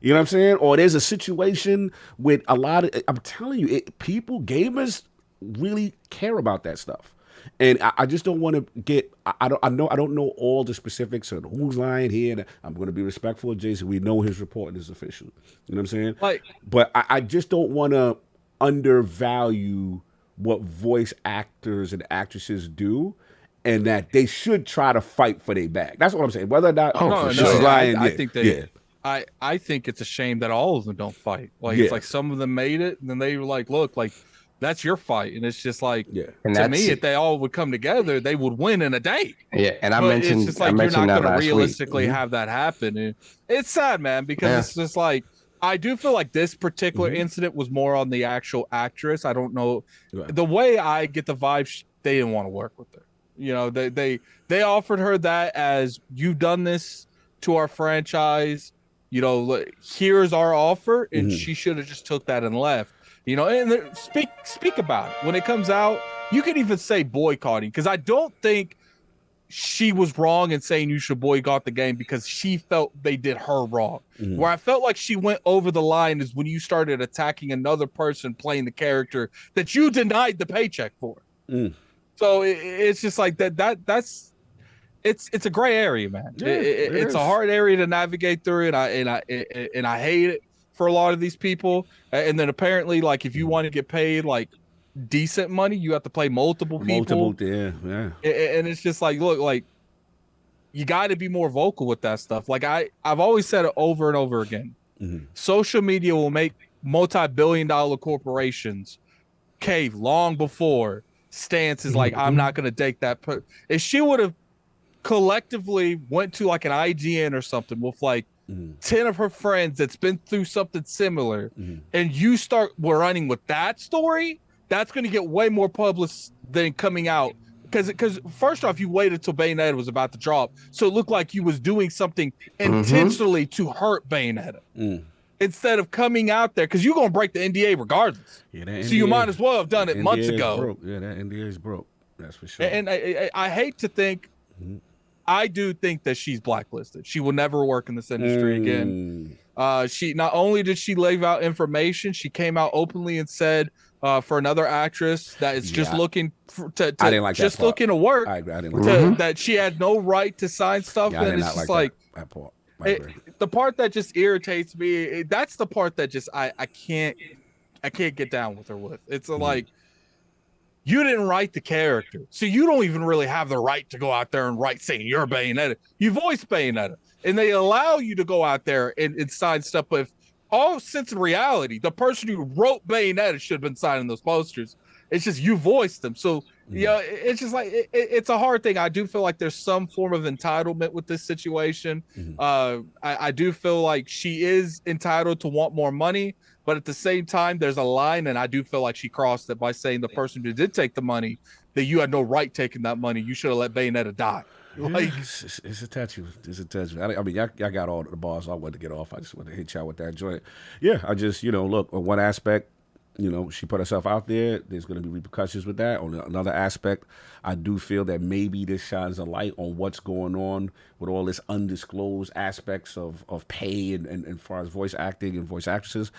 C: you know what I'm saying? Or there's a situation with a lot of, I'm telling you, gamers really care about that stuff. And I just don't want to get, I don't know all the specifics of who's lying here. And I'm going to be respectful of Jason. We know his report is official. You know what I'm saying? But I just don't want to undervalue what voice actors and actresses do, and that they should try to fight for their bag. That's what I'm saying. Whether or not lying,
D: I think I think it's a shame that all of them don't fight. Like, it's like some of them made it, and then they were like, look, like, that's your fight. And it's just like,
E: and
D: to me, if they all would come together, they would win in a day.
E: Yeah, and I mentioned,
D: it's just like, you're not going to realistically have that happen. And it's sad, man, because it's just like, I do feel like this particular incident was more on the actual actress. I don't know. The way I get the vibe, they didn't want to work with her. They offered her that as, you've done this to our franchise, here's our offer, and she should have just took that and left. And speak about it when it comes out. You can even say boycotting, because I don't think she was wrong in saying you should boycott the game, because she felt they did her wrong. Where I felt like she went over the line is when you started attacking another person playing the character that you denied the paycheck for. So it's just like that's it's a gray area, man. It's a hard area to navigate through, and I hate it for a lot of these people. And then apparently, like, if you want to get paid like decent money, you have to play multiple people. And it's just like, look, like, you got to be more vocal with that stuff. Like, I've always said it over and over again. Social media will make multi-billion-dollar corporations cave long before stances like, I'm not going to take that. If she would have collectively went to like an IGN or something with like 10 of her friends that's been through something similar, and you start running with that story, that's going to get way more public than coming out. Because first off, you waited till Bayonetta was about to drop, so it looked like you was doing something intentionally to hurt Bayonetta. instead of coming out there, because you're gonna break the NDA regardless.
C: Yeah, that
D: so
C: NDA,
D: you might as well have done it months
C: NDA is
D: ago.
C: broke. Yeah, that NDA is broke. That's for sure.
D: And I hate to think, I do think that she's blacklisted. She will never work in this industry again. She not only did she leave out information, she came out openly and said for another actress that is just looking to
C: I didn't like
D: just
C: that part.
D: looking to work.
C: I didn't like
D: that she had no right to sign stuff.
C: Yeah, I did
D: and it's
C: not
D: just
C: like that part.
D: the part that just irritates me. That's the part that just I can't get down with her with. It's like, you didn't write the character, so you don't even really have the right to go out there and write saying you're Bayonetta. You voice Bayonetta, and they allow you to go out there and sign stuff. But if all sense of reality, the person who wrote Bayonetta should have been signing those posters. It's just you voiced them. So it's just like it's a hard thing. I do feel like there's some form of entitlement with this situation. I do feel like she is entitled to want more money. But at the same time, there's a line, and I do feel like she crossed it by saying the person who did take the money, that you had no right taking that money. You should have let Bayonetta die. Like,
C: it's a tattoo. It's a tattoo. I mean, y'all got all the bars I wanted to get off. I just wanted to hit y'all with that joint. Yeah, I just, look, on one aspect, she put herself out there. There's going to be repercussions with that. On another aspect, I do feel that maybe this shines a light on what's going on with all this undisclosed aspects of pay and as far as voice acting and voice actresses.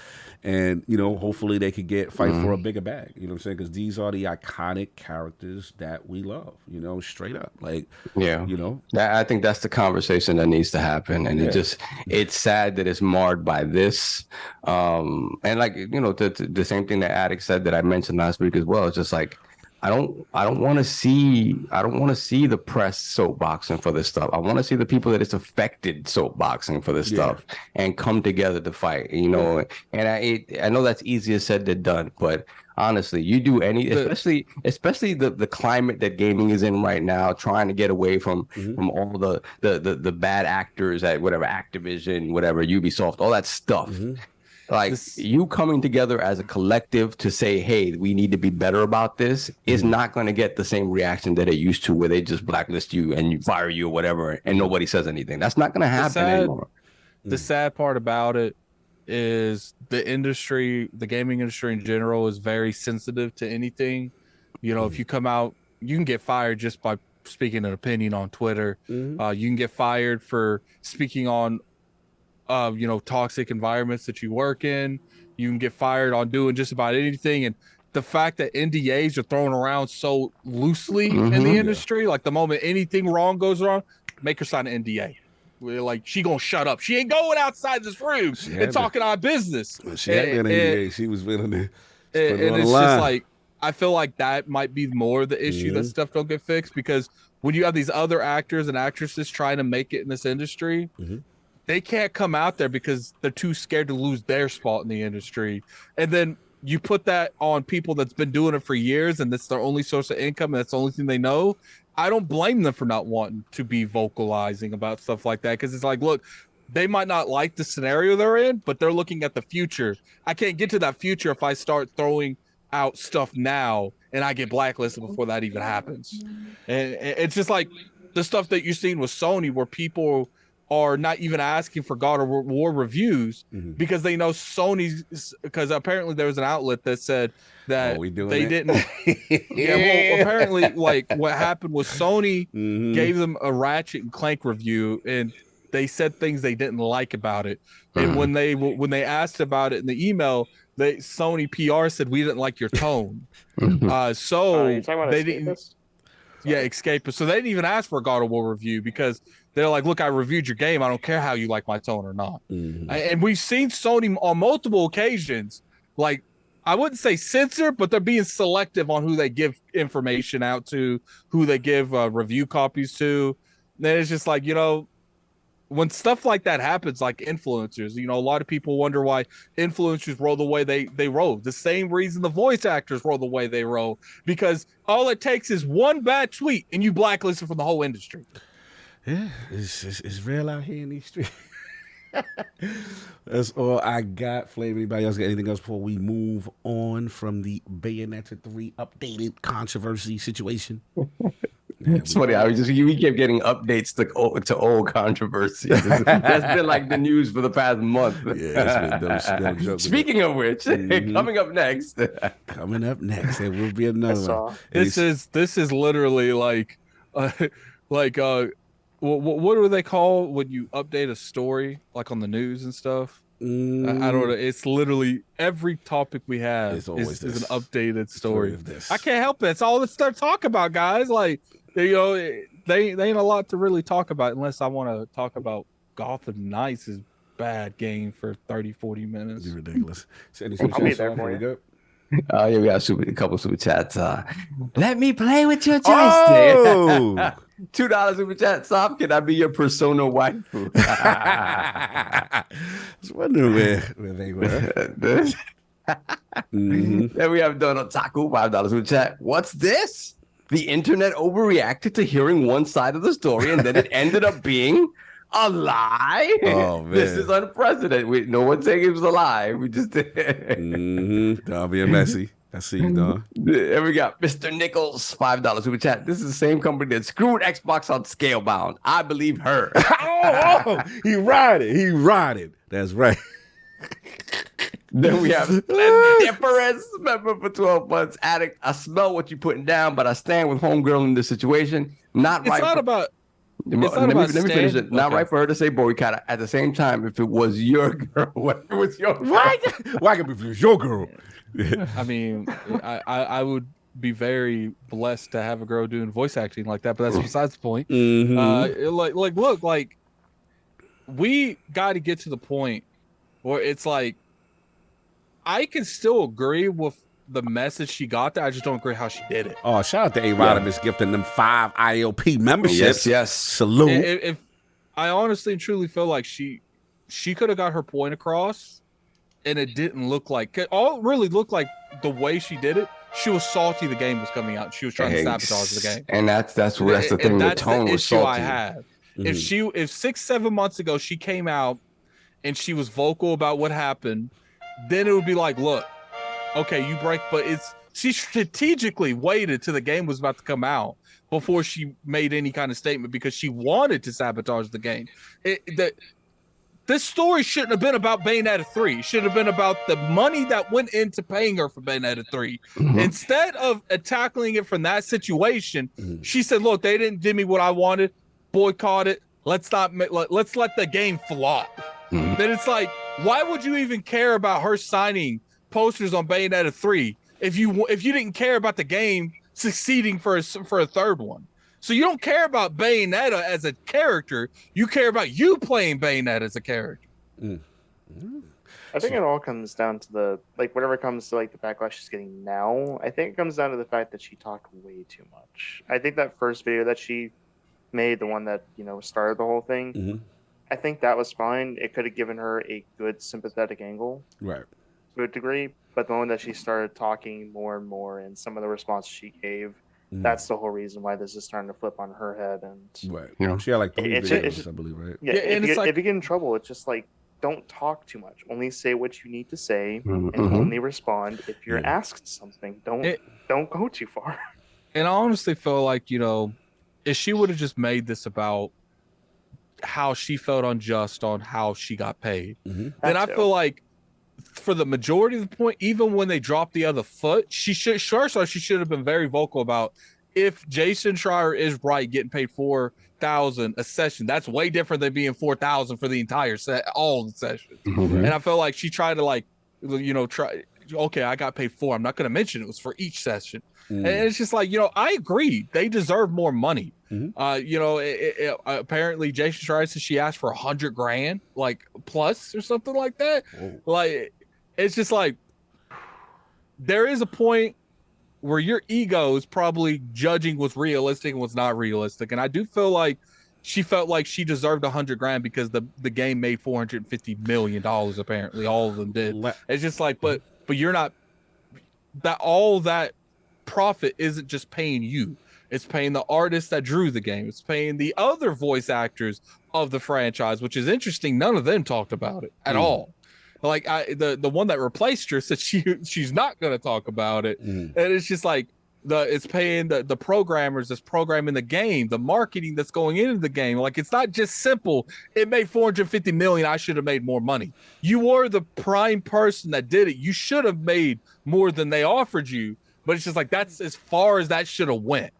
C: And, hopefully they could fight for a bigger bag. You know what I'm saying? Because these are the iconic characters that we love, straight up. Like,
E: I think that's the conversation that needs to happen. And it's sad that it's marred by this. And like, the same thing that Addict said that I mentioned last week as well. It's just like, I don't want to see the press soapboxing for this stuff. I want to see the people that it's affected soapboxing for this stuff and come together to fight, And I know that's easier said than done, but honestly, you do especially the climate that gaming is in right now, trying to get away from all the bad actors at whatever Activision, whatever Ubisoft, all that stuff. Like you coming together as a collective to say, hey, we need to be better about this is not going to get the same reaction that it used to, where they just blacklist you and you fire you or whatever and nobody says anything. That's not going to happen anymore.
D: The sad part about it is the industry, the gaming industry in general, is very sensitive to anything. If you come out, you can get fired just by speaking an opinion on Twitter. You can get fired for speaking on toxic environments that you work in. You can get fired on doing just about anything. And the fact that NDAs are thrown around so loosely in the industry, like the moment anything wrong goes wrong, make her sign an NDA. We're like, she gonna shut up. She ain't going outside this room and talking our business.
C: She had an NDA. She was willing to.
D: And it's just like, I feel like that might be more the issue that stuff don't get fixed, because when you have these other actors and actresses trying to make it in this industry, they can't come out there because they're too scared to lose their spot in the industry. And then you put that on people that's been doing it for years and that's their only source of income and that's the only thing they know. I don't blame them for not wanting to be vocalizing about stuff like that, because it's like, look, they might not like the scenario they're in, but they're looking at the future. I can't get to that future if I start throwing out stuff now and I get blacklisted before that even happens. And it's just like the stuff that you're seeing with Sony, where people are not even asking for God of War reviews because they know Sony's, because apparently there was an outlet that said that they didn't. Apparently, like, what happened was Sony gave them a Ratchet and Clank review and they said things they didn't like about it. And when they asked about it in the email, Sony PR said, we didn't like your tone. So they didn't. Yeah, Escapist. So they didn't even ask for a God of War review because they're like, look, I reviewed your game. I don't care how you like my tone or not. And we've seen Sony on multiple occasions, like, I wouldn't say censor, but they're being selective on who they give information out to, who they give review copies to. Then it's just like, when stuff like that happens, like influencers, a lot of people wonder why influencers roll the way they roll. The same reason the voice actors roll the way they roll, because all it takes is one bad tweet and you blacklisted from the whole industry.
C: Yeah, it's real out here in these streets. That's all I got. Flavor, anybody else got anything else before we move on from the Bayonetta 3 updated controversy situation?
E: It's funny. We kept getting updates to old controversies. That's been like the news for the past month.
C: Yeah, it's been those
E: Speaking of which, coming up next,
C: there will be another one.
D: This is literally like what do they call when you update a story like on the news and stuff? I don't know. It's literally every topic we have is an updated story. I can't help it. It's all that start talking about, guys. Like, you know, they ain't a lot to really talk about unless I want to talk about Gotham Knights' bad game for 30-40 minutes.
C: It's ridiculous.
F: I'll be there for you.
E: Oh, yeah, we got a couple super chats. Let me play with your joystick.
C: Oh!
E: $2 super chat. Stop. Can I be your persona waifu?
C: I was wondering where they were.
E: Then we have Donald Taku, $5 super chat. What's this? The internet overreacted to hearing one side of the story, and then it ended up being a lie.
C: Oh, man.
E: This is unprecedented. No one saying it was a lie. We just did.
C: That'll be a messy. I see you, dog.
E: And we got Mr. Nichols, $5 super chat. This is the same company that screwed Xbox on Scalebound. I believe her.
C: He rotted. That's right.
E: Then we have Splendiferous, member for 12 months. Addict, I smell what you're putting down, but I stand with homegirl in this situation. Let me finish it. Not right for her to say boycott. At the same time, if it was your girl, what it was your girl.
C: Why can't it be your girl?
D: I mean, I would be very blessed to have a girl doing voice acting like that, but that's besides the point. Look, we got to get to the point where it's like, I can still agree with the message she got there. I just don't agree how she did it.
C: Oh, shout out to A-Rodimus gifting them 5 ILP memberships.
E: Yes.
C: Salute.
D: If I honestly and truly feel like she could have got her point across, and it didn't look like all it really looked like the way she did it. She was salty. The game was coming out. She was trying to sabotage the game,
E: and that's the thing. The tone was salty.
D: I have. If 6-7 months ago she came out and she was vocal about what happened, then it would be like, look, okay, you break, but she strategically waited till the game was about to come out before she made any kind of statement because she wanted to sabotage the game. This story shouldn't have been about Bayonetta 3. It should have been about the money that went into paying her for Bayonetta 3. Instead of tackling it from that situation, she said, look, they didn't give me what I wanted, boycott it. Let's let the game flop. Then it's like, why would you even care about her signing posters on Bayonetta 3 if you didn't care about the game succeeding for a third one? So you don't care about Bayonetta as a character. You care about you playing Bayonetta as a character.
F: I think it all comes down to whatever comes to the backlash she's getting now. I think it comes down to the fact that she talked way too much. I think that first video that she made, the one that started the whole thing, I think that was fine. It could have given her a good sympathetic angle,
C: right,
F: to a degree. But the moment that she started talking more and more, and some of the responses she gave, that's the whole reason why this is starting to flip on her head. And
C: right, she had 3 videos, I believe, right?
F: Yeah, if you get in trouble, it's just don't talk too much. Only say what you need to say, and only respond if you're asked something. Don't go too far.
D: And I honestly feel like if she would have just made this about how she felt unjust on how she got paid, then I feel like for the majority of the point, even when they dropped the other foot, she should have been very vocal about if Jason Schreier is right, getting paid $4,000 a session. That's way different than being $4,000 for the entire set, all the sessions. And I feel like she tried to okay, I got paid $4. I'm not going to mention it was for each session. And it's just I agree. They deserve more money. Apparently Jason Schreier said she asked for $100,000, plus or something like that. It's just there is a point where your ego is probably judging what's realistic and what's not realistic. And I do feel like she felt like she deserved $100,000 because the game made $450 million. Apparently all of them did. It's just but you're not all that profit isn't just paying you. It's paying the artists that drew the game. It's paying the other voice actors of the franchise, which is interesting. None of them talked about it at all. Like the one that replaced her said she's not going to talk about it, and it's just like it's paying the programmers that's programming the game, the marketing that's going into the game. Like, it's not just simple. It made 450 million. I should have made more money. You were the prime person that did it. You should have made more than they offered you. But it's just like, that's as far as that should have went.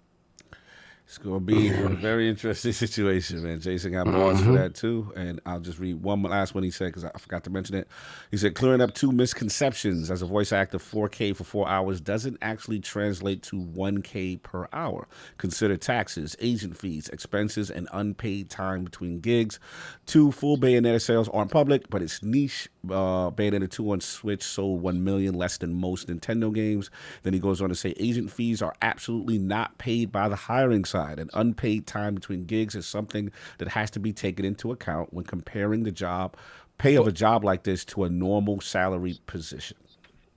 C: It's going to be a very interesting situation, man. Jason got bars for that, too. And I'll just read one last one he said, because I forgot to mention it. He said, clearing up 2 misconceptions. As a voice actor, 4K for 4 hours doesn't actually translate to 1K per hour. Consider taxes, agent fees, expenses, and unpaid time between gigs. 2, full Bayonetta sales aren't public, but it's niche. Bayonetta 2 on Switch sold 1 million, less than most Nintendo games. Then he goes on to say agent fees are absolutely not paid by the hiring side. And unpaid time between gigs is something that has to be taken into account when comparing the pay of a job like this to a normal salary position.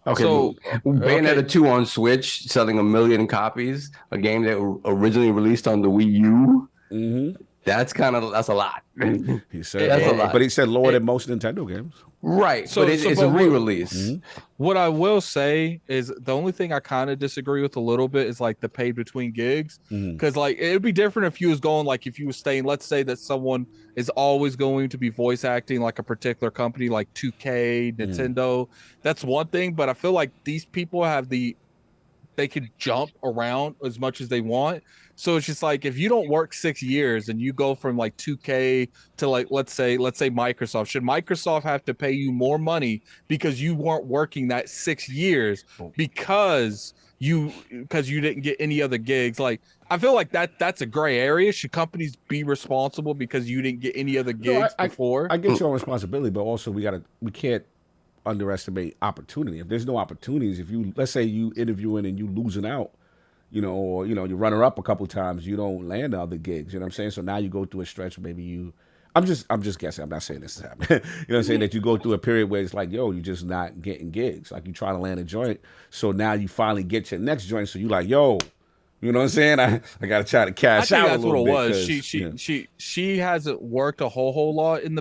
E: Okay, so Bayonetta 2 on Switch selling 1 million copies, a game that originally released on the Wii U. That's a lot.
C: He said that's a lot. But he said lower than most Nintendo games.
E: Right. So it's a re-release.
D: What I will say is the only thing I kind of disagree with a little bit is like the paid between gigs. Because like it'd be different if you was going, like if you was staying, let's say that someone is always going to be voice acting like a particular company like 2K, Nintendo. That's one thing. But I feel like these people they can jump around as much as they want. So it's just like, if you don't work 6 years and you go from like 2K to like, let's say Microsoft, should Microsoft have to pay you more money because you weren't working that 6 years because you didn't get any other gigs? Like, I feel like that's a gray area. Should companies be responsible because you didn't get any other gigs before?
C: I get your responsibility, but also we can't underestimate opportunity. If there's no opportunities, let's say you interviewing and you losing out, or you runner up a couple times, you don't land other gigs. You know what I'm saying? So now you go through a stretch. Maybe I'm just guessing. I'm not saying this is happening. You know what I'm saying? That you go through a period where it's like, you're just not getting gigs. Like you try to land a joint, so now you finally get your next joint. So you like, you know what I'm saying? I got to try to cash out a little bit. I think that's what it was.
D: She hasn't worked a whole lot in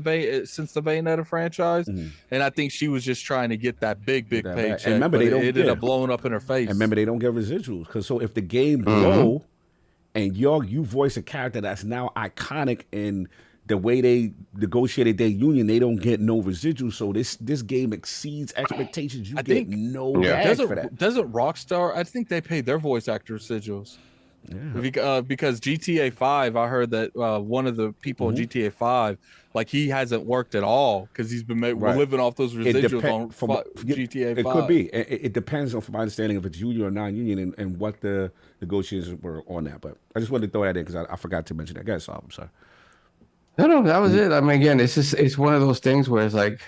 D: since the Bayonetta franchise, and I think she was just trying to get that big paycheck. And remember, it ended up blowing up in her face.
C: And remember, they don't get residuals because so if the game blow and you voice a character that's now iconic in the way they negotiated their union, they don't get no residuals. So this game exceeds expectations. You get no bag for that.
D: Doesn't Rockstar? I think they paid their voice actor residuals. Yeah. Because GTA 5, I heard that one of the people in GTA 5, like he hasn't worked at all because he's been living off those residuals on GTA 5.
C: It could be. It depends on, from my understanding, if it's union or non-union and what the negotiations were on that. But I just wanted to throw that in because I forgot to mention that. Guys, I'm sorry.
E: No, that was it. I mean, again, it's one of those things where it's like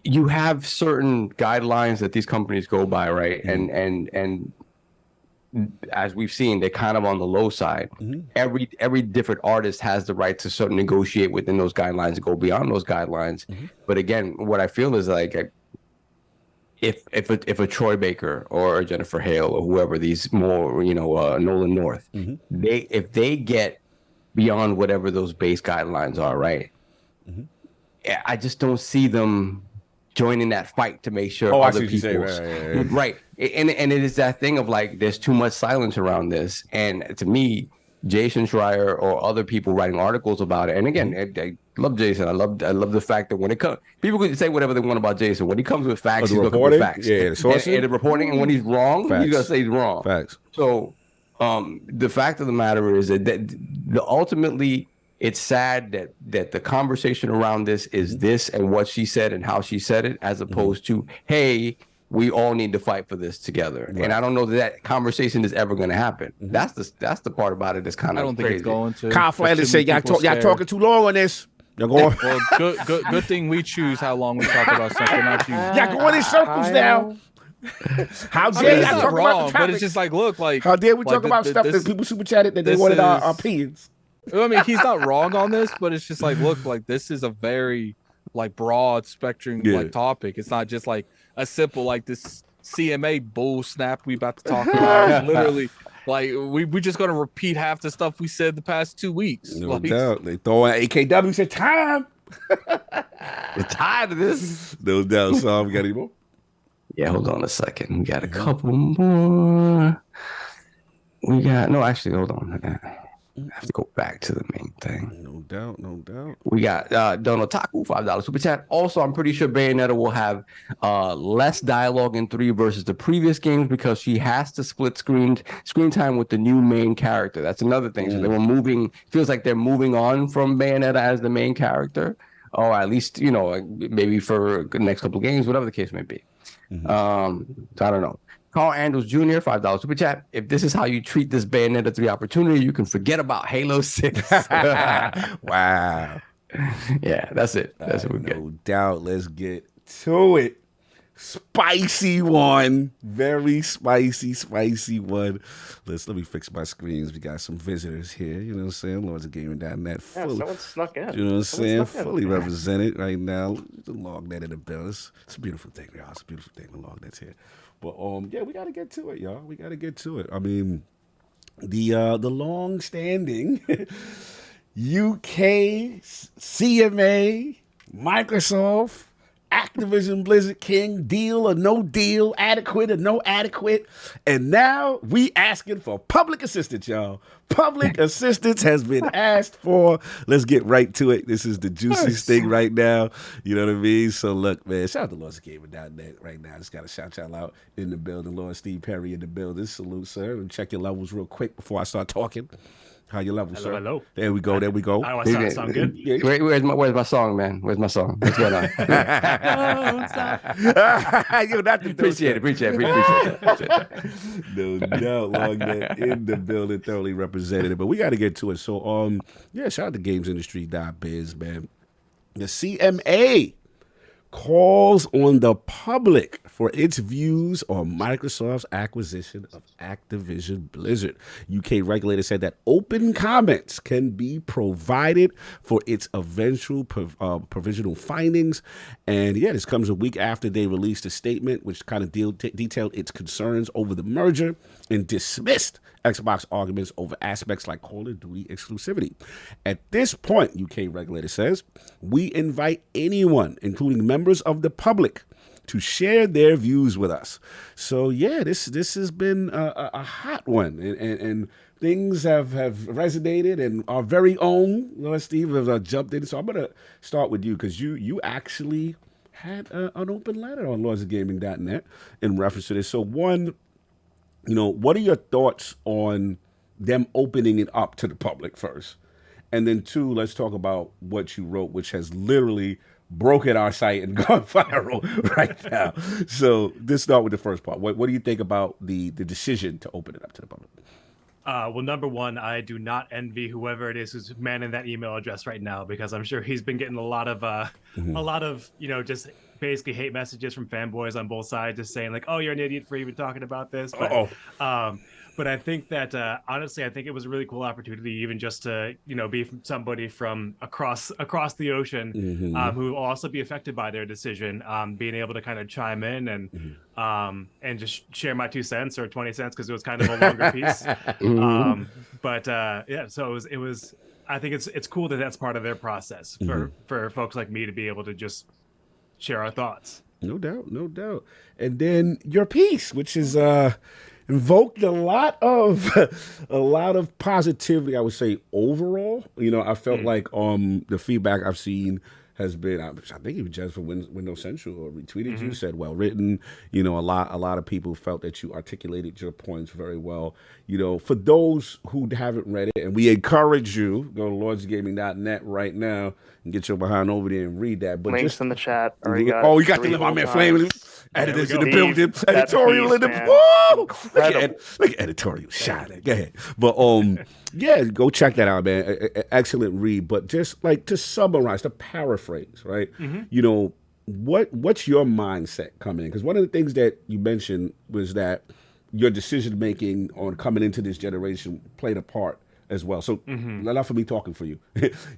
E: you have certain guidelines that these companies go by, right? And as we've seen, they're kind of on the low side. Every different artist has the right to sort of negotiate within those guidelines and go beyond those guidelines. But again, what I feel is like if a Troy Baker or a Jennifer Hale or whoever, these more Nolan North, if they get beyond whatever those base guidelines are, right? I just don't see them joining that fight to make sure other people, right? And it is that thing of like, there's too much silence around this. And to me, Jason Schreier or other people writing articles about it. And again, I love Jason. I love the fact that when it comes, people can say whatever they want about Jason. When he comes with facts, he's looking for facts.
C: Yeah,
E: and the reporting. And when he's wrong, he's gonna say he's wrong.
C: Facts.
E: So the fact of the matter is that ultimately, it's sad that the conversation around this is this and what she said and how she said it, as opposed to, hey, we all need to fight for this together. Right. And I don't know that conversation is ever going to happen. That's the part about it that's kind of crazy. I don't think it's going
D: to.
C: Kyle Flanders said, y'all talking too long on this. Y'all going.
D: Well, good thing we choose how long we talk about something, not you.
C: Y'all going in circles now. How dare y'all talk about the topic?
D: But it's just like, look, like,
C: how dare we talk about stuff that people super chatted that they wanted our opinions?
D: I mean, he's not wrong on this, but it's just like, look, like this is a very like broad spectrum like topic. It's not just like a simple like this CMA bull snap we about to talk about. Literally, Like we just gonna repeat half the stuff we said the past 2 weeks.
C: No doubt. They throw in AKW, said time.
E: You're tired of this.
C: No doubt. So we got any more?
E: Yeah, hold on a second. We got a couple more. We got hold on. I have to go back to the main thing.
C: No doubt, no doubt.
E: We got Donald Taku, $5 super chat. Also, I'm pretty sure Bayonetta will have less dialogue in 3 versus the previous games because she has to split screen time with the new main character. That's another thing. So they were feels like they're moving on from Bayonetta as the main character, or at least, maybe for the next couple of games, whatever the case may be. So I don't know. Carl Andrews Jr., $5 super chat. If this is how you treat this Bayonetta 3 opportunity, you can forget about Halo 6.
C: Wow.
E: Yeah, that's it. That's what we get.
C: No doubt. Let's get to it. Spicy one. Very spicy one. Let me fix my screens. We got some visitors here. You know what I'm saying? Lords of Gaming.net.
F: Yeah, someone snuck in.
C: You know what I'm saying? Fully represented right now. The LOGNET in the building. It's a beautiful thing, y'all. It's a beautiful thing. The LOGNET's here. But yeah, we gotta get to it, y'all. We gotta get to it. I mean, the long-standing UKCMA, Microsoft, Activision Blizzard King, deal or no deal, adequate or no adequate, and now we asking for public assistance, y'all. Public assistance has been asked for. Let's get right to it. This is the juiciest thing right now. You know what I mean? So look, man, shout out to LordCognito right now. Just got to shout y'all out in the building. Lord Steve Perry in the building. Salute, sir. And check your levels real quick before I start talking. How your levels, sir?
G: Hello.
C: There we go.
G: I sound good.
E: Where's my song, man? Where's my song? What's going on? Appreciate it.
C: No doubt, LOGNET in the building, thoroughly represented. But we got to get to it. So, shout out to GamesIndustry.biz, man. The CMA calls on the public for its views on Microsoft's acquisition of Activision Blizzard. UK regulator said that open comments can be provided for its eventual provisional findings. And yeah, this comes a week after they released a statement which kind of detailed its concerns over the merger and dismissed Xbox arguments over aspects like Call of Duty exclusivity. At this point, UK regulator says, we invite anyone, including members of the public, to share their views with us. So yeah, this has been a hot one, and things have resonated, and our very own Lord Steve has jumped in. So I'm gonna start with you because you actually had an open letter on LordsofGaming.net in reference to this. So one, what are your thoughts on them opening it up to the public first? And then two, let's talk about what you wrote, which has literally broken our site and gone viral right now. So let's start with the first part. What do you think about the decision to open it up to the public?
G: Well, number one, I do not envy whoever it is who's manning that email address right now, because I'm sure he's been getting a lot of just basically hate messages from fanboys on both sides, just saying like, "Oh, you're an idiot for even talking about this." But I think that honestly, I think it was a really cool opportunity, even just to be somebody from across the ocean who will also be affected by their decision, being able to kind of chime in and just share my 2 cents or 20 cents because it was kind of a longer piece. So it was. I think it's cool that that's part of their process for folks like me to be able to just share our thoughts.
C: No doubt. And then your piece, which is invoked a lot of positivity, I would say, overall. I felt like the feedback I've seen has been, I think even just from Windows Central retweeted you, said well written. A lot of people felt that you articulated your points very well. For those who haven't read it, and we encourage you, go to LordsGaming.net right now and get your behind over there and read that. But
F: links
C: just
F: in the chat.
C: You got to live my man Flame. Editors in the building, editorial in the whoa! Look at editorial shining. Go ahead. But yeah, go check that out, man. Excellent read. But just like to summarize, to paraphrase, right? What's your mindset coming in? Because one of the things that you mentioned was that your decision making on coming into this generation played a part as well. So enough of me talking for you.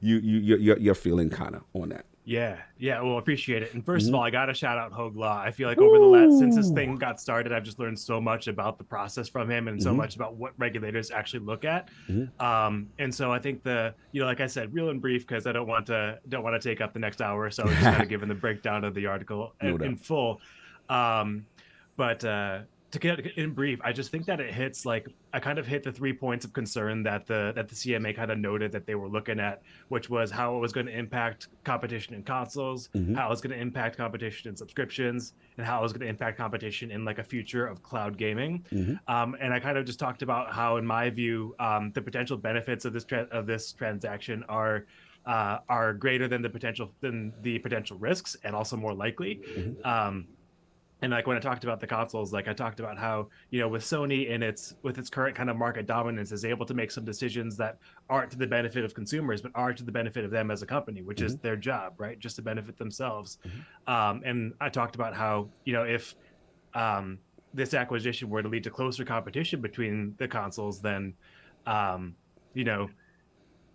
C: You're feeling kind of on that.
G: Yeah. Well, appreciate it. And first of all, I got to shout out Hogue Law. I feel like over the last since this thing got started, I've just learned so much about the process from him and so much about what regulators actually look at. And so I think like I said, real and brief, because I don't want to take up the next hour or so. Just kind of giving the breakdown of the article in full. To get in brief, I just think that it hits I kind of hit the 3 points of concern that the CMA kind of noted that they were looking at, which was how it was going to impact competition in consoles, how it was going to impact competition in subscriptions, and how it was going to impact competition in a future of cloud gaming. And I kind of just talked about how, in my view, the potential benefits of this transaction are greater than the potential risks, and also more likely. And when I talked about the consoles, I talked about how, with Sony and with its current kind of market dominance, is able to make some decisions that aren't to the benefit of consumers, but are to the benefit of them as a company, which is their job, right? Just to benefit themselves. And I talked about how, if this acquisition were to lead to closer competition between the consoles, then, then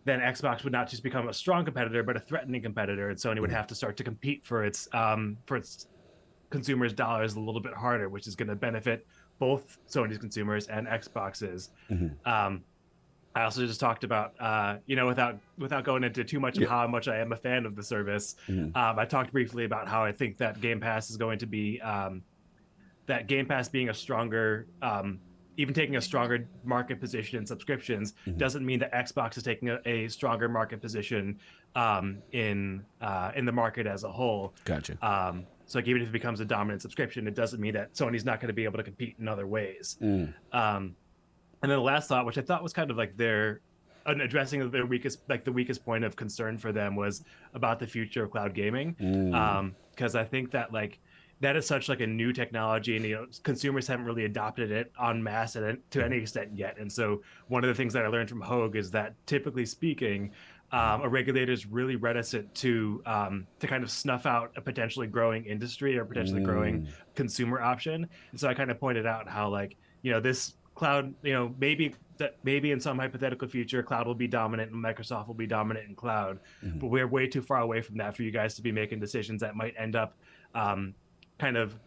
G: Xbox would not just become a strong competitor, but a threatening competitor, and Sony would have to start to compete for its consumers' dollars a little bit harder, which is going to benefit both Sony's consumers and Xbox's. I also just talked about, without going into too much of how much I am a fan of the service. I talked briefly about how I think that Game Pass is going to be, that Game Pass being a stronger, even taking a stronger market position in subscriptions doesn't mean that Xbox is taking a stronger market position in the market as a whole.
C: Gotcha.
G: So even if it becomes a dominant subscription, it doesn't mean that Sony's not going to be able to compete in other ways. And then the last thought, which I thought was kind of addressing their weakest point of concern for them, was about the future of cloud gaming. Because I think that that is such a new technology, and consumers haven't really adopted it en masse to any extent yet. And so one of the things that I learned from Hogue is that, typically speaking, a regulator is really reticent to kind of snuff out a potentially growing industry or potentially growing consumer option. And so I kind of pointed out how this cloud, maybe in some hypothetical future, cloud will be dominant and Microsoft will be dominant in cloud, but we're way too far away from that for you guys to be making decisions that might end up kind of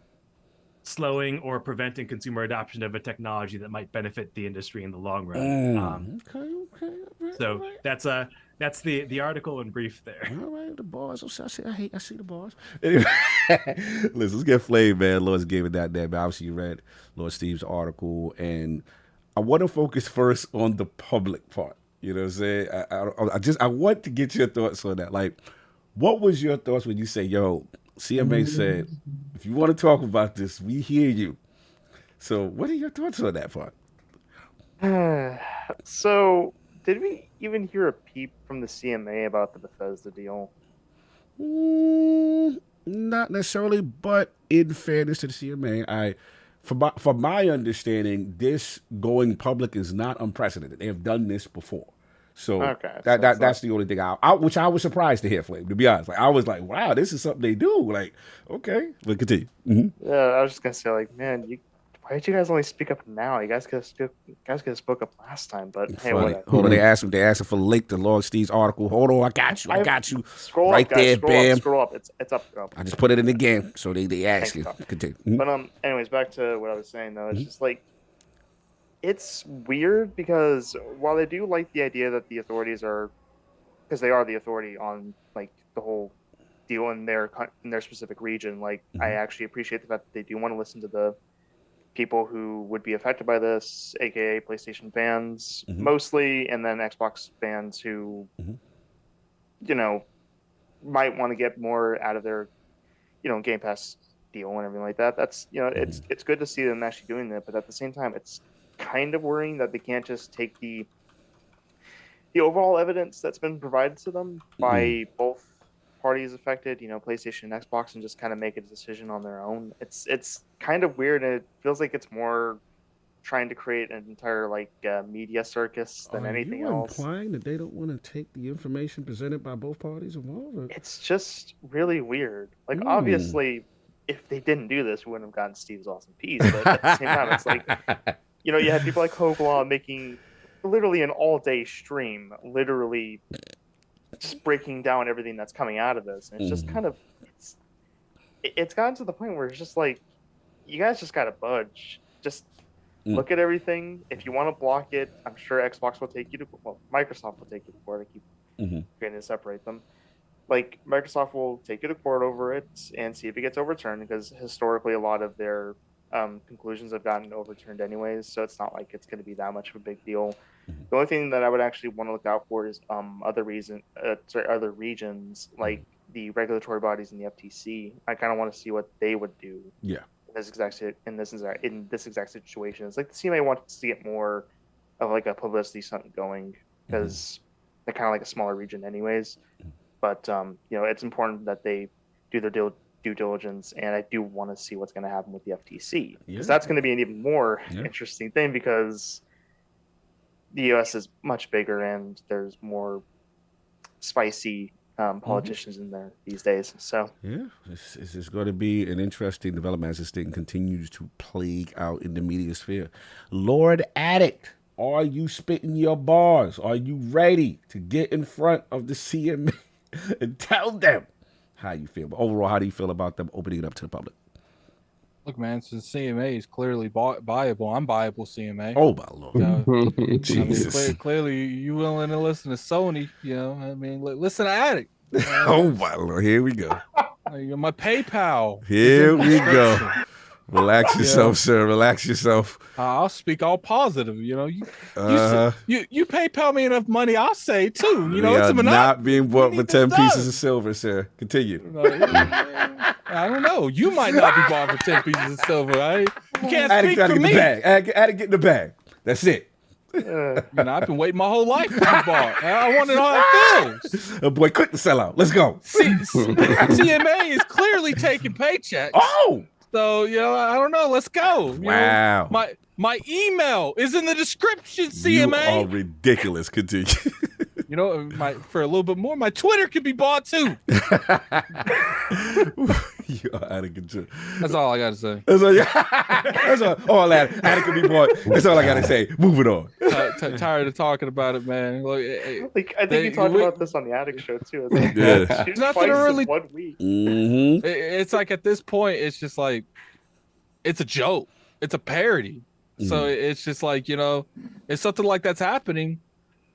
G: slowing or preventing consumer adoption of a technology that might benefit the industry in the long run. So that's the article in brief there.
C: All right, the bars. I see the bars. Anyway, let's get flamed, man. LordCognito, man. Obviously, you read Lord Steve's article, and I want to focus first on the public part. You know what I'm saying? I want to get your thoughts on that. What was your thoughts when you say, yo, CMA said, if you want to talk about this, we hear you. So what are your thoughts on that part?
F: So did we even hear a peep from the CMA about the Bethesda deal?
C: Not necessarily, but in fairness to the CMA, from my understanding, this going public is not unprecedented. They have done this before. So that's the only thing which I was surprised to hear, Flame, to be honest. I was like, wow, this is something they do. Okay, but continue.
F: Yeah, I was just gonna say, man, why did you guys only speak up now? You guys could have spoke up last time, but hey, whatever.
C: Hold on, they asked for the link to Lord Steve's article. Hold on, I got you.
F: Scroll
C: right
F: up, guys,
C: there,
F: scroll
C: bam.
F: Up. It's up.
C: I just put it in again, so they ask you. Continue.
F: But anyways, back to what I was saying though. It's just it's weird because while I do like the idea that the authorities are, because they are the authority on the whole deal in their specific region, I actually appreciate the fact that they do want to listen to the people who would be affected by this, aka PlayStation fans mostly, and then Xbox fans who might want to get more out of their Game Pass deal and everything like that. That's it's good to see them actually doing that, but at the same time it's kind of worrying that they can't just take the overall evidence that's been provided to them by both parties affected, PlayStation and Xbox, and just kind of make a decision on their own. It's kind of weird, and it feels like it's more trying to create an entire media circus than anything else.
C: Implying that they don't want to take the information presented by both parties involved? Or?
F: It's just really weird. Obviously, if they didn't do this, we wouldn't have gotten Steve's awesome piece. But at the same time, it's you had people like Hogue Law making literally an all-day stream, literally just breaking down everything that's coming out of this. And it's just kind of it's gotten to the point where it's just like, you guys just gotta budge. Just look at everything. If you want to block it, I'm sure Xbox will take you to, well, Microsoft will take you to court. I keep trying to separate them. Like, Microsoft will take you to court over it and see if it gets overturned, because historically a lot of their conclusions have gotten overturned anyways, so it's not like it's going to be that much of a big deal. The only thing that I would actually want to look out for is other regions, like the regulatory bodies in the FTC. I kind of want to see what they would do.
C: Yeah.
F: In this exact situation. It's like the CMA wants to get more of like a publicity stunt going, because they're kind of like a smaller region anyways. But it's important that they do their due diligence, and I do want to see what's going to happen with the FTC, because that's going to be an even more interesting thing, because the US is much bigger and there's more spicy politicians in there these days. So
C: this is going to be an interesting development as this thing continues to plague out in the media sphere. Lord Addict, are you spitting your bars? Are you ready to get in front of the CMA and tell them how you feel? But overall, how do you feel about them opening it up to the public?
D: Look, man, since CMA is clearly viable, I'm viable CMA.
C: Oh, my Lord. Jesus.
D: I mean, clearly, you willing to listen to Sony, I mean, listen to Addict.
C: Oh, my Lord. Here we go.
D: My PayPal.
C: Here we go. Relax yourself, sir. Relax yourself.
D: I'll speak all positive. You PayPal me enough money, I'll say too.
C: We it's a monopoly. Not being bought for 10 pieces of silver, sir. Continue.
D: I don't know. You might not be bought for 10 pieces of silver. You can't speak for me.
C: Addict, get in the bag. That's it.
D: I've been waiting my whole life to be bought. I want to know how it feels.
C: Oh boy, quick to sell out. Let's go.
D: CMA is clearly taking paychecks.
C: Oh.
D: So, I don't know. Let's go.
C: Wow.
D: My email is in the description, CMA.
C: You are ridiculous. Continue.
D: For a little bit more, my Twitter can be bought too.
C: You are out of control.
D: That's all I got to say.
C: That's all that can be bought. That's all I got to say. Moving on.
D: Tired of talking about it, man.
F: I think you talked about this on the Addict show too.
D: It's nothing really.
F: 1 week.
D: It's like at this point, it's just like it's a joke. It's a parody. So it's just like if something like that's happening,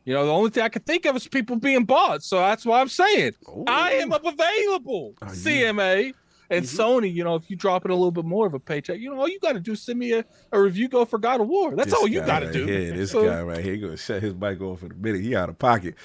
D: the only thing I can think of is people being bought. So that's why I'm saying I am available, CMA. And Sony, if you drop it a little bit more of a paycheck, all you got to do is send me a review go for God of War. That's all you got to do.
C: Yeah, this guy right here going to shut his mic off in a minute. He out of pocket.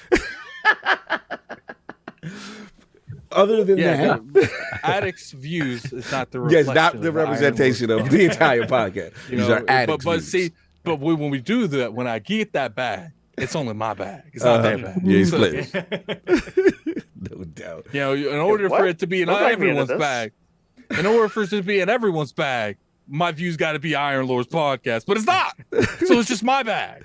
C: Other than that,
D: Addict's views is not the reflection.
C: Yes, not the representation of the entire podcast. These are Addict's views.
D: But when we do that, when I get that bag, it's only my bag. It's not their bag.
C: Yeah, he's split. No doubt.
D: In order for it to be in everyone's bag, in order for it to be in everyone's bag, my views got to be Iron Lord's podcast, but it's not. So it's just my bag.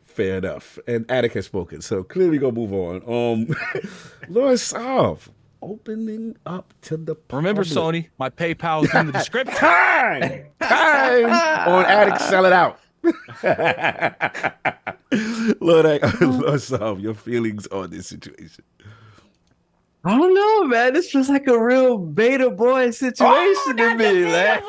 C: Fair enough. And Addict has spoken, so clearly gonna move on. Lord Solve, opening up to the public.
D: Remember, Sony, my PayPal is in the description.
C: Time on Addict, sell it out. Lord Solve, your feelings on this situation.
E: I don't know, man. This feels like a real beta boy situation to me, man.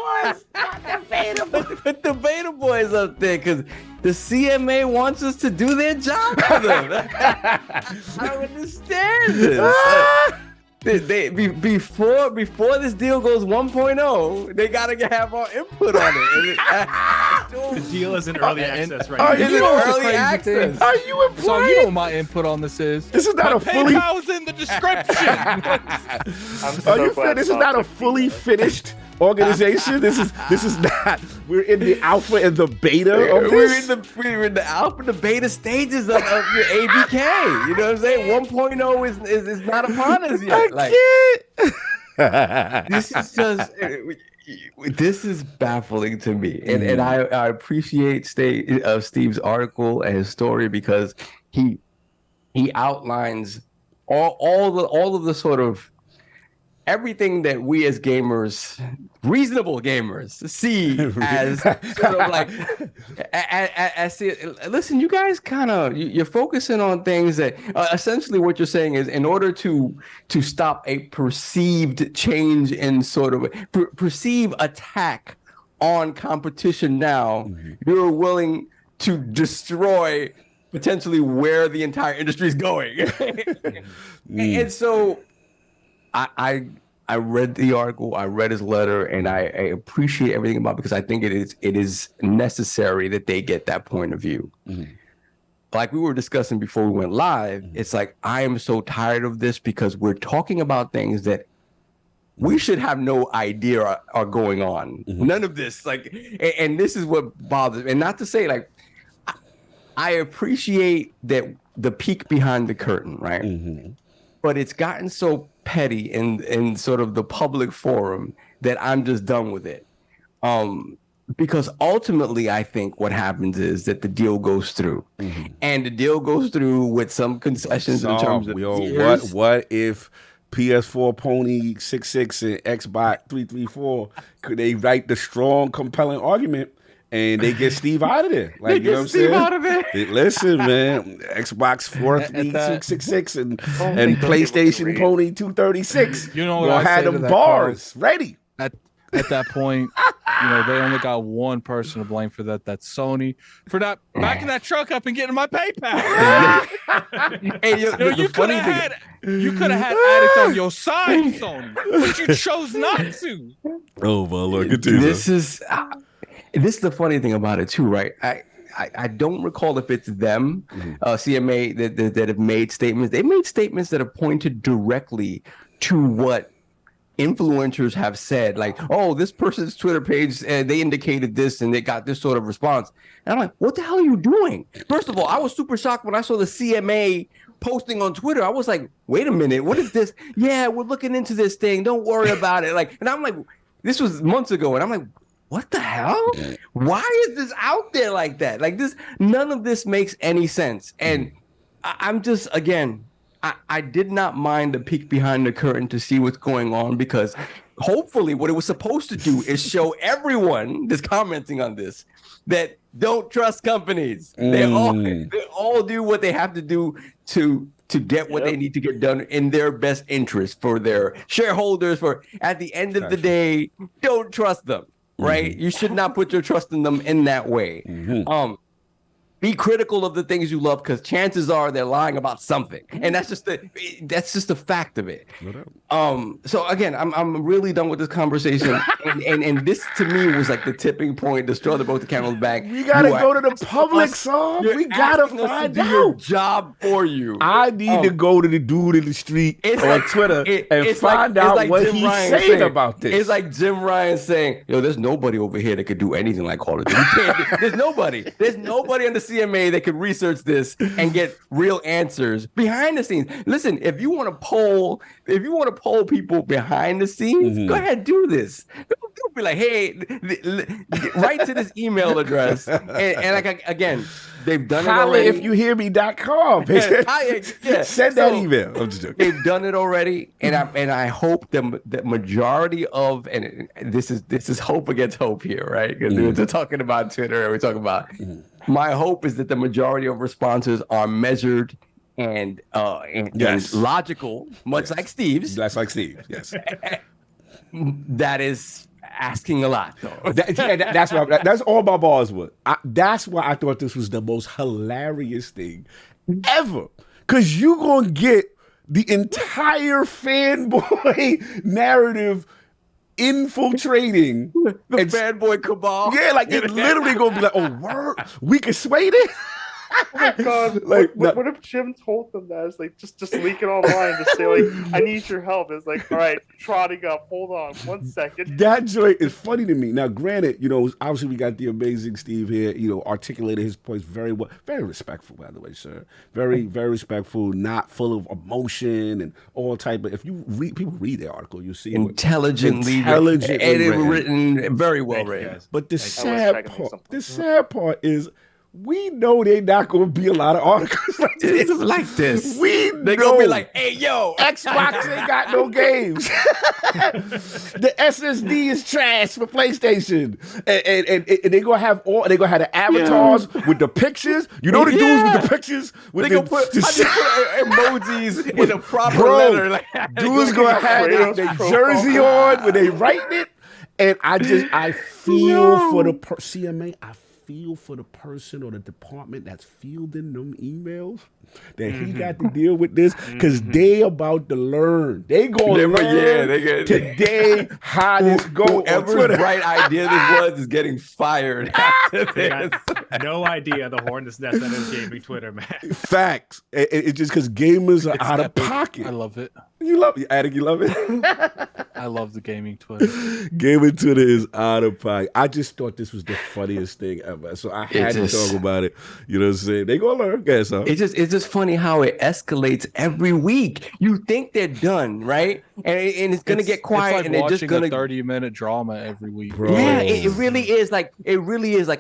E: Put the beta boys up there, because the CMA wants us to do their job for them. I don't understand this. Before this deal goes 1.0, they gotta have our input on it.
G: The deal is in early access right now.
E: It's in early access.
C: Are you implying?
D: So you know what my input on this is?
C: This is not a fully.
D: PayPal's in the description.
C: This is not a fully finished organization. This is not. We're in the alpha and the beta of this.
E: We're in the alpha and the beta stages of your ABK. You know what I'm saying? 1.0 is not upon us yet. This is just. This is baffling to me, and I appreciate Steve's article and his story, because he outlines all of the sort of everything that we as gamers, reasonable gamers, see as sort of like, listen, you guys kind of, you're focusing on things that essentially what you're saying is in order to stop a perceived change in sort of perceived attack on competition now, you're willing to destroy potentially where the entire industry is going. And so I read the article, I read his letter, and I appreciate everything about it because I think it is necessary that they get that point of view. Like we were discussing before we went live, it's like I am so tired of this because we're talking about things that we should have no idea are going on. None of this, like, and this is what bothers me. And not to say like I appreciate that the peek behind the curtain, right? But it's gotten so petty in sort of the public forum that I'm just done with it. Because ultimately, I think what happens is that the deal goes through, and the deal goes through with some concessions in terms of
C: what if PS4 Pony 66 and Xbox 334 could they write the strong, compelling argument? And they get Steve out of there. Like, you know what I'm saying?
E: Out of there.
C: Listen, man, Xbox 43666 and PlayStation Pony 236.
D: You know what
C: I had them bars ready.
D: At that point, you know, they only got one person to blame for that. That's Sony for not backing that truck up and getting my PayPal.
E: Hey,
D: you could have had Addict on your side, Sony, but you chose not to.
C: Oh my Lord, continue.
E: This is the funny thing about it too, right? I don't recall if it's them, CMA, that have made statements. They made statements that have pointed directly to what influencers have said, like, oh, this person's Twitter page, they indicated this and they got this sort of response. And I'm like, what the hell are you doing? First of all, I was super shocked when I saw the CMA posting on Twitter. I was like, wait a minute, what is this? Yeah, we're looking into this thing. Don't worry about it. Like, and I'm like, this was months ago, and I'm like, what the hell? Why is this out there like that? Like this, none of this makes any sense. And I'm just, again, I did not mind the peek behind the curtain to see what's going on, because hopefully what it was supposed to do is show everyone that's commenting on this that don't trust companies. They all do what they have to do to get what they need to get done in their best interest for their shareholders. For at the end of the day, don't trust them. Right? You should not put your trust in them in that way. Be critical of the things you love, because chances are they're lying about something, and that's just the fact of it. So again, I'm really done with this conversation, and this to me was like the tipping point, the straw that broke the camel's back.
C: We gotta go to the public, son. We gotta find out.
E: Your job for you.
C: I need to go to the dude in the street on Twitter and find out what he's saying about this.
E: It's like Jim Ryan saying, "Yo, there's nobody over here that could do anything like Call of Duty. There's nobody on the CMA that could research this and get real answers behind the scenes." Listen, if you want to poll people behind the scenes, go ahead, do this. Don't be like, hey, write to this email address, and like, again, they've done it already.
C: Ifyouhearme.com. Send that email. I'm just joking.
E: They've done it already, and I hope the majority of, and this is hope against hope here, right? Because we're talking about Twitter, and we're talking about. My hope is that the majority of responses are measured and logical, much like Steve's.
C: That's like Steve. Yes.
E: That is asking a lot, though.
C: That's all my balls with. That's why I thought this was the most hilarious thing ever. Because you're going to get the entire fanboy narrative infiltrating
E: the fanboy cabal.
C: Yeah, like it's literally going to be like, oh, word, we can sway this?
F: Oh my God! Like, what if Jim told them that? It's like just leak it online, just say like, "I need your help." It's like, all right, trotting up. Hold on, 1 second.
C: That joint is funny to me. Now, granted, you know, obviously we got the amazing Steve here. You know, articulated his points very well, very respectful, by the way, sir. Very, very respectful, not full of emotion and all type of. If you read, people read the article, you see
E: intelligently written, very well written.
C: But the sad part is, we know they're not going to be a lot of articles like this.
E: They're going to be like, hey, yo,
C: Xbox ain't got no games. The SSD is trash for PlayStation. And they're going to have the avatars with the pictures. You know the dudes with the pictures?
E: They're going to put emojis in a proper letter. Like,
C: dudes going to have their jersey on when they writing it. And I feel for the CMA. I feel for the person or the department that's fielding them emails that he got to deal with this because they about to learn. They going to learn today how this go.
E: Whoever's bright idea this was is getting fired after
G: They
E: this.
G: got no idea the hornet's nest that is gaming Twitter, man.
C: Facts. It's just because gamers are out of pocket.
D: I love it.
C: You love it, Attic. You love it.
D: I love the gaming Twitter.
C: Gaming Twitter is out of pocket. I just thought this was the funniest thing ever, so I had to talk about it. You know what I'm saying? They gonna learn, guys. Huh?
E: It's just funny how it escalates every week. You think they're done, right? And it's gonna get quiet,
D: like
E: and they're just gonna
D: 30-minute drama every week.
C: Bro.
E: Yeah, it really is like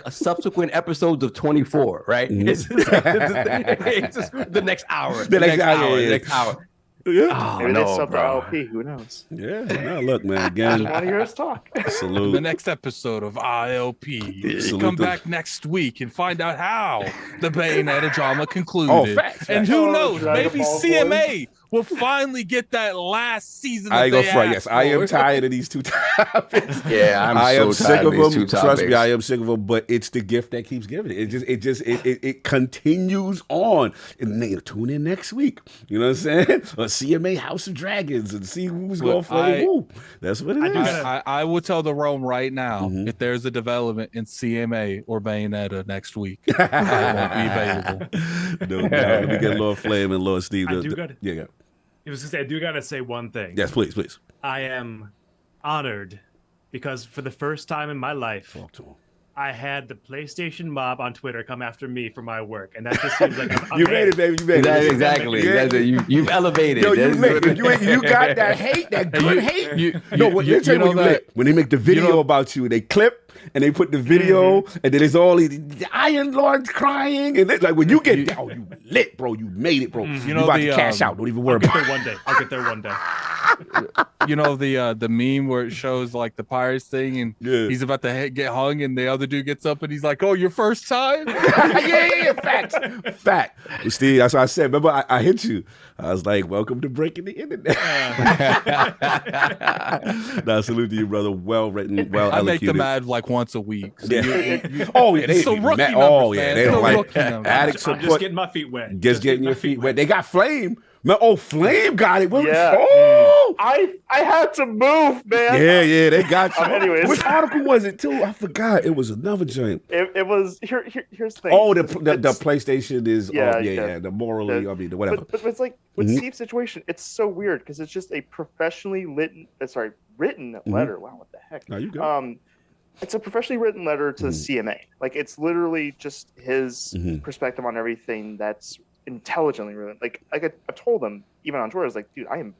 E: a subsequent episodes of 24, right? It's just the next hour, the next hour.
C: Yeah.
F: Maybe they subbed the LP. Who knows?
C: Yeah. No, look, man.
F: I
C: Again,
F: want to hear us talk.
C: salute.
D: The next episode of ILP.
C: Salute
D: Come
C: them.
D: back next week and find out how the Bayonetta drama concluded.
C: Oh, facts.
D: And who
F: Oh,
D: knows?
F: Dragon
D: Maybe
F: Ball
D: CMA will finally get that last season.
C: I ain't
D: that
C: gonna
D: they
C: front.
D: asked
C: Yes, I am
D: for.
C: tired of these two topics.
E: Yeah,
C: I am
E: so
C: sick
E: tired
C: of
E: these
C: them.
E: two
C: Trust me,
E: topics.
C: I am sick of them. But it's the gift that keeps giving. It continues on. And then tune in next week. You know what I'm saying? Or CMA House of Dragons and see who's gonna play who. That's what it is.
D: I will tell the realm right now,
C: Mm-hmm.
D: if there's a development in CMA or Bayonetta next week, I won't be available.
C: No doubt. Let me get Lord Flame and Lord Steve.
G: I do gotta-
C: Yeah.
G: I do gotta say one thing.
C: Yes, please.
G: I am honored because for the first time in my life,
C: Talk to him.
G: I had the PlayStation mob on Twitter come after me for my work, and that just seems like
C: You made it, baby. You made it.
E: Exactly.
C: Yeah.
E: You've elevated.
C: Yo, you
E: That's-
C: you got that hate, that good hate. When they make the video
D: you know-
C: about you, they clip and they put the video, and then it's all the Iron Lord crying, and like when you get down, you lit, bro. You made it, bro. You
D: know
C: about
D: the,
C: to cash out. Don't even worry
G: I'll get
C: about
G: there one day. I'll get there one day.
D: You know the meme where it shows like the pirates thing, and
C: Yeah.
D: he's about to get hung, and the other dude gets up and he's like, "Oh, your first time?"
C: yeah, fact. Steve, that's what I said. Remember, I hit you. I was like, welcome to breaking the internet. Nah, salute to you, brother. Well written, well
D: I make
C: elocuted.
D: them mad like once a week. So
C: Yeah.
D: you-
C: Oh, yeah. They
D: So
C: be
D: rookie
C: mad.
D: numbers,
C: Oh, yeah.
D: man.
C: They
D: So
C: don't like
D: rookie numbers.
C: addicts
G: I'm just
C: support.
G: getting my feet wet.
C: Just getting your feet wet. They got Flame. Man, Flame got it.
F: Yeah.
C: Oh!
F: I had to move, man.
C: Yeah, they got you.
F: Anyways.
C: Which article was it, too? I forgot. It was another joint.
F: It was here's the thing.
C: Oh, the
F: It's-
C: PlayStation is,
F: Yeah.
C: the morally, the whatever.
F: But it's like with
C: Mhm.
F: Steve's situation, it's so weird because it's just a professionally written letter. Wow, what the heck?
C: No, you go.
F: It's a professionally written letter to the CMA. Like it's literally just his perspective on everything that's intelligently written. Like I told him even on Twitter, I was like, dude, I am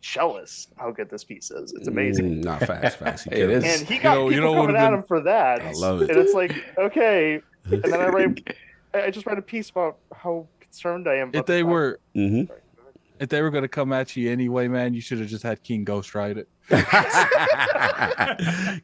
F: jealous how good this piece is. It's amazing.
C: Nah, facts. He
E: It
C: killed
E: is.
F: And he got
D: You know
F: people
D: what
F: coming
D: would've
F: at
D: been-
F: him for that.
C: I love it.
F: And it's like, okay. And then I just wrote a piece about how concerned I am.
D: If they were
C: Mhm.
D: if they were gonna come at you anyway, man, you should have just had King Ghost ride it.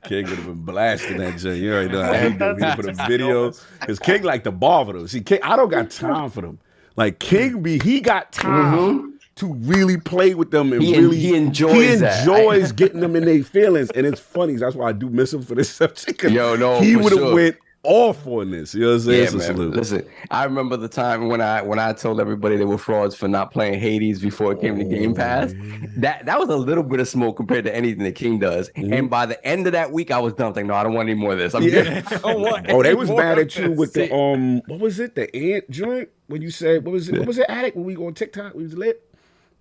C: King would have been blasting that joint. You already know how he do. He put a video. Because King like the ball for them. See, King, I don't got time for them. Like King he got time to really play with them and
E: He enjoys that.
C: enjoys getting them in their feelings. And it's funny. That's why I do miss him for this subject.
E: Yo, no,
C: he
E: for
C: would have
E: sure.
C: went off on this. You know what I'm saying?
E: Yeah,
C: So
E: man.
C: salute.
E: Listen, I remember the time when I told everybody they were frauds for not playing Hades before it came to Game Pass. That was a little bit of smoke compared to anything that King does. And by the end of that week, I was done. Like, no, I don't want any more of this. I'm good. I don't want
C: Oh, they
E: any
C: was
E: more
C: mad
E: of
C: at you
E: this.
C: with the what was it? The ant joint? When you said what was it? What was it, Addict? When we go on TikTok, we was lit.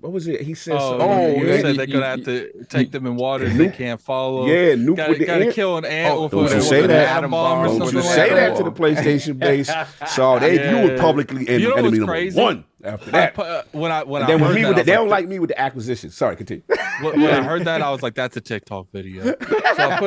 C: What was it? He said
D: Oh,
C: something.
D: you
C: Yeah,
D: said they're gonna have to take them in waters they can't follow.
C: Yeah, nuke with the
D: gotta
C: ant.
D: kill an ant with
C: don't you
D: with
C: say
D: an
C: that.
D: atom bomb or
C: Don't
D: something
C: you
D: like
C: say that
D: that.
C: to the PlayStation base. So you were publicly
D: You know
C: enemy
D: what's
C: number
D: crazy?
C: one after that.
D: When I
C: And then with
D: heard
C: me
D: that,
C: with
D: I
C: the, they
D: was
C: don't
D: like,
C: like me with the acquisition. Sorry, continue.
D: when I heard that, I was like, that's a TikTok video. So I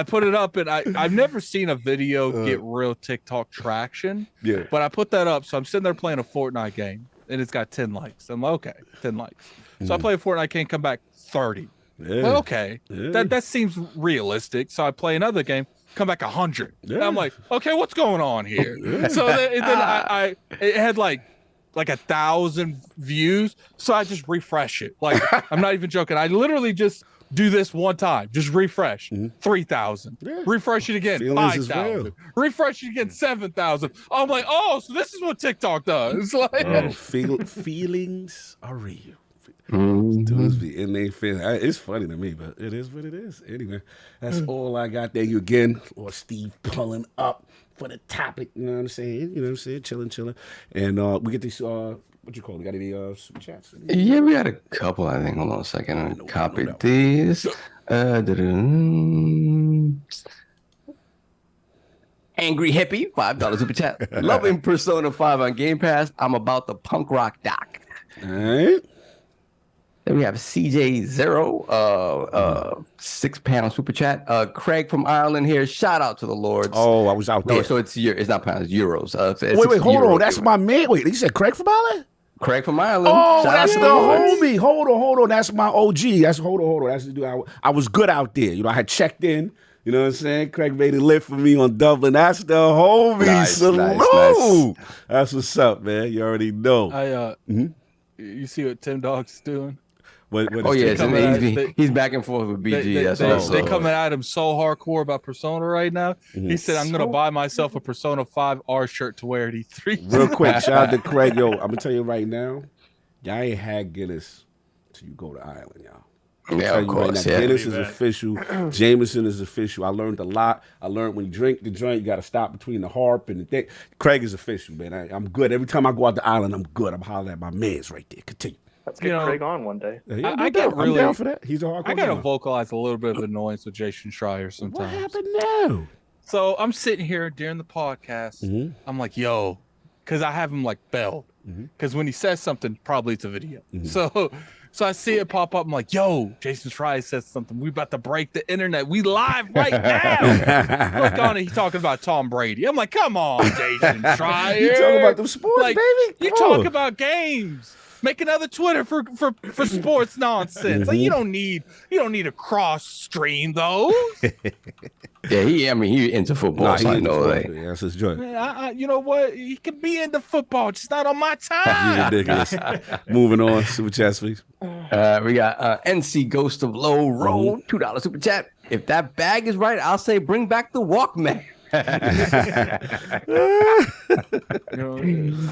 D: put it up. And I've never seen a video get real TikTok traction.
C: Yeah.
D: But I put that up. So I'm sitting there playing a Fortnite game and it's got 10 likes. I'm like, okay, 10 likes. So I play a Fortnite game, come back 30.
C: Yeah.
D: Well, okay.
C: Yeah.
D: That seems realistic. So I play another game, come back 100.
C: Yeah.
D: And I'm like, okay, what's going on here? So then it had like 1,000 views. So I just refresh it. Like, I'm not even joking. I literally just do this one time. Just refresh. 3,000.
C: Yeah.
D: Refresh it again.
C: Feelings is
D: 5,000.
C: real.
D: Refresh it again. 7,000. I'm like, oh, so this is what TikTok does. Like,
C: Oh, feelings are real. Dudes be in their feelings. It's funny to me, but it is what it is. Anyway, that's all I got. Thank you again, Lord Steve, pulling up for the topic. You know what I'm saying? Chilling. And we get these, what you call it? Got any super chats?
E: Yeah, we got a couple, I think. Hold on a second. I copied these. Angry Hippie, $5 super chat. Loving Persona 5 on Game Pass. I'm about the punk rock doc.
C: All right.
E: Then we have CJ0, £6 super chat. Craig from Ireland here. Shout out to the Lords.
C: Oh, I was out there.
E: No, so it's not pounds, euros.
C: Wait, hold on. That's my man. Wait, you said Craig from Ireland?
E: Craig from Ireland.
C: Oh,
E: Shout
C: that's
E: out
C: the
E: to Lords.
C: homie. Hold on. That's my OG. Hold on. That's the dude. I was good out there. I had checked in. You know what I'm saying? Craig made it lit for me on Dublin. That's the homie.
E: Nice,
C: Salute.
E: nice.
C: That's what's up, man. You already know.
D: You see what Tim Dog's doing?
C: What
E: Oh, yeah.
C: Tim-
E: He's back and forth with BG.
D: They coming at him so hardcore about Persona right now. He said, I'm going to buy myself a Persona 5 R shirt to wear at E3.
C: Real quick, shout out to Craig. Yo, I'm going to tell you right now, y'all ain't had Guinness till you go to Ireland, y'all.
E: Yeah, of course. Yeah.
C: Guinness is official. Jameson is official. I learned a lot. I learned when you drink the joint, you got to stop between the harp and the thing. Craig is official, man. I'm good. Every time I go out to Ireland, I'm good. I'm hollering at my mans right there. Continue.
F: Let's get Craig on one day.
C: Yeah,
D: I get
C: I'm
D: really
C: down for that. He's a hardcore
D: I gotta
C: guy.
D: vocalize a little bit of annoyance with Jason Schreier
C: What
D: sometimes.
C: happened now?
D: So I'm sitting here during the podcast. I'm like, yo, because I have him like belled. Because when he says something, probably it's a video. So I see it pop up. I'm like, yo, Jason Schreier says something. We about to break the internet. We live right now. Look on it. He's talking about Tom Brady. I'm like, come on, Jason Schreier.
C: You talking about them sports,
D: like,
C: baby?
D: You
C: Come on.
D: talk about games. Make another Twitter for sports nonsense. Like you don't need to cross stream those.
E: Yeah, he into football, so I know that.
C: Yeah, that's his joint.
D: Man, you know what? He could be into football, just not on my time.
C: Ridiculous. Moving on. Super chats, please.
E: We got NC Ghost of Low Road, $2 super chat. If that bag is right, I'll say bring back the Walkman.
D: You know,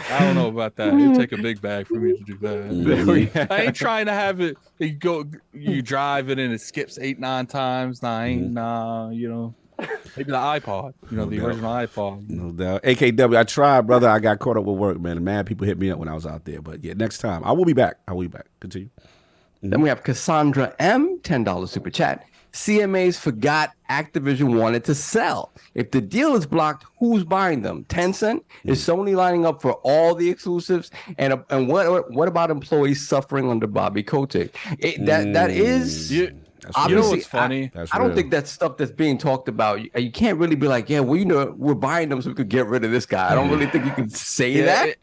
D: I don't know about that. It'd take a big bag for me to do that. I ain't trying to have it. You drive it and it skips 8-9 times. You know, maybe the iPod. You know, the original iPod.
C: No doubt. AKW, I tried, brother. I got caught up with work, man. Mad people hit me up when I was out there. But yeah, next time. I will be back. Continue.
E: Then we have Cassandra M, $10 super chat. CMAs forgot Activision wanted to sell. If the deal is blocked, who's buying them? Tencent? Is Sony lining up for all the exclusives? And what about employees suffering under Bobby Kotick? That is obviously.
D: You know what's funny?
E: I don't think that's stuff that's being talked about. You can't really be like, yeah, well, you know, we're buying them so we could get rid of this guy. I don't really think you can say that.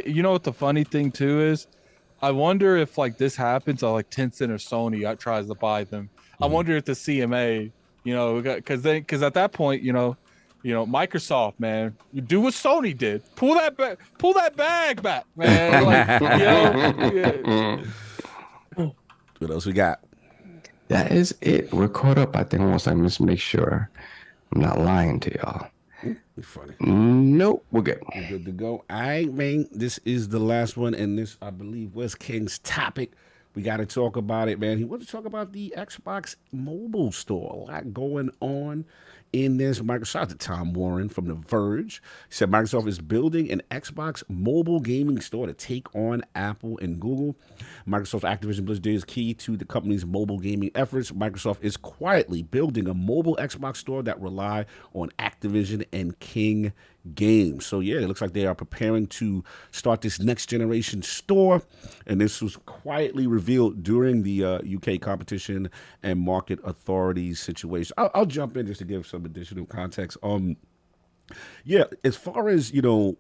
D: You know what the funny thing too is? I wonder if like this happens, or like Tencent or Sony tries to buy them. I wonder if the CMA, you know, because at that point, you know, Microsoft, man, you do what Sony did, pull that bag back, man. Like, you know,
C: What else we got?
E: That is it. We're caught up. I think once I just make sure I'm not lying to y'all.
C: You're funny.
E: Nope, we're good.
C: We're good to go. All right, man. This is the last one, and this, I believe, was King's topic. We got to talk about it, man. He wants to talk about the Xbox Mobile Store. A lot going on in this. Microsoft, to Tom Warren from The Verge, he said Microsoft is building an Xbox mobile gaming store to take on Apple and Google. Microsoft Activision Blizzard is key to the company's mobile gaming efforts. Microsoft is quietly building a mobile Xbox store that rely on Activision and King games. So yeah, it looks like they are preparing to start this next generation store, and this was quietly revealed during the UK Competition and Market Authority situation. I'll jump in just to give some additional context. Yeah, as far as the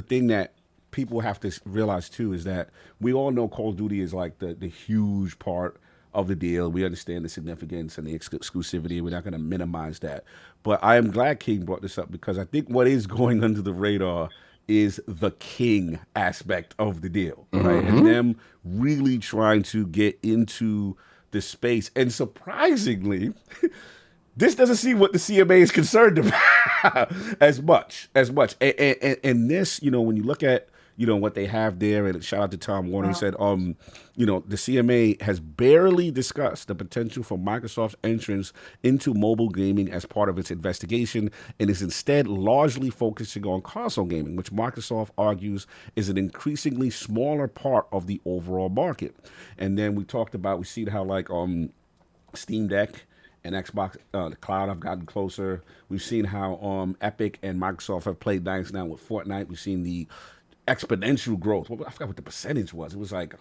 C: thing that people have to realize too is that we all know Call of Duty is like the huge part of the deal. We understand the significance and the exclusivity. We're not going to minimize that. But I am glad King brought this up, because I think what is going under the radar is the King aspect of the deal, right? And them really trying to get into the space. And surprisingly, this doesn't seem what the CMA is concerned about as much. And this, when you look at what they have there, and shout out to Tom Warner, he said, the CMA has barely discussed the potential for Microsoft's entrance into mobile gaming as part of its investigation, and is instead largely focusing on console gaming, which Microsoft argues is an increasingly smaller part of the overall market. And then we see how like Steam Deck and Xbox the cloud have gotten closer. We've seen how Epic and Microsoft have played nice now with Fortnite. We've seen the exponential growth. Well, I forgot what the percentage was. It was like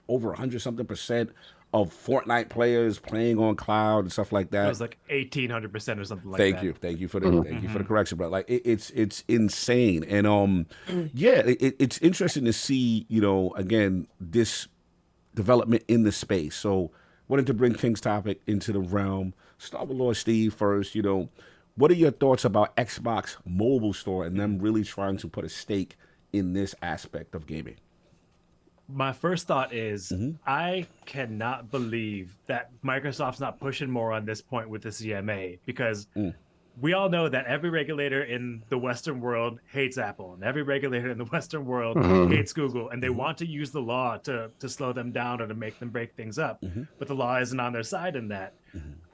C: over 100 something percent of Fortnite players playing on cloud and stuff like that.
G: It was like 1,800% or something like that.
C: Thank you for the correction, bro. Like it's insane, and it's interesting to see again this development in the space. So wanted to bring King's topic into the realm. Start with Lord Steve first. What are your thoughts about Xbox Mobile Store and them really trying to put a stake in this aspect of gaming?
G: My first thought is I cannot believe that Microsoft's not pushing more on this point with the CMA, because we all know that every regulator in the Western world hates Apple, and every regulator in the Western world hates Google, and they want to use the law to slow them down or to make them break things up. But the law isn't on their side in that.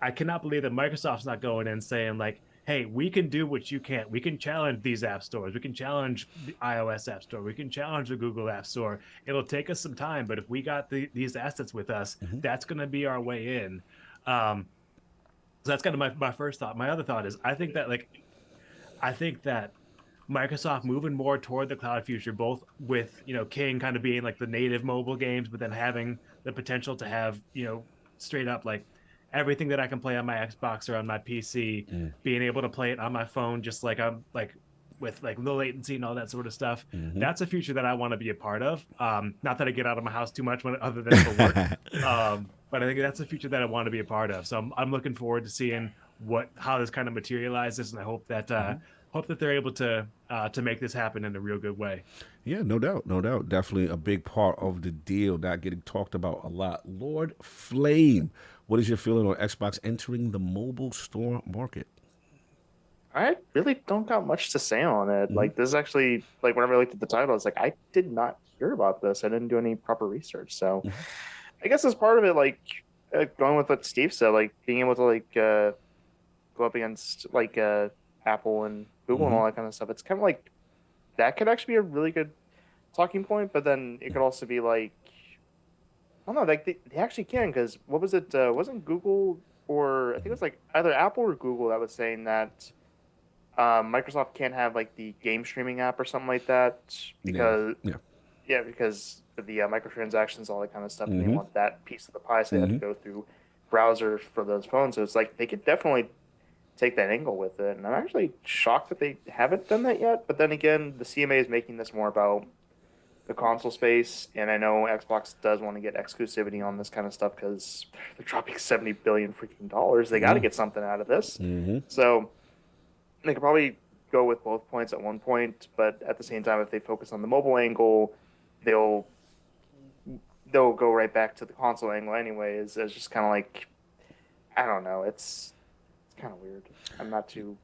G: I cannot believe that Microsoft's not going in saying like, hey, we can do what you can't. We can challenge these app stores. We can challenge the iOS App Store. We can challenge the Google App Store. It'll take us some time, but if we got these assets with us, that's going to be our way in. So that's kind of my first thought. My other thought is I think that Microsoft moving more toward the cloud future, both with King kind of being like the native mobile games, but then having the potential to have straight up like everything that I can play on my Xbox or on my PC, being able to play it on my phone, just like I'm like with like low latency and all that sort of stuff. That's a future that I want to be a part of. Not that I get out of my house too much other than for work, but I think that's a future that I want to be a part of. So I'm looking forward to seeing how this kind of materializes, and I hope that they're able to make this happen in a real good way.
C: Yeah, no doubt. Definitely a big part of the deal, not getting talked about a lot. Lord Flame, what is your feeling on Xbox entering the mobile store market?
F: I really don't got much to say on it. Like, this is actually, like, whenever I looked at the title, it's like, I did not hear about this. I didn't do any proper research. So I guess as part of it, like, going with what Steve said, like, being able to, like, go up against, like, Apple and Google and all that kind of stuff, it's kind of like, that could actually be a really good talking point, but then it could also be like, I don't know, like they actually can, because what was it? Wasn't Google, or I think it was like either Apple or Google that was saying that Microsoft can't have like the game streaming app or something like that because because of the microtransactions, all that kind of stuff, and they want that piece of the pie, so they have to go through browsers for those phones. So it's like they could definitely take that angle with it, and I'm actually shocked that they haven't done that yet. But then again, the CMA is making this more about the console space, and I know Xbox does want to get exclusivity on this kind of stuff because they're dropping $70 billion freaking dollars. They got to get something out of this, so they could probably go with both points at one point. But at the same time, if they focus on the mobile angle, they'll go right back to the console angle anyway. It's just kind of like, I don't know. It's kind of weird. I'm not too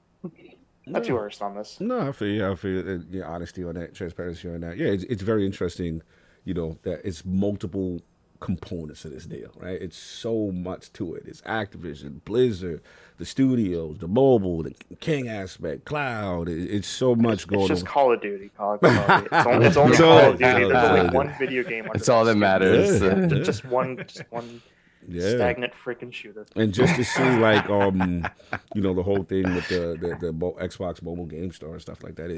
F: versed on this.
C: No, I feel your honesty on that, transparency on that. Yeah, it's very interesting, that it's multiple components of this deal, right? It's so much to it. It's Activision, Blizzard, the studios, the mobile, the King aspect, cloud. It's so much going on.
F: It's just Call of Duty. Call of Duty. It's only Call of Duty. There's only one video game.
E: It's all that matters.
F: Just one stagnant freaking shooter.
C: And just to see like the whole thing with the Xbox Mobile Game Store and stuff like that,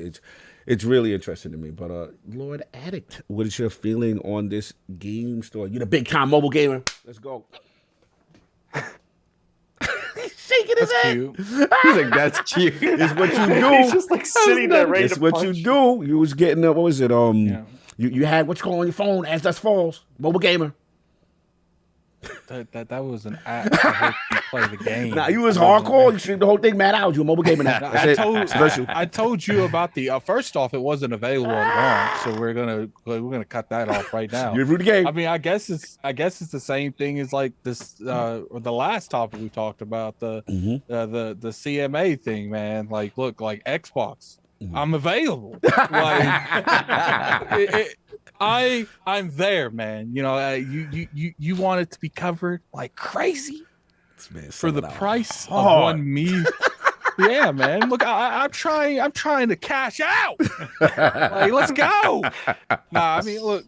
C: it's really interesting to me. But Lord Addict, what is your feeling on this game store? You're the big time mobile gamer. Let's go. He's shaking his head.
E: Cute. He's like, that's cute.
C: It's what you do.
F: He's just like sitting there ready
C: It's
F: to
C: what
F: punch.
C: you do. You was getting what was it? You had what you call on your phone as Dust Falls, mobile gamer.
D: That was an app to help you play the game.
C: Nah, you was hardcore. You streamed the whole thing mad out. You a mobile gamer now.
D: I told you about the first off, it wasn't available at launch, so we're gonna cut that off right now.
C: You reviewed the game.
D: I mean, I guess it's the same thing as like this or the last topic we talked about, the CMA thing, man. Like, look, like Xbox, I'm available. Like, I'm there, man. You know, you want it to be covered like crazy for the price of one me. Yeah, man. Look, I'm trying to cash out. Like, let's go. Nah, I mean, look,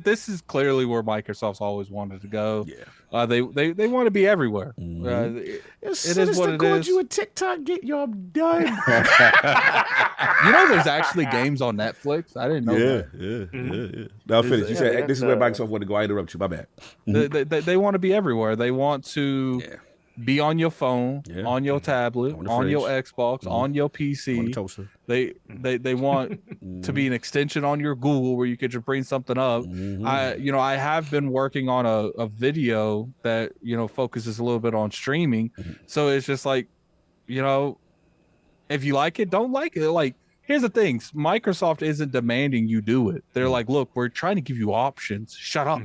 D: this is clearly where Microsoft's always wanted to go. Yeah. They want to be everywhere. It is what it is.
C: You a TikTok, get y'all done.
D: You know, there's actually games on Netflix. I didn't know that.
C: Yeah. Now finish. You said this is where Microsoft wanted to go. I interrupt you. My bad.
D: They want to be everywhere. They want to be on your phone, on your tablet, on your Xbox, on your PC.
C: On the toaster.
D: They want to be an extension on your Google where you could just bring something up. I have been working on a video that focuses a little bit on streaming. So it's just like, if you like it, don't like it. Like, here's the thing: Microsoft isn't demanding you do it. They're like, look, we're trying to give you options. Shut up.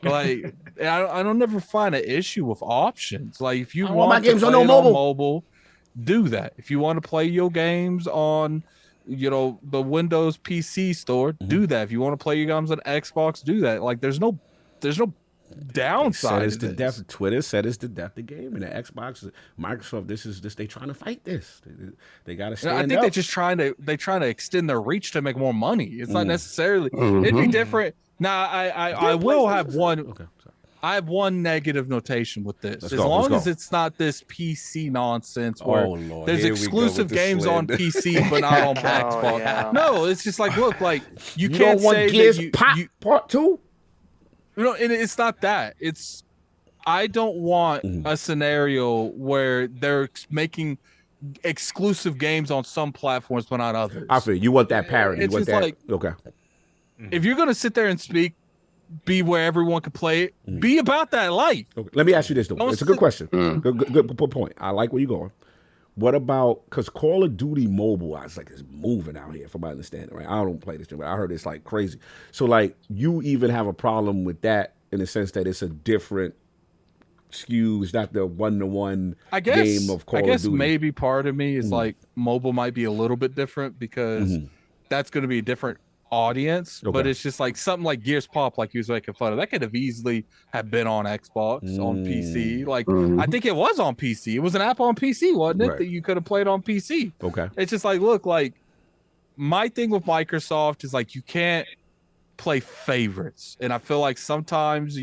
D: Like, I don't never find an issue with options. Like, if you want
C: my games
D: to
C: on
D: play
C: no
D: it on
C: mobile.
D: mobile, do that. If you want to play your games on, the Windows PC store, do that. If you want to play your games on Xbox, do that. Like, there's no downside.
C: It's the death. Twitter said it's the death of game, and the Xbox, Microsoft. This they trying to fight this. They got to stand
D: I think
C: up.
D: they're just trying to extend their reach to make more money. It's not necessarily. It'd be different. Now, I will have one.
C: Okay.
D: I have one negative notation with this.
C: Let's
D: As
C: go,
D: long
C: let's
D: as
C: go.
D: it's not this PC nonsense where
C: Lord,
D: there's
C: here we go
D: exclusive
C: with the
D: games on
C: slander.
D: PC but not on Xbox.
F: yeah.
D: No, it's just like, look, like you
C: You
D: can't
C: don't want
D: say
C: Gears
D: that you,
C: Pop Part 2?
D: and it's not that. It's I don't want a scenario where they're making exclusive games on some platforms but not others.
C: I feel you want that parody.
D: It's
C: You want
D: just
C: that.
D: like-
C: Okay.
D: If you're gonna sit there and be where everyone can play it, be about that life.
C: Okay. Let me ask you this though.
D: Don't
C: It's a good
D: sit-
C: question. Good point. I like where you're going. What about because Call of Duty Mobile? I was like, it's moving out here, from my understanding, right? I don't play this, but I heard it's like crazy. So like, you even have a problem with that in the sense that it's a different SKU. It's not the one-to-one game of Call of Duty.
D: Maybe part of me is like mobile might be a little bit different because that's going to be a different audience, but
C: Okay.
D: it's just like something like Gears Pop, like you was making fun of, that could have easily have been on Xbox, on PC. Like I think it was on PC. It was an app on PC, wasn't it?
C: Right.
D: That you could have played on PC.
C: Okay.
D: It's just like, look, like my thing with Microsoft is like you can't play favorites, and I feel like sometimes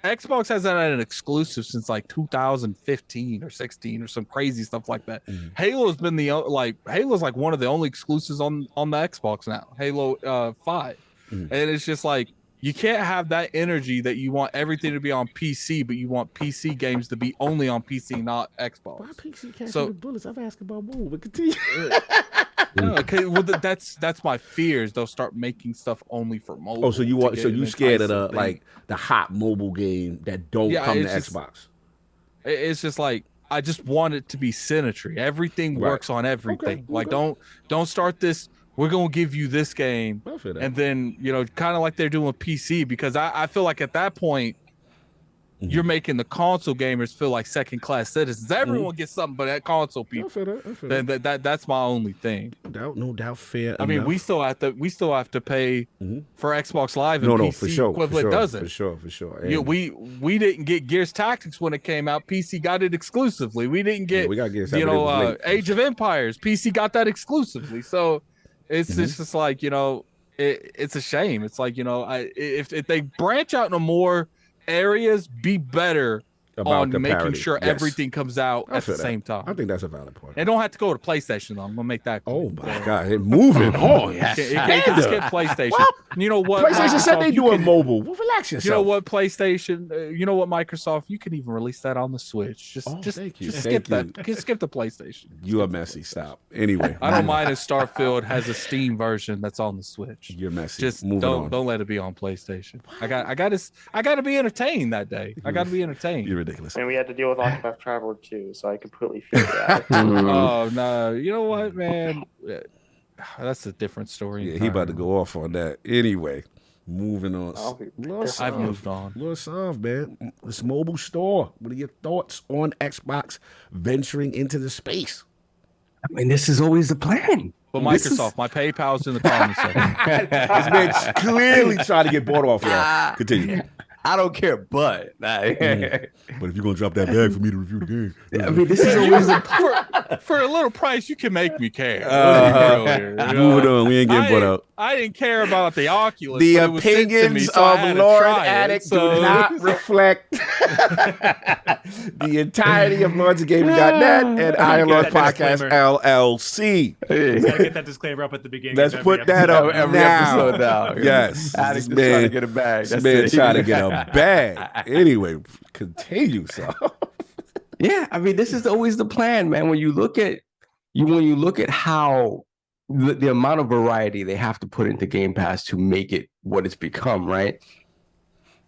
D: Xbox hasn't had an exclusive since like 2015 or 16 or some crazy stuff like that. Halo's been Halo's like one of the only exclusives on the Xbox now. Halo 5, and it's just like you can't have that energy that you want everything to be on PC, but you want PC games to be only on PC, not Xbox.
C: Why PC can't
D: So-
C: shoot bullets? I've asked about move, but continue.
D: No, okay, well, that's my fears. They'll start making stuff only for mobile.
C: Oh, so you
D: to
C: want?
D: get
C: So
D: an
C: you scared of the
D: enticing thing.
C: the hot mobile game that don't come to
D: it's just-
C: Xbox?
D: It's just like I just want it to be symmetry. Everything
C: Right.
D: works on everything.
C: Okay,
D: Like
C: okay.
D: don't start this. We're gonna give you this game,
C: I feel that.
D: and then kind of like they're doing with PC, because I feel like at that point you're making the console gamers feel like second-class citizens. Everyone gets something but that console people. That's my only thing.
C: No doubt, fair.
D: I mean, we still have to pay for Xbox Live and
C: no,
D: PC
C: for sure,
D: equivalent doesn't.
C: For sure.
D: You know, we didn't get Gears Tactics when it came out. PC got it exclusively. We didn't get
C: we got Gears Tactics,
D: Age of Empires. PC got that exclusively. So it's just like, you know, it's a shame. It's like, you know, if they branch out into more areas, be better on making
C: parity.
D: sure everything comes out at the same time.
C: I think that's a valid point.
D: It don't have to go to PlayStation though. I'm gonna make that clear.
C: Oh my God, it moving on.
D: It can skip PlayStation. Well, you know what?
C: PlayStation said they doing mobile. Well, relax yourself.
D: You know what? PlayStation. You know what? Microsoft. You can even release that on the Switch. Just skip that. Skip the PlayStation.
C: You are messy. Stop. Anyway,
D: I don't mind if Starfield has a Steam version that's on the Switch.
C: You're messy.
D: Just don't let it be on PlayStation. I got to be entertained that day. I got to be entertained.
C: You're ridiculous.
F: And we had to deal with Octopath Traveler too, so I completely feel that.
D: Oh no! You know what, man? That's a different story.
C: Yeah, he about to go off on that. Anyway, moving on.
D: I've moved on.
C: Lord Sov, man. This mobile store. What are your thoughts on Xbox venturing into the space?
E: I mean, this is always the plan.
D: But Microsoft, my PayPal's in the comments section.
C: This man's clearly trying to get bought off, y'all. Continue.
E: I don't care, but
C: But if you're gonna drop that bag for me to review the game,
E: I mean, this is always
D: for a little price, you can make me care.
C: Moving on, we ain't getting bought out.
D: I didn't care about the Oculus.
C: The opinions of Lord Addict do not reflect the entirety of LordsOfGaming.net and Iron Lords Podcast LLC.
G: Gotta get that disclaimer up at the beginning.
C: Let's put that up
E: every
C: now.
E: episode now.
C: Yes,
E: Addict's
C: this man
E: trying to get a bag.
C: This man trying to get a bag. Anyway, continue, so.
E: Yeah, I mean, this is always the plan, man. When you look at how the amount of variety they have to put into Game Pass to make it what it's become, right?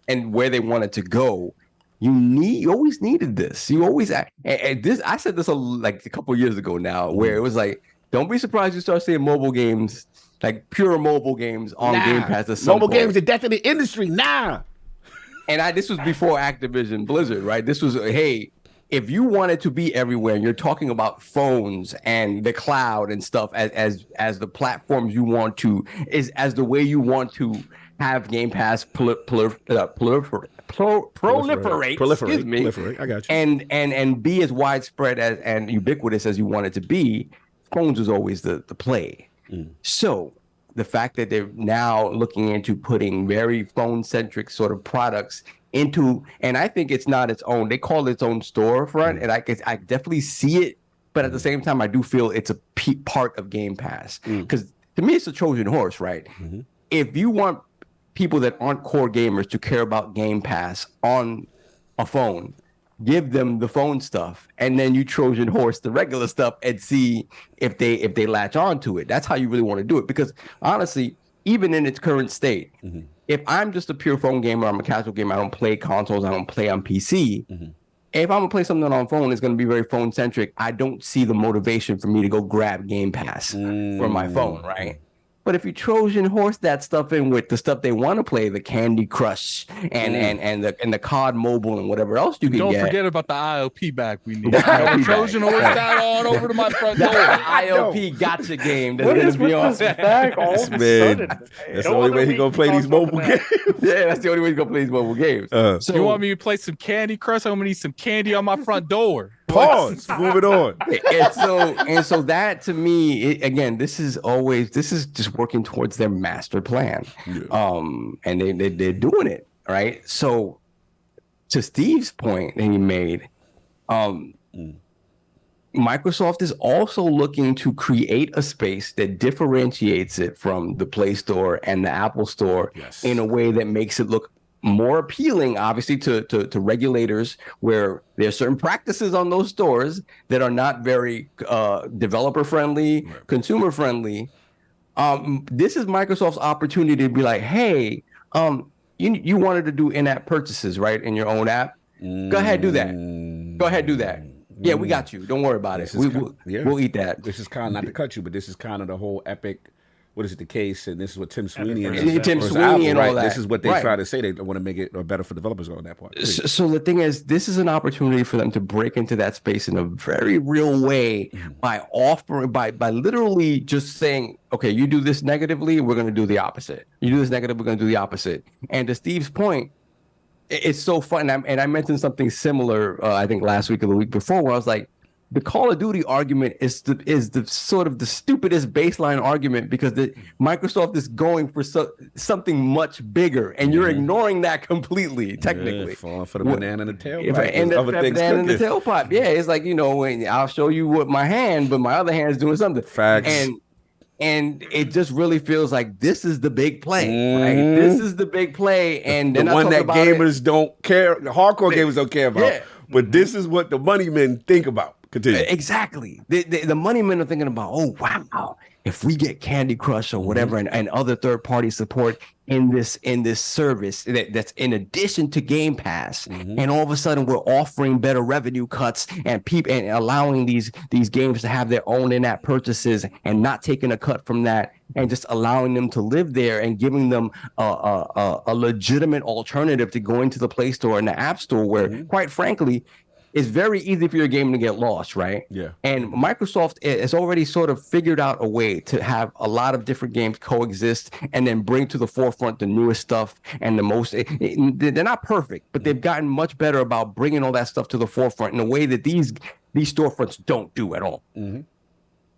E: And where they want it to go, you always needed this. You always and this. I said this like a couple of years ago now, where it was like, don't be surprised you start seeing mobile games, like pure mobile games on Game Pass. At some
C: mobile
E: point.
C: games, the death of the industry.
E: And this was before Activision Blizzard, right? This was, hey, if you want it to be everywhere, and you're talking about phones and the cloud and stuff as the platforms you want to, as the way you want to have Game Pass proliferate. Excuse me.
C: Proliferate. I got you.
E: And be as widespread and ubiquitous as you want it to be. Phones was always the play. So the fact that they're now looking into putting very phone-centric sort of products into, and I think it's not its own, they call it its own storefront, and I definitely see it, but at the same time, I do feel it's a part of Game Pass. Because to me, it's a Trojan horse, right? If you want people that aren't core gamers to care about Game Pass on a phone, give them the phone stuff, and then you Trojan horse the regular stuff and see if they latch on to it. That's how you really want to do it. Because honestly, even in its current state, if I'm just a pure phone gamer, I'm a casual gamer, I don't play consoles, I don't play on PC. If I'm gonna play something on phone, it's gonna be very phone centric. I don't see the motivation for me to go grab Game Pass for my phone, right? But if you Trojan horse that stuff in with the stuff they want to play, the Candy Crush and the COD Mobile and whatever else you can get.
D: Don't forget about the IOP bag we need. Trojan horse that on over to my front door.
E: IOP gotcha game.
F: What is with this bag all of a sudden?
C: That's the only way he's gonna play these mobile games.
E: Yeah, that's the only way he's gonna play these mobile games.
D: So you want me to play some Candy Crush? I'm gonna need some candy on my front door.
C: Pause. Moving on.
E: And so that to me, again, this is just working towards their master plan. And they're doing it, right? So to Steve's point that he made, Microsoft is also looking to create a space that differentiates it from the Play Store and the Apple Store in a way that makes it look more appealing, obviously, to regulators, where there are certain practices on those stores that are not very developer friendly, consumer friendly. This is Microsoft's opportunity to be like, hey, you wanted to do in-app purchases, right, in your own app? Go ahead, do that. Go ahead, do that. Yeah, we got you. Don't worry about it. We'll eat that.
C: This is kind of, not to cut you, but this is kind of the whole Epic what is it, the case, and this is what Tim Sweeney and
E: Tim
C: or
E: Sweeney
C: Apple,
E: and all
C: right?
E: that.
C: This is what they
E: Right.
C: try to say. They want to make it better for developers on that part. Please.
E: So the thing is, this is an opportunity for them to break into that space in a very real way by offering, by literally just saying, okay, you do this negatively, we're going to do the opposite. You do this negative, we're going to do the opposite. And to Steve's point, it's so fun. And I mentioned something similar, I think last week or the week before, where I was like, the Call of Duty argument is the sort of the stupidest baseline argument, because Microsoft is going for something much bigger, and you're ignoring that completely. Technically,
C: falling for the banana in the tailpipe.
E: And the banana in the tailpipe. Yeah, it's like, when I'll show you with my hand, but my other hand is doing something.
C: Facts.
E: And it just really feels like this is the big play. Right? This is the big play, and
C: the one that gamers don't care, the hardcore gamers don't care about.
E: Yeah.
C: But this is what the money men think about. Continue.
E: Exactly. The money men are thinking about, oh, wow, if we get Candy Crush or whatever and other third-party support in this service that's in addition to Game Pass, and all of a sudden we're offering better revenue cuts and allowing these games to have their own in-app purchases and not taking a cut from that, and just allowing them to live there and giving them a legitimate alternative to going to the Play Store and the App Store, where, quite frankly, it's very easy for your game to get lost, right?
C: Yeah.
E: And Microsoft has already sort of figured out a way to have a lot of different games coexist and then bring to the forefront the newest stuff and the most. They're not perfect, but they've gotten much better about bringing all that stuff to the forefront in a way that these storefronts don't do at all.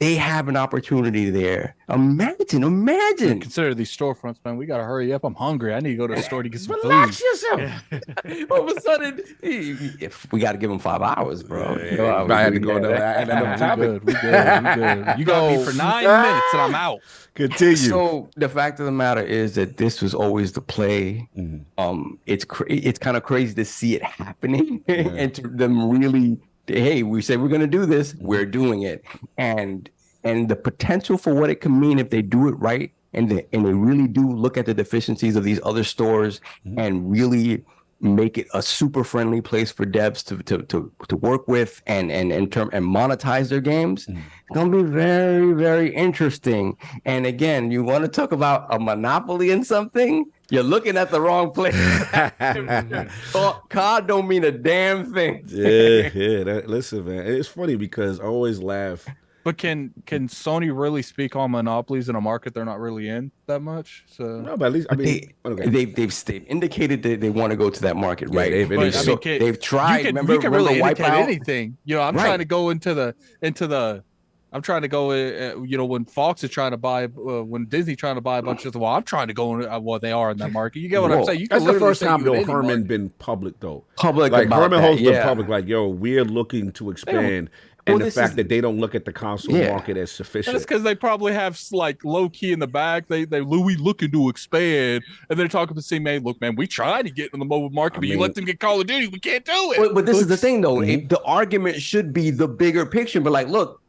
E: They have an opportunity there. Imagine.
D: Consider these storefronts, man. We gotta hurry up. I'm hungry. I need to go to the store to get some
C: Relax
D: food.
C: yourself.
E: All of a sudden, if we got to give them 5 hours, bro.
C: I had to go to another topic.
D: We good. You got me for 9 minutes and I'm out.
C: Continue.
E: So the fact of the matter is that this was always the play. It's kind of crazy to see it happening and to them really. Hey, we said we're going to do this. We're doing it, and the potential for what it can mean if they do it right, and they really do look at the deficiencies of these other stores and really make it a super friendly place for devs to work with and monetize their games. It's gonna be very, very interesting. And again, you want to talk about a monopoly in something? You're looking at the wrong place. COD don't mean a damn thing.
C: Listen, man, it's funny because I always laugh.
D: But can Sony really speak on monopolies in a market they're not really in that much? So
C: No, but at least
E: they've indicated that they want to go to that market, right?
C: They've
E: tried.
D: You can really indicate
E: Wipeout?
D: anything. I'm trying to go into the. I'm trying to go. When Fox is trying to buy, when Disney trying to buy a bunch of. Well, I'm trying to go in. They are in that market. You get what I'm saying?
C: That's the first time though Herman been public though.
E: Like
C: Herman holds the public like, yo, we're looking to expand. And
E: Well,
C: the fact that they don't look at the console market as sufficient.
D: That's because they probably have like low key in the back. We looking to expand, and they're talking to CMA. Look, man, we trying to get in the mobile market, but you let them get Call of Duty, we can't do it.
E: But this is the thing, though. The argument should be the bigger picture. But like, look,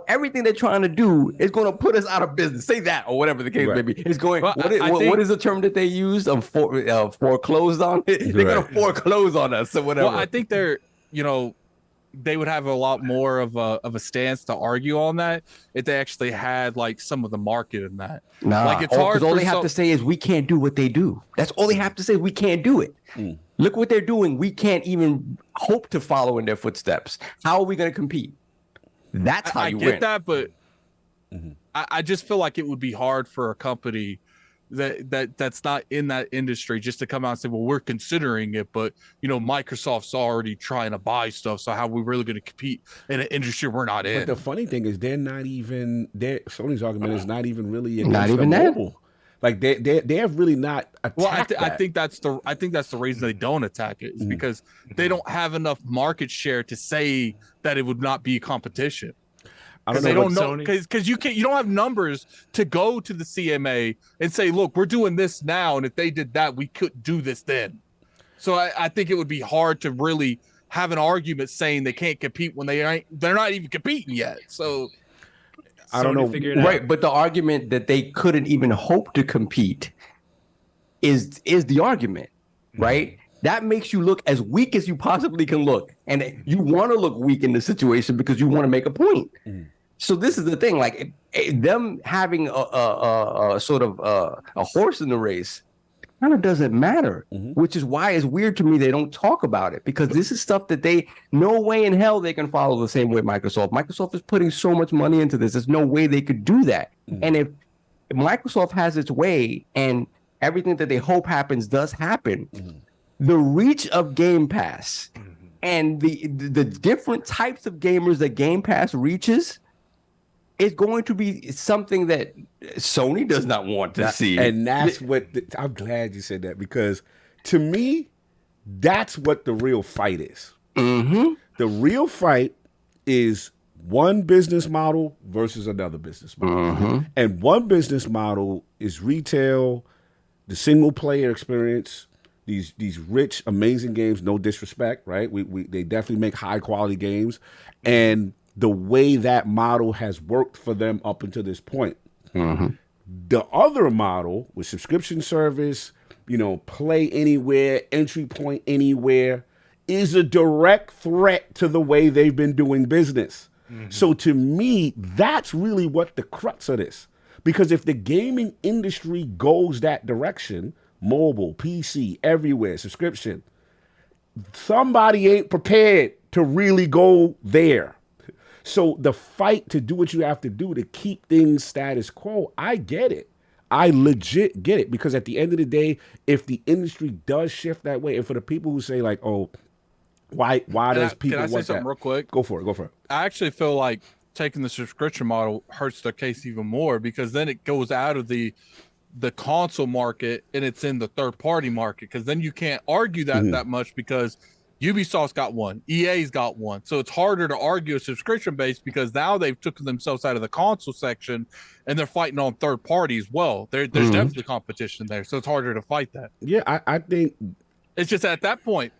E: everything they're trying to do is going to put us out of business. Say that, or whatever the case may be. It's going.
D: Well,
E: what is the term that they use? Foreclosed on it. They're going to foreclose on us or whatever.
D: Well, I think they're, they would have a lot more of a stance to argue on that if they actually had like some of the market in that.
E: Like
D: it's hard.
E: Because all they have to say is we can't do what they do. That's all they have to say. We can't do it. Look what they're doing. We can't even hope to follow in their footsteps. How are we going to compete? That's how you win. I get
D: that, but I just feel like it would be hard for a company that's not in that industry just to come out and say, well, we're considering it, but Microsoft's already trying to buy stuff, so how are we really going to compete in an industry we're not in?
C: But the funny thing is they're not even Sony's argument is not even really
E: not even that.
C: Mobile. Like they have really not attacked
D: that. I think that's the reason they don't attack it is because they don't have enough market share to say that it would not be competition. They don't know because you don't have numbers to go to the CMA and say, look, we're doing this now, and if they did that, we couldn't do this then. So I think it would be hard to really have an argument saying they can't compete when they're not even competing yet. So
C: I don't know.
E: Right, but the argument that they couldn't even hope to compete is the argument, right? That makes you look as weak as you possibly can look, and you want to look weak in the situation because you want to make a point. So this is the thing, like them having a sort of a horse in the race kind of doesn't matter, which is why it's weird to me they don't talk about it, because this is stuff that no way in hell they can follow the same way Microsoft. Microsoft is putting so much money into this. There's no way they could do that. And if Microsoft has its way and everything that they hope happens does happen, the reach of Game Pass and the different types of gamers that Game Pass reaches is going to be something that Sony does not want to see.
C: And that's I'm glad you said that, because to me, that's what the real fight is. The real fight is one business model versus another business model. And one business model is retail, the single player experience, these rich, amazing games, no disrespect, right? They definitely make high quality games. And the way that model has worked for them up until this point. The other model with subscription service, play anywhere, entry point anywhere, is a direct threat to the way they've been doing business. So to me, that's really what the crux of this. Because if the gaming industry goes that direction, mobile, PC, everywhere, subscription, somebody ain't prepared to really go there. So the fight to do what you have to do to keep things status quo, I get it. I legit get it, because at the end of the day, if the industry does shift that way, and for the people who say like, oh, why does people want that? Can I say something
D: real quick?
C: Go for it.
D: I actually feel like taking the subscription model hurts their case even more, because then it goes out of the console market and it's in the third party market, because then you can't argue that much, because Ubisoft's got one, EA's got one. So it's harder to argue a subscription base, because now they've taken themselves out of the console section and they're fighting on third party as well. There's definitely competition there. So it's harder to fight that.
C: Yeah, I think
D: it's just at that point,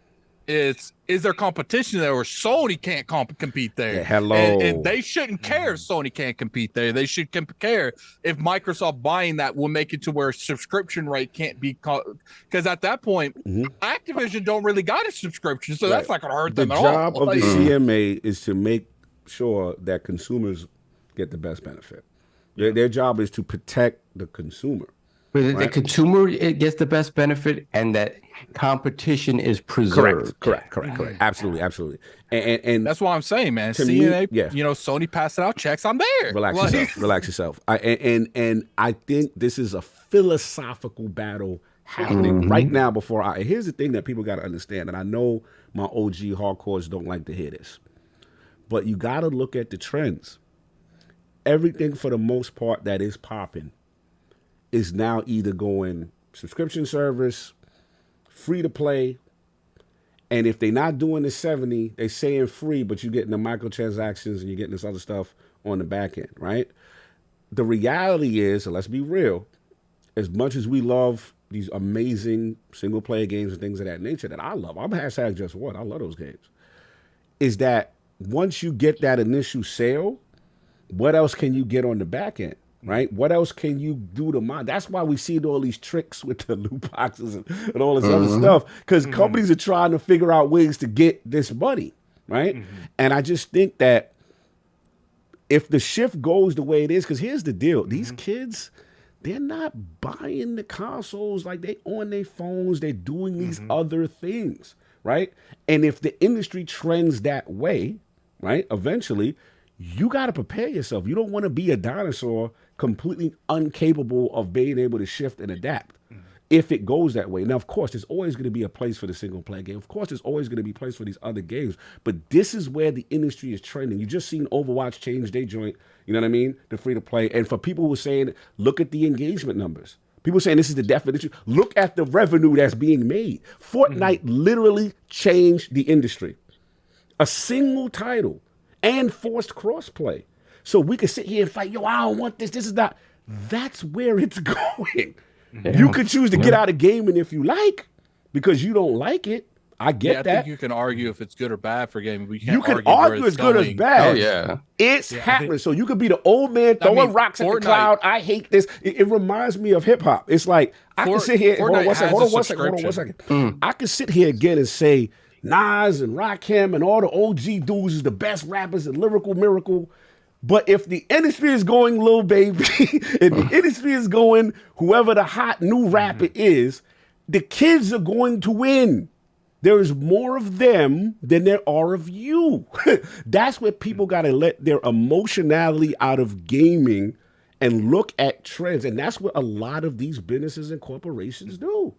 D: is there competition there, or Sony can't compete there?
C: Yeah, hello.
D: And they shouldn't care if Sony can't compete there. They should care if Microsoft buying that will make it to where subscription rate can't be, because at that point, Activision don't really got a subscription, so that's not going to hurt them at all.
C: The job of the CMA is to make sure that consumers get the best benefit. Their job is to protect the consumer.
E: But the consumer gets the best benefit, and that competition is preserved.
C: Correct. Absolutely. And
D: that's what I'm saying, man. CMA, Sony passing out checks. I'm there.
C: Relax yourself. And I think this is a philosophical battle happening right now. Here's the thing that people got to understand, and I know my OG hardcores don't like to hear this, but you got to look at the trends. Everything for the most part that is popping is now either going subscription service, free to play, and if they're not doing the 70, they saying free, but you're getting the microtransactions and you're getting this other stuff on the back end, right? The reality is, and let's be real, as much as we love these amazing single player games and things of that nature that I love, I'm #JustOne, I love those games, is that once you get that initial sale, what else can you get on the back end? Right? What else can you do to mine? That's why we see all these tricks with the loot boxes and all this other stuff, because companies are trying to figure out ways to get this money, right? And I just think that if the shift goes the way it is, because here's the deal, these kids, they're not buying the consoles, like they on their phones, they're doing these other things, right? And if the industry trends that way, right, eventually, you got to prepare yourself. You don't want to be a dinosaur completely incapable of being able to shift and adapt if it goes that way. Now, of course, there's always going to be a place for the single player game. Of course, there's always going to be a place for these other games. But this is where the industry is trending. You just seen Overwatch change their joint, you know what I mean? The free to play. And for people who are saying, look at the engagement numbers. People saying this is the definition. Look at the revenue that's being made. Fortnite literally changed the industry. A single title and forced crossplay. So we could sit here and fight, I don't want this. This is not. That's where it's going. Yeah. You could choose to get out of gaming if you like, because you don't like it. I get that.
D: I think you can argue if it's good or bad for gaming.
C: You can argue it's good or bad.
E: Oh, yeah.
C: It's happening. So you could be the old man throwing rocks at the cloud. I hate this. It reminds me of hip hop. It's like, I can sit here. Hold on one second. I can sit here again and say, Nas and Rakim and all the OG dudes is the best rappers and lyrical miracle. But if the industry is going Lil Baby, if the industry is going whoever the hot new rapper is, the kids are going to win. There is more of them than there are of you. That's where people got to let their emotionality out of gaming and look at trends. And that's what a lot of these businesses and corporations do.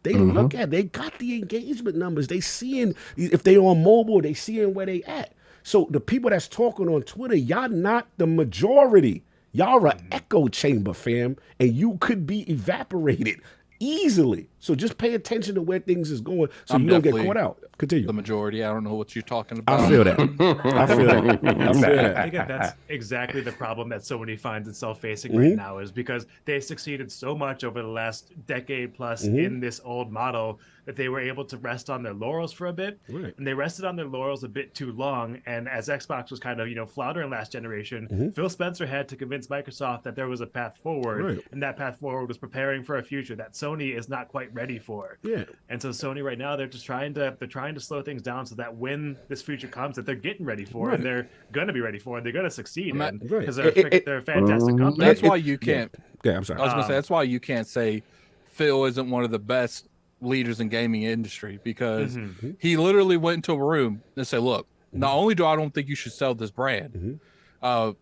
C: They look at, they got the engagement numbers. They seeing, if they on mobile, they seeing where they at. So the people that's talking on Twitter, y'all not the majority. Y'all are an echo chamber, fam. And you could be evaporated easily. So just pay attention to where things is going so you don't get caught out. Continue.
D: The majority. I don't know what you're talking about.
C: I feel that. I feel that.
G: I think that's exactly the problem that Sony finds itself facing right now, is because they succeeded so much over the last decade plus in this old model that they were able to rest on their laurels for a bit.
C: Right.
G: And they rested on their laurels a bit too long. And as Xbox was kind of, floundering last generation, Phil Spencer had to convince Microsoft that there was a path forward.
C: Right.
G: And that path forward was preparing for a future that Sony is not quite ready for.
C: Yeah.
G: And so Sony right now, they're just trying to slow things down so that when this future comes, that they're getting ready for, and they're going to be ready for, and they're going to succeed in, because they're a fantastic company.
D: That's why you can't.
C: Yeah, I'm sorry.
D: I was going to say, that's why you can't say Phil isn't one of the best leaders in gaming industry, because he literally went into a room and said, look, not only do I don't think you should sell this brand,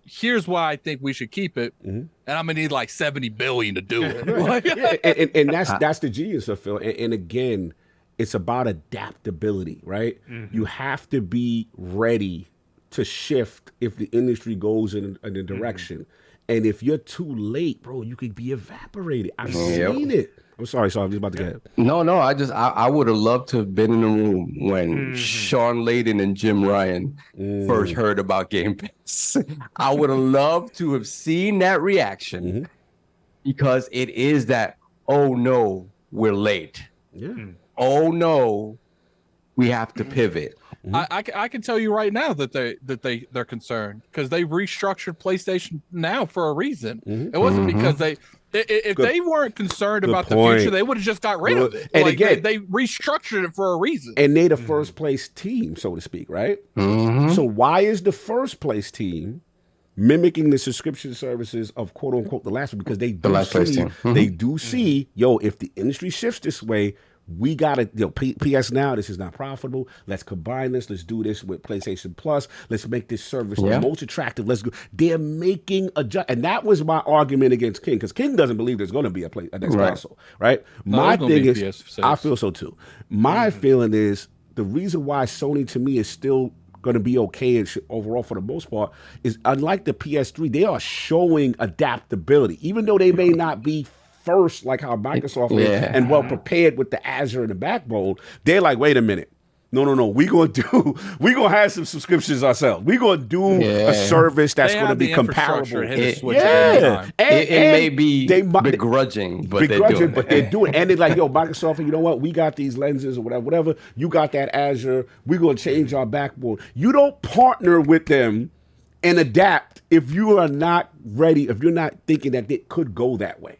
D: here's why I think we should keep it, and I'm gonna need like 70 billion to do it.
C: and that's the genius of Phil. And again, it's about adaptability, right? You have to be ready to shift if the industry goes in a direction. And if you're too late, bro, you could be evaporated. I've seen it. I'm sorry, so I'm just about to get it.
E: No, I would have loved to have been in the room when Sean Layden and Jim Ryan first heard about Game Pass. I would have loved to have seen that reaction, because it is that, oh no, we're late.
C: Yeah.
E: Oh no, we have to pivot.
D: I can tell you right now that they're concerned, because they restructured PlayStation Now for a reason. It wasn't because if they weren't concerned about the future, they would have just got rid of it.
C: And again,
D: they restructured it for a reason.
C: And they the first place team, so to speak, right? So why is the first place team mimicking the subscription services of quote unquote the last one? Because they do see, yo, if the industry shifts this way, we got to, PS Now, this is not profitable. Let's combine this. Let's do this with PlayStation Plus. Let's make this service the most attractive. Let's go. They're making and that was my argument against King, because King doesn't believe there's going to be a next console, right? My thing is, PS6. I feel so too. My feeling is the reason why Sony to me is still going to be okay and overall for the most part is, unlike the PS3, they are showing adaptability, even though they may not be first like how Microsoft is and well prepared with the Azure and the backbone. They're like, wait a minute, no, we're gonna have some subscriptions ourselves. We're gonna do a service that's gonna be comparable.
E: It may be begrudging, but
C: they're doing it. And they're like, yo, Microsoft, you know what, we got these lenses or whatever, you got that Azure, we're gonna change our backbone. You don't partner with them and adapt if you are not ready, if you're not thinking that it could go that way.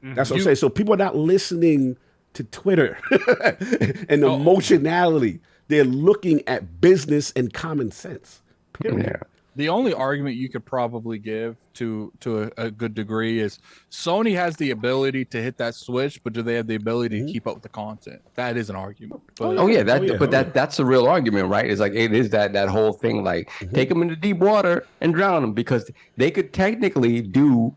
C: That's what I'm saying. So people are not listening to Twitter and emotionality. They're looking at business and common sense. Period.
D: The only argument you could probably give to a good degree is Sony has the ability to hit that switch, but do they have the ability to keep up with the content? That is an argument. But,
E: that's a real argument, right? It's like, it is that whole thing, like take them into deep water and drown them, because they could technically do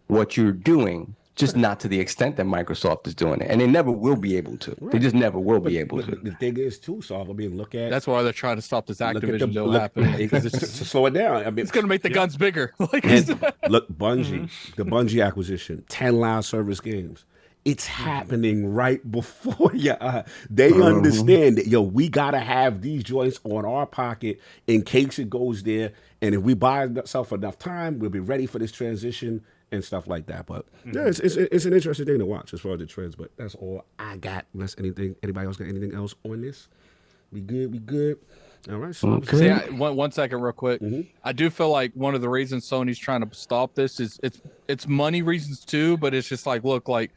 E: what you're doing, just not to the extent that Microsoft is doing it, and they never will be able to. They just never will be able to.
C: The thing is, too, so I mean, look at.
D: That's why they're trying to stop this Activision deal happening, because it's
C: to slow it down. I mean,
D: it's going to make the guns bigger.
C: Look, Bungie, the Bungie acquisition, 10 live service games. It's happening right before your eye. They understand that, yo, we got to have these joints on our pocket in case it goes there, and if we buy ourselves enough time, we'll be ready for this transition and stuff like that. But yeah, it's an interesting thing to watch as far as the trends. But that's all I got. Unless anybody else got anything else on this? We good. All right. So
D: one second, real quick. I do feel like one of the reasons Sony's trying to stop this is it's money reasons too. But it's just like, look, like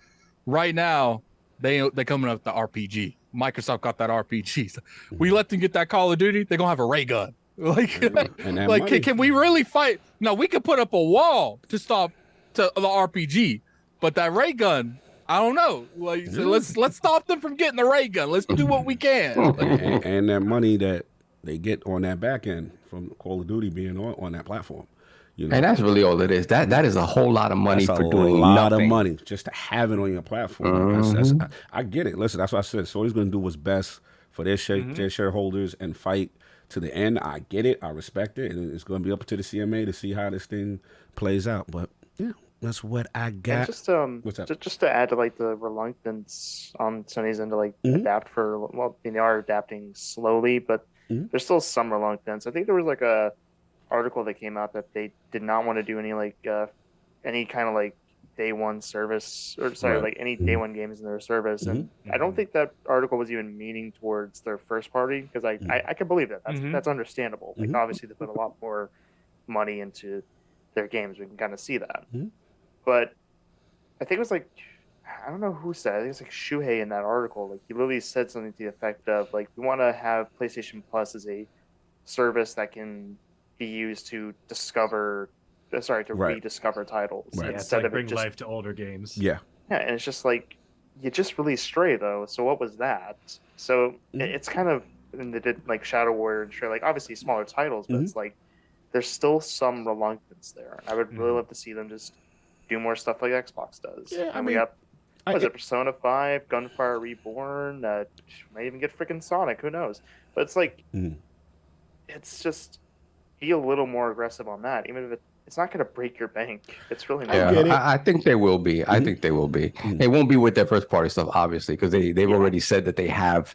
D: right now they coming up with the RPG. Microsoft got that RPG. So we let them get that Call of Duty, they're gonna have a ray gun. Like,
C: And that
D: like
C: money-
D: can we really fight? No, we could put up a wall to stop the RPG, but that ray gun, I don't know. Like, so let's stop them from getting the ray gun. Let's do what we can.
C: and that money that they get on that back end from Call of Duty being on that platform. You know,
E: And that's really all it is. That is a whole lot of money
C: that's
E: for
C: a
E: doing
C: lot
E: nothing.
C: of money just to have it on your platform. I get it. Listen, that's what I said. Sony's going to do what's best for their shareholders and fight to the end. I get it. I respect it, and it's going to be up to the CMA to see how this thing plays out. But yeah, that's what I got.
F: And
C: What's up?
F: just to add to like the reluctance on Sony's end to like adapt for, well, they are adapting slowly, but there's still some reluctance. I think there was like a article that came out that they did not want to do any like any kind of like day one service, or sorry, like any day one games in their service. And I don't think that article was even meaning towards their first party, because I can believe that. That's understandable. Like obviously they put a lot more money into their games. We can kind of see that. But I think it was like, I don't know who said it. I think it's like Shuhei in that article. Like he literally said something to the effect of like, we want to have PlayStation Plus as a service that can be used to discover, rediscover titles.
C: Right.
G: Yeah, it's
F: Instead
G: like
F: of
G: bring
F: it just,
G: life to older games.
C: Yeah.
F: yeah, and it's just like, you just released Stray though, so what was that? So it's kind of, and they did like Shadow Warrior and Stray, like obviously smaller titles, but it's like, there's still some reluctance there. I would really love to see them just do more stuff like Xbox does.
C: Yeah, I
F: and
C: mean,
F: we got, what is it, Persona 5, Gunfire Reborn, might even get freaking Sonic, who knows? But it's like, it's just, be a little more aggressive on that, even if it's not going to break your bank. It's really not.
E: Yeah, I think they will be. I think they will be. They won't be with their first party stuff, obviously, because they've already said that they have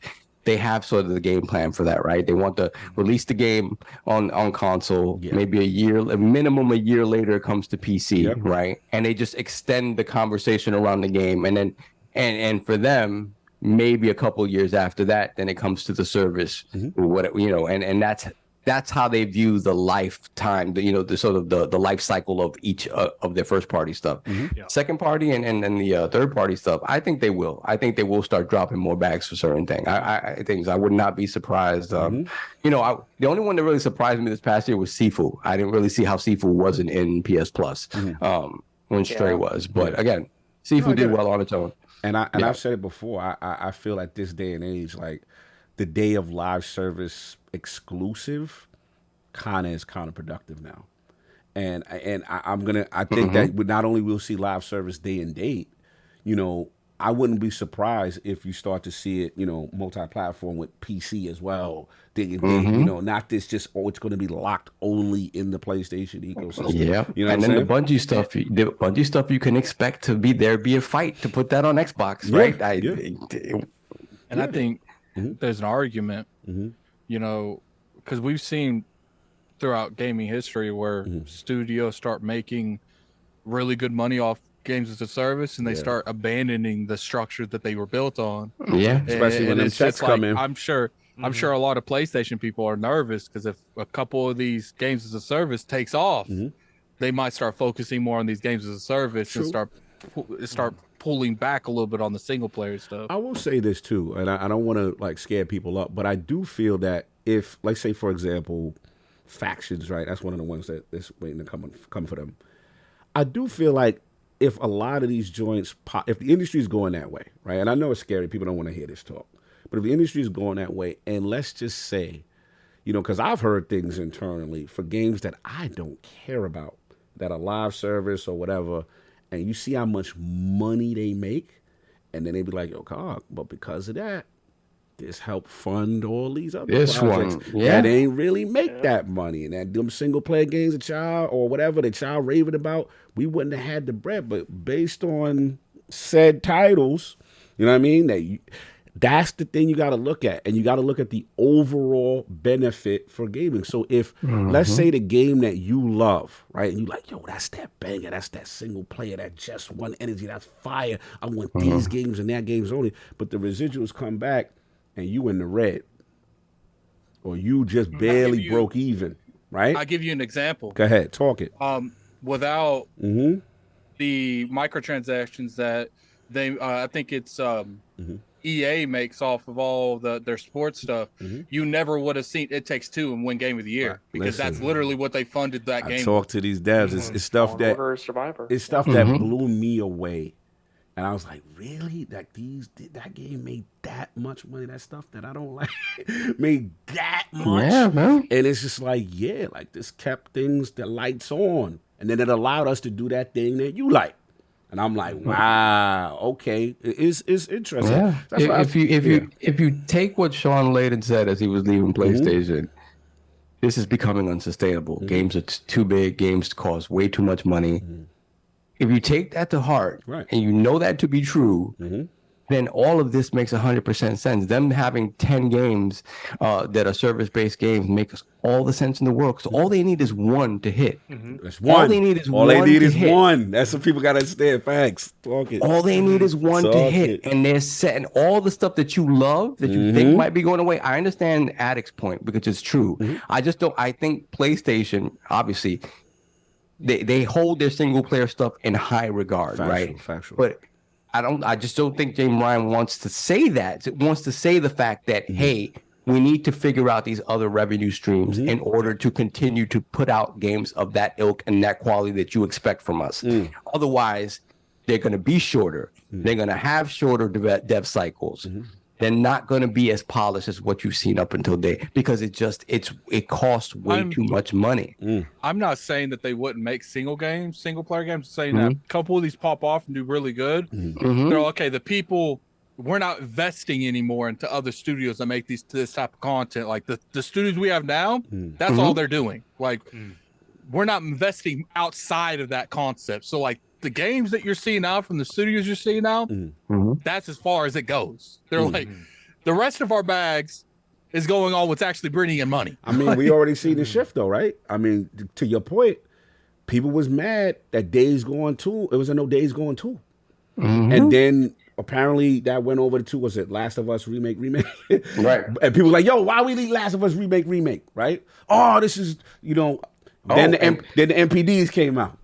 E: sort of the game plan for that, right? They want to release the game on console, maybe a minimum a year later it comes to PC, right? And they just extend the conversation around the game, and then and for them, maybe a couple of years after that, then it comes to the service, and that's how they view the lifetime, the sort of the life cycle of each of their first party stuff. Second party and the third party stuff, I think they will. I think they will start dropping more bags for certain things. I would not be surprised. The only one that really surprised me this past year was Sifu. I didn't really see how Sifu wasn't in PS Plus when Stray was. But again, Sifu did well on its own.
C: And I've said it before. I feel at this day and age, like the day of live service exclusive kind of is counterproductive now. And I think that not only we'll see live service day and date, I wouldn't be surprised if you start to see it, multi-platform with PC as well. Day and date, not this just, it's going to be locked only in the PlayStation ecosystem.
E: Yeah.
C: And
E: then the Bungie stuff you can expect to be a fight to put that on Xbox, right?
D: And I think there's an argument, because we've seen throughout gaming history where studios start making really good money off games as a service, and they start abandoning the structure that they were built on.
E: Yeah,
C: especially when them checks come in.
D: I'm sure a lot of PlayStation people are nervous because if a couple of these games as a service takes off, they might start focusing more on these games as a service and start pulling back a little bit on the single player stuff.
C: I will say this too, and I don't want to like scare people up, but I do feel that if, like, say for example, factions, right? That's one of the ones that is waiting to come for them. I do feel like if a lot of these joints if the industry is going that way, right? And I know it's scary, people don't want to hear this talk, but if the industry is going that way, and let's just say, because I've heard things internally for games that I don't care about, that are live service or whatever, and you see how much money they make, and then they be like, yo, Cog, but because of that, this helped fund all these other projects that ain't really make that money. And that them single player games a child or whatever the child raving about, we wouldn't have had the bread. But based on said titles, you know what I mean? That's the thing you got to look at. And you got to look at the overall benefit for gaming. So if, let's say the game that you love, right? And you like, yo, that's that banger. That's that single player, that just one energy. That's fire. I want these games and that games only. But the residuals come back and you in the red. Or you just barely broke even, right?
D: I'll give you an example.
C: Go ahead. Talk it.
D: Without the microtransactions that they, I think it's EA makes off of all their sports stuff, you never would have seen It Takes Two and win Game of the Year because that's literally what they funded that game.
C: I talk to these devs. It's stuff that blew me away, and I was like, really? That game made that much money? That stuff that I don't like made that much?
E: Yeah, man.
C: And it's just like, yeah, like this kept the lights on, and then it allowed us to do that thing that you like. And I'm like, wow, okay, it's interesting.
E: Yeah.
C: That's
E: If you take what Sean Layden said as he was leaving PlayStation, this is becoming unsustainable. Games are too big. Games cost way too much money. If you take that to heart, and you know that to be true, then all of this makes 100% sense. Them having 10 games that are service-based games makes all the sense in the world because all they need is one to hit.
C: That's one.
E: All they need is
C: all
E: one.
C: They need is
E: hit.
C: one. That's what people gotta understand. Facts. Talk it.
E: All they need is one to hit, and they're setting all the stuff that you love that you think might be going away. I understand Addict's point because it's true. I just don't. I think PlayStation, obviously, they hold their single player stuff in high regard, right?
C: Factual.
E: But I just don't think James Ryan wants to say that. It wants to say the fact that, hey, we need to figure out these other revenue streams in order to continue to put out games of that ilk and that quality that you expect from us. Otherwise, they're going to be shorter. They're going to have shorter dev cycles. They're not going to be as polished as what you've seen up until today because it costs way too much money.
D: I'm not saying that they wouldn't make single player games. I'm saying that a couple of these pop off and do really good. They're okay. The people, we're not investing anymore into other studios that make this type of content. Like the studios we have now, that's all they're doing. Like we're not investing outside of that concept. So like the games that you're seeing now from the studios you're seeing now, that's as far as it goes. They're like, the rest of our bags is going on what's actually bringing in money.
C: I mean, we already seen the shift though, right? I mean, to your point, people was mad that Days Gone 2, it was a no Days Gone 2. And then apparently that went over to, was it Last of Us remake?
E: Right.
C: And people were like, yo, why we need Last of Us remake, right? Oh, this is, Then the MPDs came out.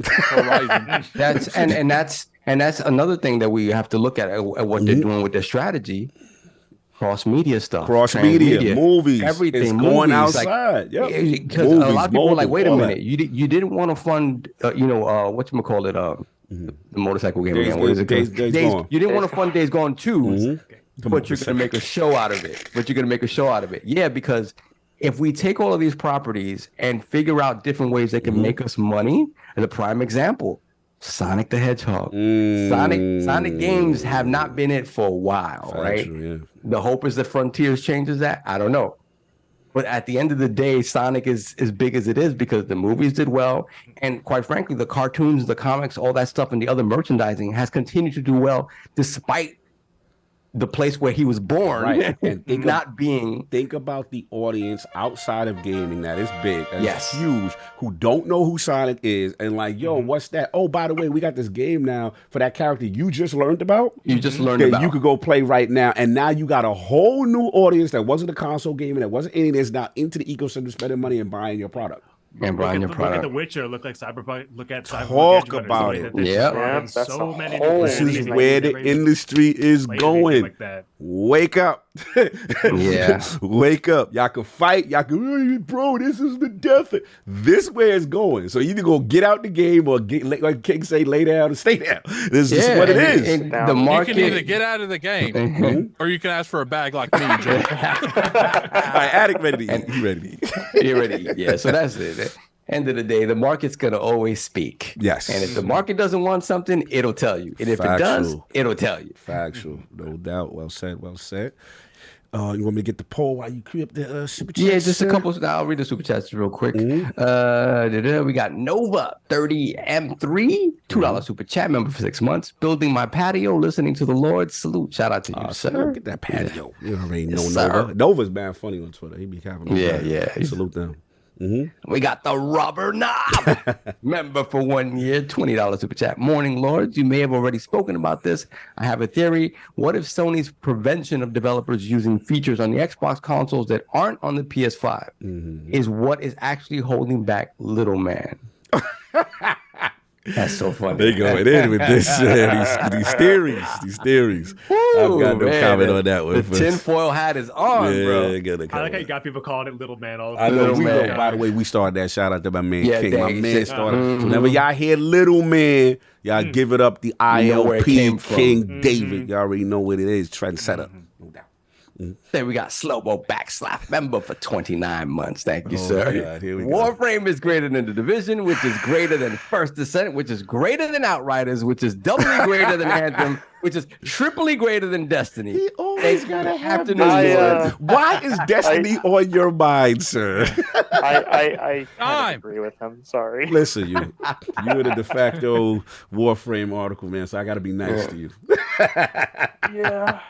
E: That's another thing that we have to look at what they're doing with their strategy. Cross media stuff,
C: cross media, movies,
E: everything,
C: it's going outside.
E: Because a lot of people were like, "Wait a minute, you didn't want to fund, whatchamacallit, the motorcycle game again? What is it?
C: Days Gone.
E: You didn't want to fund Days Gone 2, but you're going to make a show out of it. Yeah, because if we take all of these properties and figure out different ways they can make us money, and the prime example, Sonic the Hedgehog. Sonic games have not been it for a while, right?
C: Yeah.
E: The hope is that Frontiers changes that. I don't know. But at the end of the day, Sonic is as big as it is because the movies did well. And quite frankly, the cartoons, the comics, all that stuff, and the other merchandising has continued to do well despite the place where he was born,
C: right? And
E: think
C: about the audience outside of gaming that is big, that's huge, who don't know who Sonic is, and like, yo, what's that? Oh, by the way, we got this game now for that character you just learned about.
E: You could
C: go play right now, and now you got a whole new audience that wasn't a console gaming, that wasn't any of this, now into the ecosystem, spending money and buying your product.
E: And buying your product.
G: Look at The Witcher. Look like Cyberpunk. Look at Cyberpunk.
C: Talk about it.
E: Yeah.
G: So many.
C: This is where the industry is going.
G: Like that.
C: Wake up.
E: Yeah.
C: Wake up. Y'all can fight. Y'all can, bro, this is the death. This way it's going. So either go get out the game or like King say, lay down and stay down. This is what it is.
E: And the market,
D: you can either get out of the game or you can ask for a bag like me, Joe.
C: All right, Addict ready to eat. You ready to eat.
E: You're ready to eat. Yeah, so that's it. End of the day, the market's going to always speak.
C: Yes.
E: And if the market doesn't want something, it'll tell you. And if it does, it'll tell you.
C: Factual. No doubt. Well said. Well said. You want me to get the poll while you creep the super chats?
E: Yeah, just a couple. I'll read the super chats real quick. We got Nova 30M3, $2 super chat member for 6 months. Building my patio, listening to the Lord. Salute. Shout out to you, sir.
C: Get that patio. You already know
E: Yes,
C: Nova.
E: sir.
C: Nova's bad funny on Twitter. He be having Salute them.
E: We got the Rubber Knob member for 1 year, $20 super chat. Morning, Lords. You may have already spoken about this. I have a theory. What if Sony's prevention of developers using features on the Xbox consoles that aren't on the PS5 is what is actually holding back Little Man? That's so funny.
C: They going in with this, these theories. I've got no comment on that one.
E: The tinfoil hat is on, bro.
G: I like how you got people calling it Little Man all the
C: I
G: time.
C: know.
E: Little Man.
C: By the way, we started that. Shout out to my man
E: Yeah,
C: King.
E: dang,
C: My man
E: shit.
C: started. So whenever y'all hear Little Man, y'all give it up the
E: know where it came
C: ILP
E: from.
C: King David. Y'all already know what it is. Trendsetter. No doubt.
E: Then we got Slowbo Backslap member for 29 months. Thank you,
C: Oh,
E: sir.
C: God, here we go.
E: Warframe is greater than the Division, which is greater than First Descent, which is greater than Outriders, which is doubly greater than Anthem, which is triply greater than Destiny.
C: He always gotta have
E: Afternoon,
C: this.
E: Lord.
C: Why is Destiny on your mind, sir?
F: I kind
D: Time.
F: of agree with him. Sorry.
C: Listen, you are the de facto Warframe article, man, so I got to be nice to you.
F: Yeah,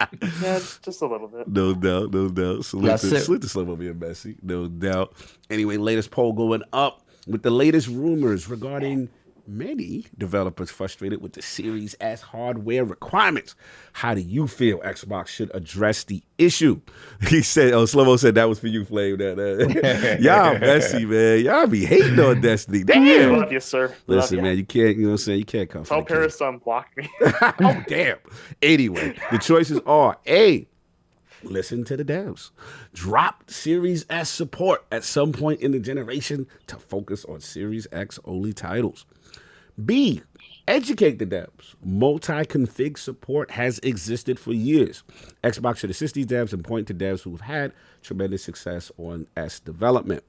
F: just a little bit.
C: No doubt, no doubt. Salute to some of you, Messi. No doubt. Anyway, latest poll going up with the latest rumors regarding many developers frustrated with the Series S hardware requirements. How do you feel Xbox should address the issue? He said, Slow-Mo said that was for you, Flame. Y'all messy, man. Y'all be hating on Destiny. Damn.
F: Love you, sir.
C: Listen, man, you can't, you know what I'm saying? You can't come
F: Tell
C: from the
F: Paris to unblock me.
C: Oh, damn. Anyway, the choices are A, listen to the devs. Drop Series S support at some point in the generation to focus on Series X only titles. B, educate the devs. Multi-config support has existed for years. Xbox should assist these devs and point to devs who've had tremendous success on S development.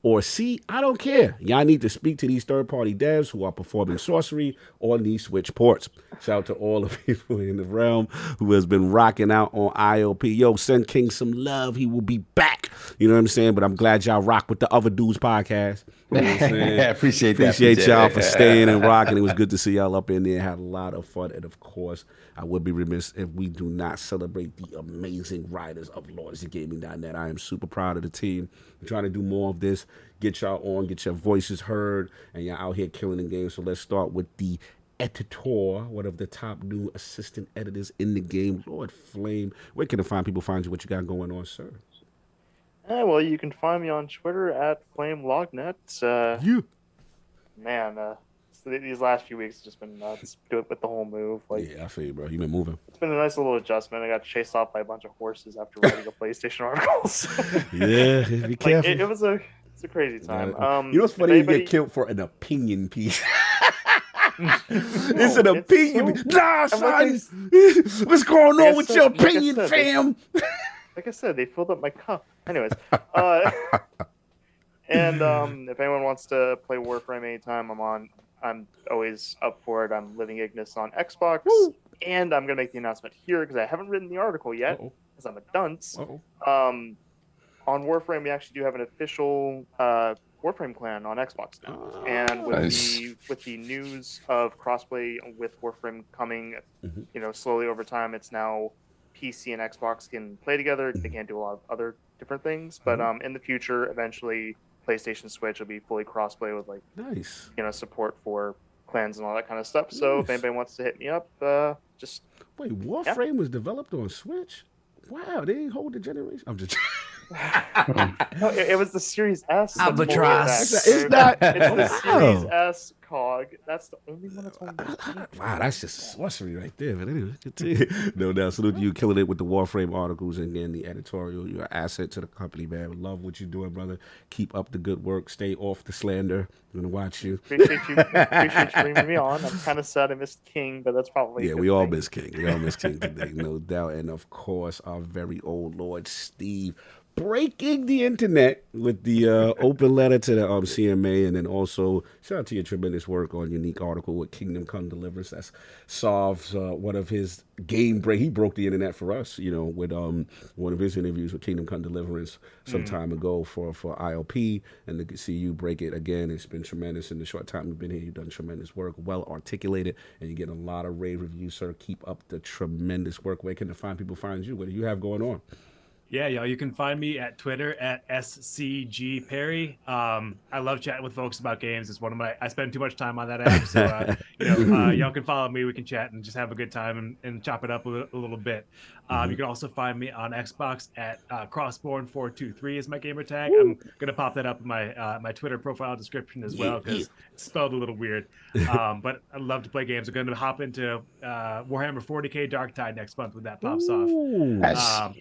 C: Or C, I don't care. Y'all need to speak to these third-party devs who are performing sorcery on these Switch ports. Shout out to all the people in the realm who has been rocking out on ILP. Yo, send King some love. He will be back. You know what I'm saying? But I'm glad y'all rock with the Other Dudes podcast. You know what I'm saying?
E: Appreciate that.
C: Appreciate y'all for staying and rocking. It was good to see y'all up in there. Had a lot of fun. And of course, I would be remiss if we do not celebrate the amazing writers of LordsOfGaming.net. I am super proud of the team. We're trying to do more of this. Get y'all on, get your voices heard, and y'all out here killing the game. So let's start with the editor, one of the top new assistant editors in the game, Lord Flame. Where can find you? What you got going on, sir?
F: Well, you can find me on Twitter at FlameLognet. Man, these last few weeks have just been nuts with the whole move.
C: Yeah, I feel you, bro. You've been moving.
F: It's been a nice little adjustment. I got chased off by a bunch of horses after writing a PlayStation articles.
C: Yeah, be careful.
F: It's a crazy time.
C: You know what's funny? You get killed for an opinion piece. It's an opinion. Nah, son. What's going on with your opinion, fam?
F: Like I said, they filled up my cup. Anyways, and if anyone wants to play Warframe anytime, I'm always up for it. I'm living Ignis on Xbox, and I'm gonna make the announcement here because I haven't written the article yet because I'm a dunce. On Warframe, we actually do have an official Warframe clan on Xbox now, and with the news of crossplay with Warframe coming, slowly over time, it's now PC and Xbox can play together. They can't do a lot of other different things, but in the future, eventually, PlayStation Switch will be fully crossplay with support for clans and all that kind of stuff. So if anybody wants to hit me up, just
C: wait. Warframe was developed on Switch. Wow, they didn't hold the generation. I'm just.
F: No, it was the Series S.
E: Albatross.
C: It's not.
F: It's the Series S COG. That's the only one that's on the
C: Wow, that's just sorcery right there. But anyway, continue. No doubt. Salute to you, killing it with the Warframe articles and again the editorial. You're an asset to the company, man. Love what you're doing, brother. Keep up the good work. Stay off the slander. I'm gonna watch you.
F: Appreciate you bringing me on. I'm kind of sad I missed King, but that's probably
C: we all miss King. We all miss King today, no doubt. And of course, our very old Lord Steve. Breaking the internet with the open letter to the CMA, and then also shout out to your tremendous work on unique article with Kingdom Come Deliverance. That's solves one of his game break. He broke the internet for us, with one of his interviews with Kingdom Come Deliverance some time ago for ILP, and to see you break it again, it's been tremendous. In the short time you've been here, you've done tremendous work, well articulated, and you get a lot of rave reviews, sir. Keep up the tremendous work. Where can the fine people find you? What do you have going on?
G: Yeah, y'all, you can find me at Twitter at SCGPerry. I love chatting with folks about games. It's one of I spend too much time on that app. So, y'all can follow me. We can chat and just have a good time and chop it up a little bit. You can also find me on Xbox at Crossborn423 is my gamer tag. I'm going to pop that up in my Twitter profile description as well because it's spelled a little weird. But I love to play games. I'm going to hop into Warhammer 40K Dark Tide next month when that pops off.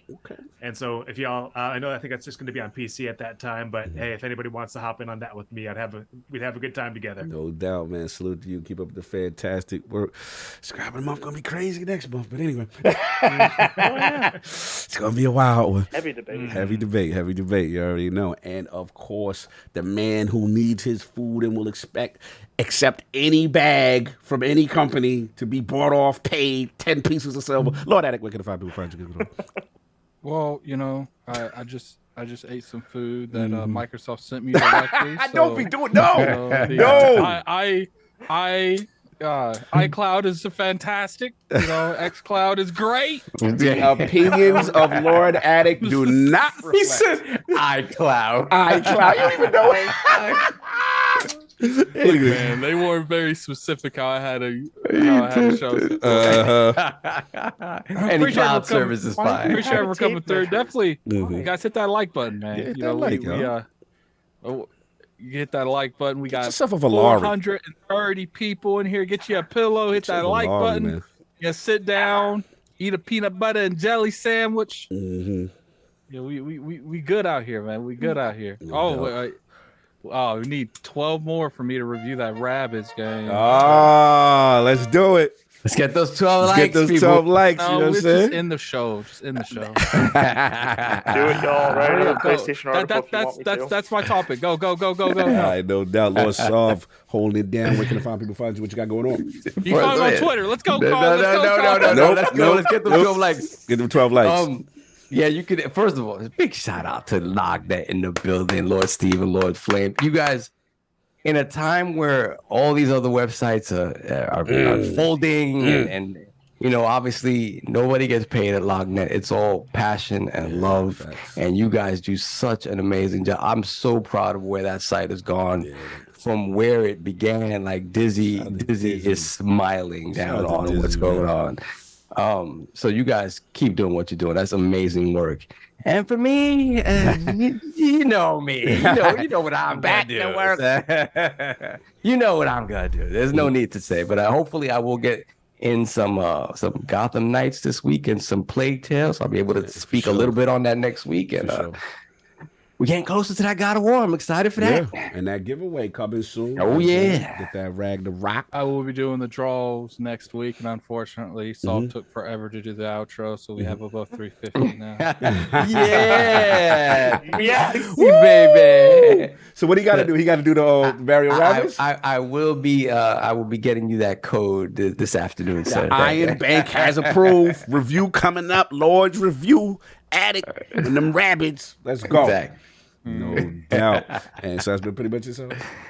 C: Okay.
G: And so if y'all, I think that's just going to be on PC at that time. But hey, if anybody wants to hop in on that with me, we'd have a good time together.
C: No doubt, man. Salute to you. Keep up the fantastic work. Scrapping month gonna be crazy next month, but anyway, it's gonna be a wild one.
F: Heavy debate.
C: Heavy debate. You already know. And of course, the man who needs his food and will accept any bag from any company to be bought off, paid 10 pieces of silver. Lord Addict, where can the 5 people find you?
D: Well, I just ate some food that Microsoft sent me directly. So,
C: Don't be doing no.
D: iCloud is fantastic. xCloud is great.
C: The opinions of Lord Addict do not reflect.
E: He said iCloud.
C: iCloud. You don't even know it. Anyway.
D: Man, they weren't very specific how I had to show.
E: Any cloud service is fine.
D: Pretty sure we're coming through. Definitely, you guys hit that like button, man. You hit that like button. We got
C: yourself a Valari.
D: 430 people in here. Get you a pillow. Hit that like button. Man. You sit down, eat a peanut butter and jelly sandwich. We good out here, man. We good out here. We need 12 more for me to review that Rabbids game.
C: Let's do it.
E: Let's get those 12 likes.
C: Get those 12 likes.
D: No,
C: you know what I'm saying?
D: Just in the show. Just in the show.
F: Do it, y'all. Write another PlayStation article.
D: That's my topic. Go.
C: All right, no doubt. Lord Sov holding it down. Where can the people find you? What you got going on?
D: You find on Twitter. Let's go, Carl.
E: No. Let's go. Let's get them 12 likes.
C: Get them 12 likes.
E: Yeah, you could. First of all, a big shout out to LOGNET in the building, Lord Steve and Lord Flame. You guys, in a time where all these other websites are folding and obviously nobody gets paid at LOGNET. It's all passion and love, and you guys do such an amazing job. I'm so proud of where that site has gone. From where it began, like Dizzy is smiling down on what's going on. So you guys keep doing what you're doing. That's amazing work. And for me, you know me. You know what I'm back to work. You know what I'm gonna do. There's no need to say, but hopefully I will get in some Gotham Knights this week and some Plague Tales. I'll be able to speak a little bit on that next week. And we're getting closer to that God of War. I'm excited for that.
C: And that giveaway coming soon.
E: Oh, yeah.
C: Get that Ragnarok.
D: I will be doing the draws next week, and unfortunately, Saul took forever to do the outro, so we have above 350 now.
E: Yeah. Yes, baby.
C: So what do you got to do? He got to do the Mario Rabbids?
E: I will be getting you that code this afternoon, sir.
C: Iron Bank has approved. Review coming up. Lord's review. Addict and them Rabbids. Let's go.
E: Exactly.
C: No doubt. And so that's been pretty much it. So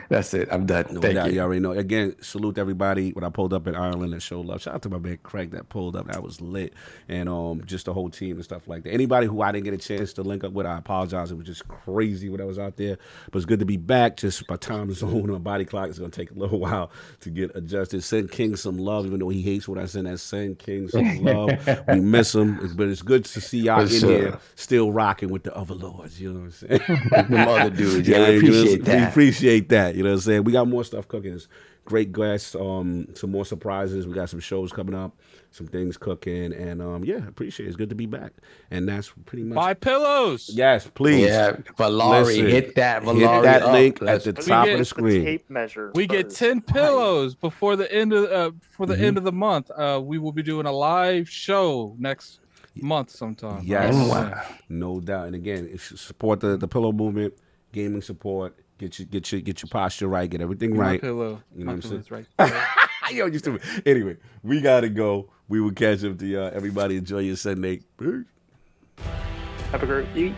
E: that's it. I'm done.
C: No
E: Thank
C: doubt.
E: you.
C: You already know. Again, salute to everybody. When I pulled up in Ireland and showed love. Shout out to my man Craig that pulled up. That was lit. And just the whole team and stuff like that. Anybody who I didn't get a chance to link up with, I apologize. It was just crazy when I was out there. But it's good to be back. Just my time zone or body clock is going to take a little while to get adjusted. Send King some love, even though he hates what I send. That send King some love. We miss him. But it's good to see y'all here still rocking with the other lords. You know what I'm saying?
E: The other dudes. Yeah, we appreciate that.
C: We appreciate that. You know what I'm saying? We got more stuff cooking. It's great guests, some more surprises. We got some shows coming up, some things cooking, and appreciate it. It's good to be back. And that's pretty much
D: 5 pillows.
C: Yes, please.
E: Yeah, Valari, hit that Valari.
C: Hit that
E: up.
C: link at the top of the screen.
F: Tape measure.
D: We get 10 pillows before the end of end of the month. We will be doing a live show next month sometime.
C: Yes, no doubt. And again, if you support the pillow movement, gaming support, get your posture right, get everything right.
D: Pillow.
C: You know what I'm saying?
D: Right.
C: Yo, you stupid. Anyway, we gotta go. We will catch up to y'all. Everybody enjoy your Sunday. Peace.
F: Have a great week.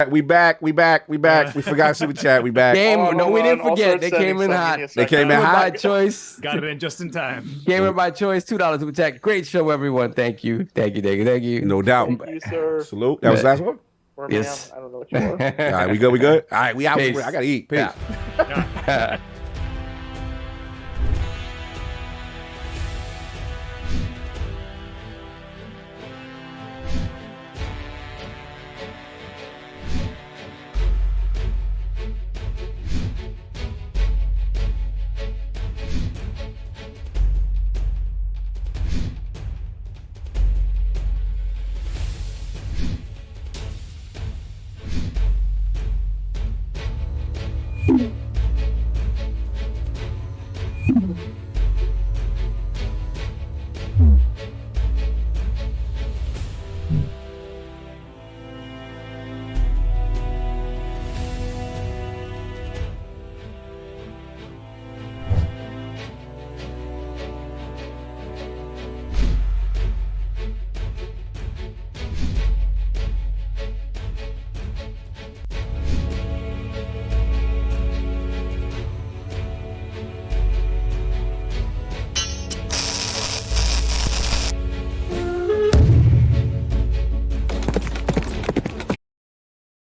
C: We back. We forgot super chat. We back.
E: No, we didn't
F: All
E: forget.
F: sorts
E: They
F: of
E: came in
F: settings,
E: hot.
F: give me a
C: They came in
F: second.
C: hot.
E: By choice.
G: Got it in just in time.
E: Gamer by choice, $2 super chat. Great show, everyone. Thank you.
C: No doubt.
F: Thank you, sir.
C: Salute. That was the last one?
F: Or
E: Yes.
F: ma'am, I don't know what you are.
C: All right, we good? We good? All right, we out.
E: Peace.
C: I got to eat. Peace.
E: Yeah.
H: you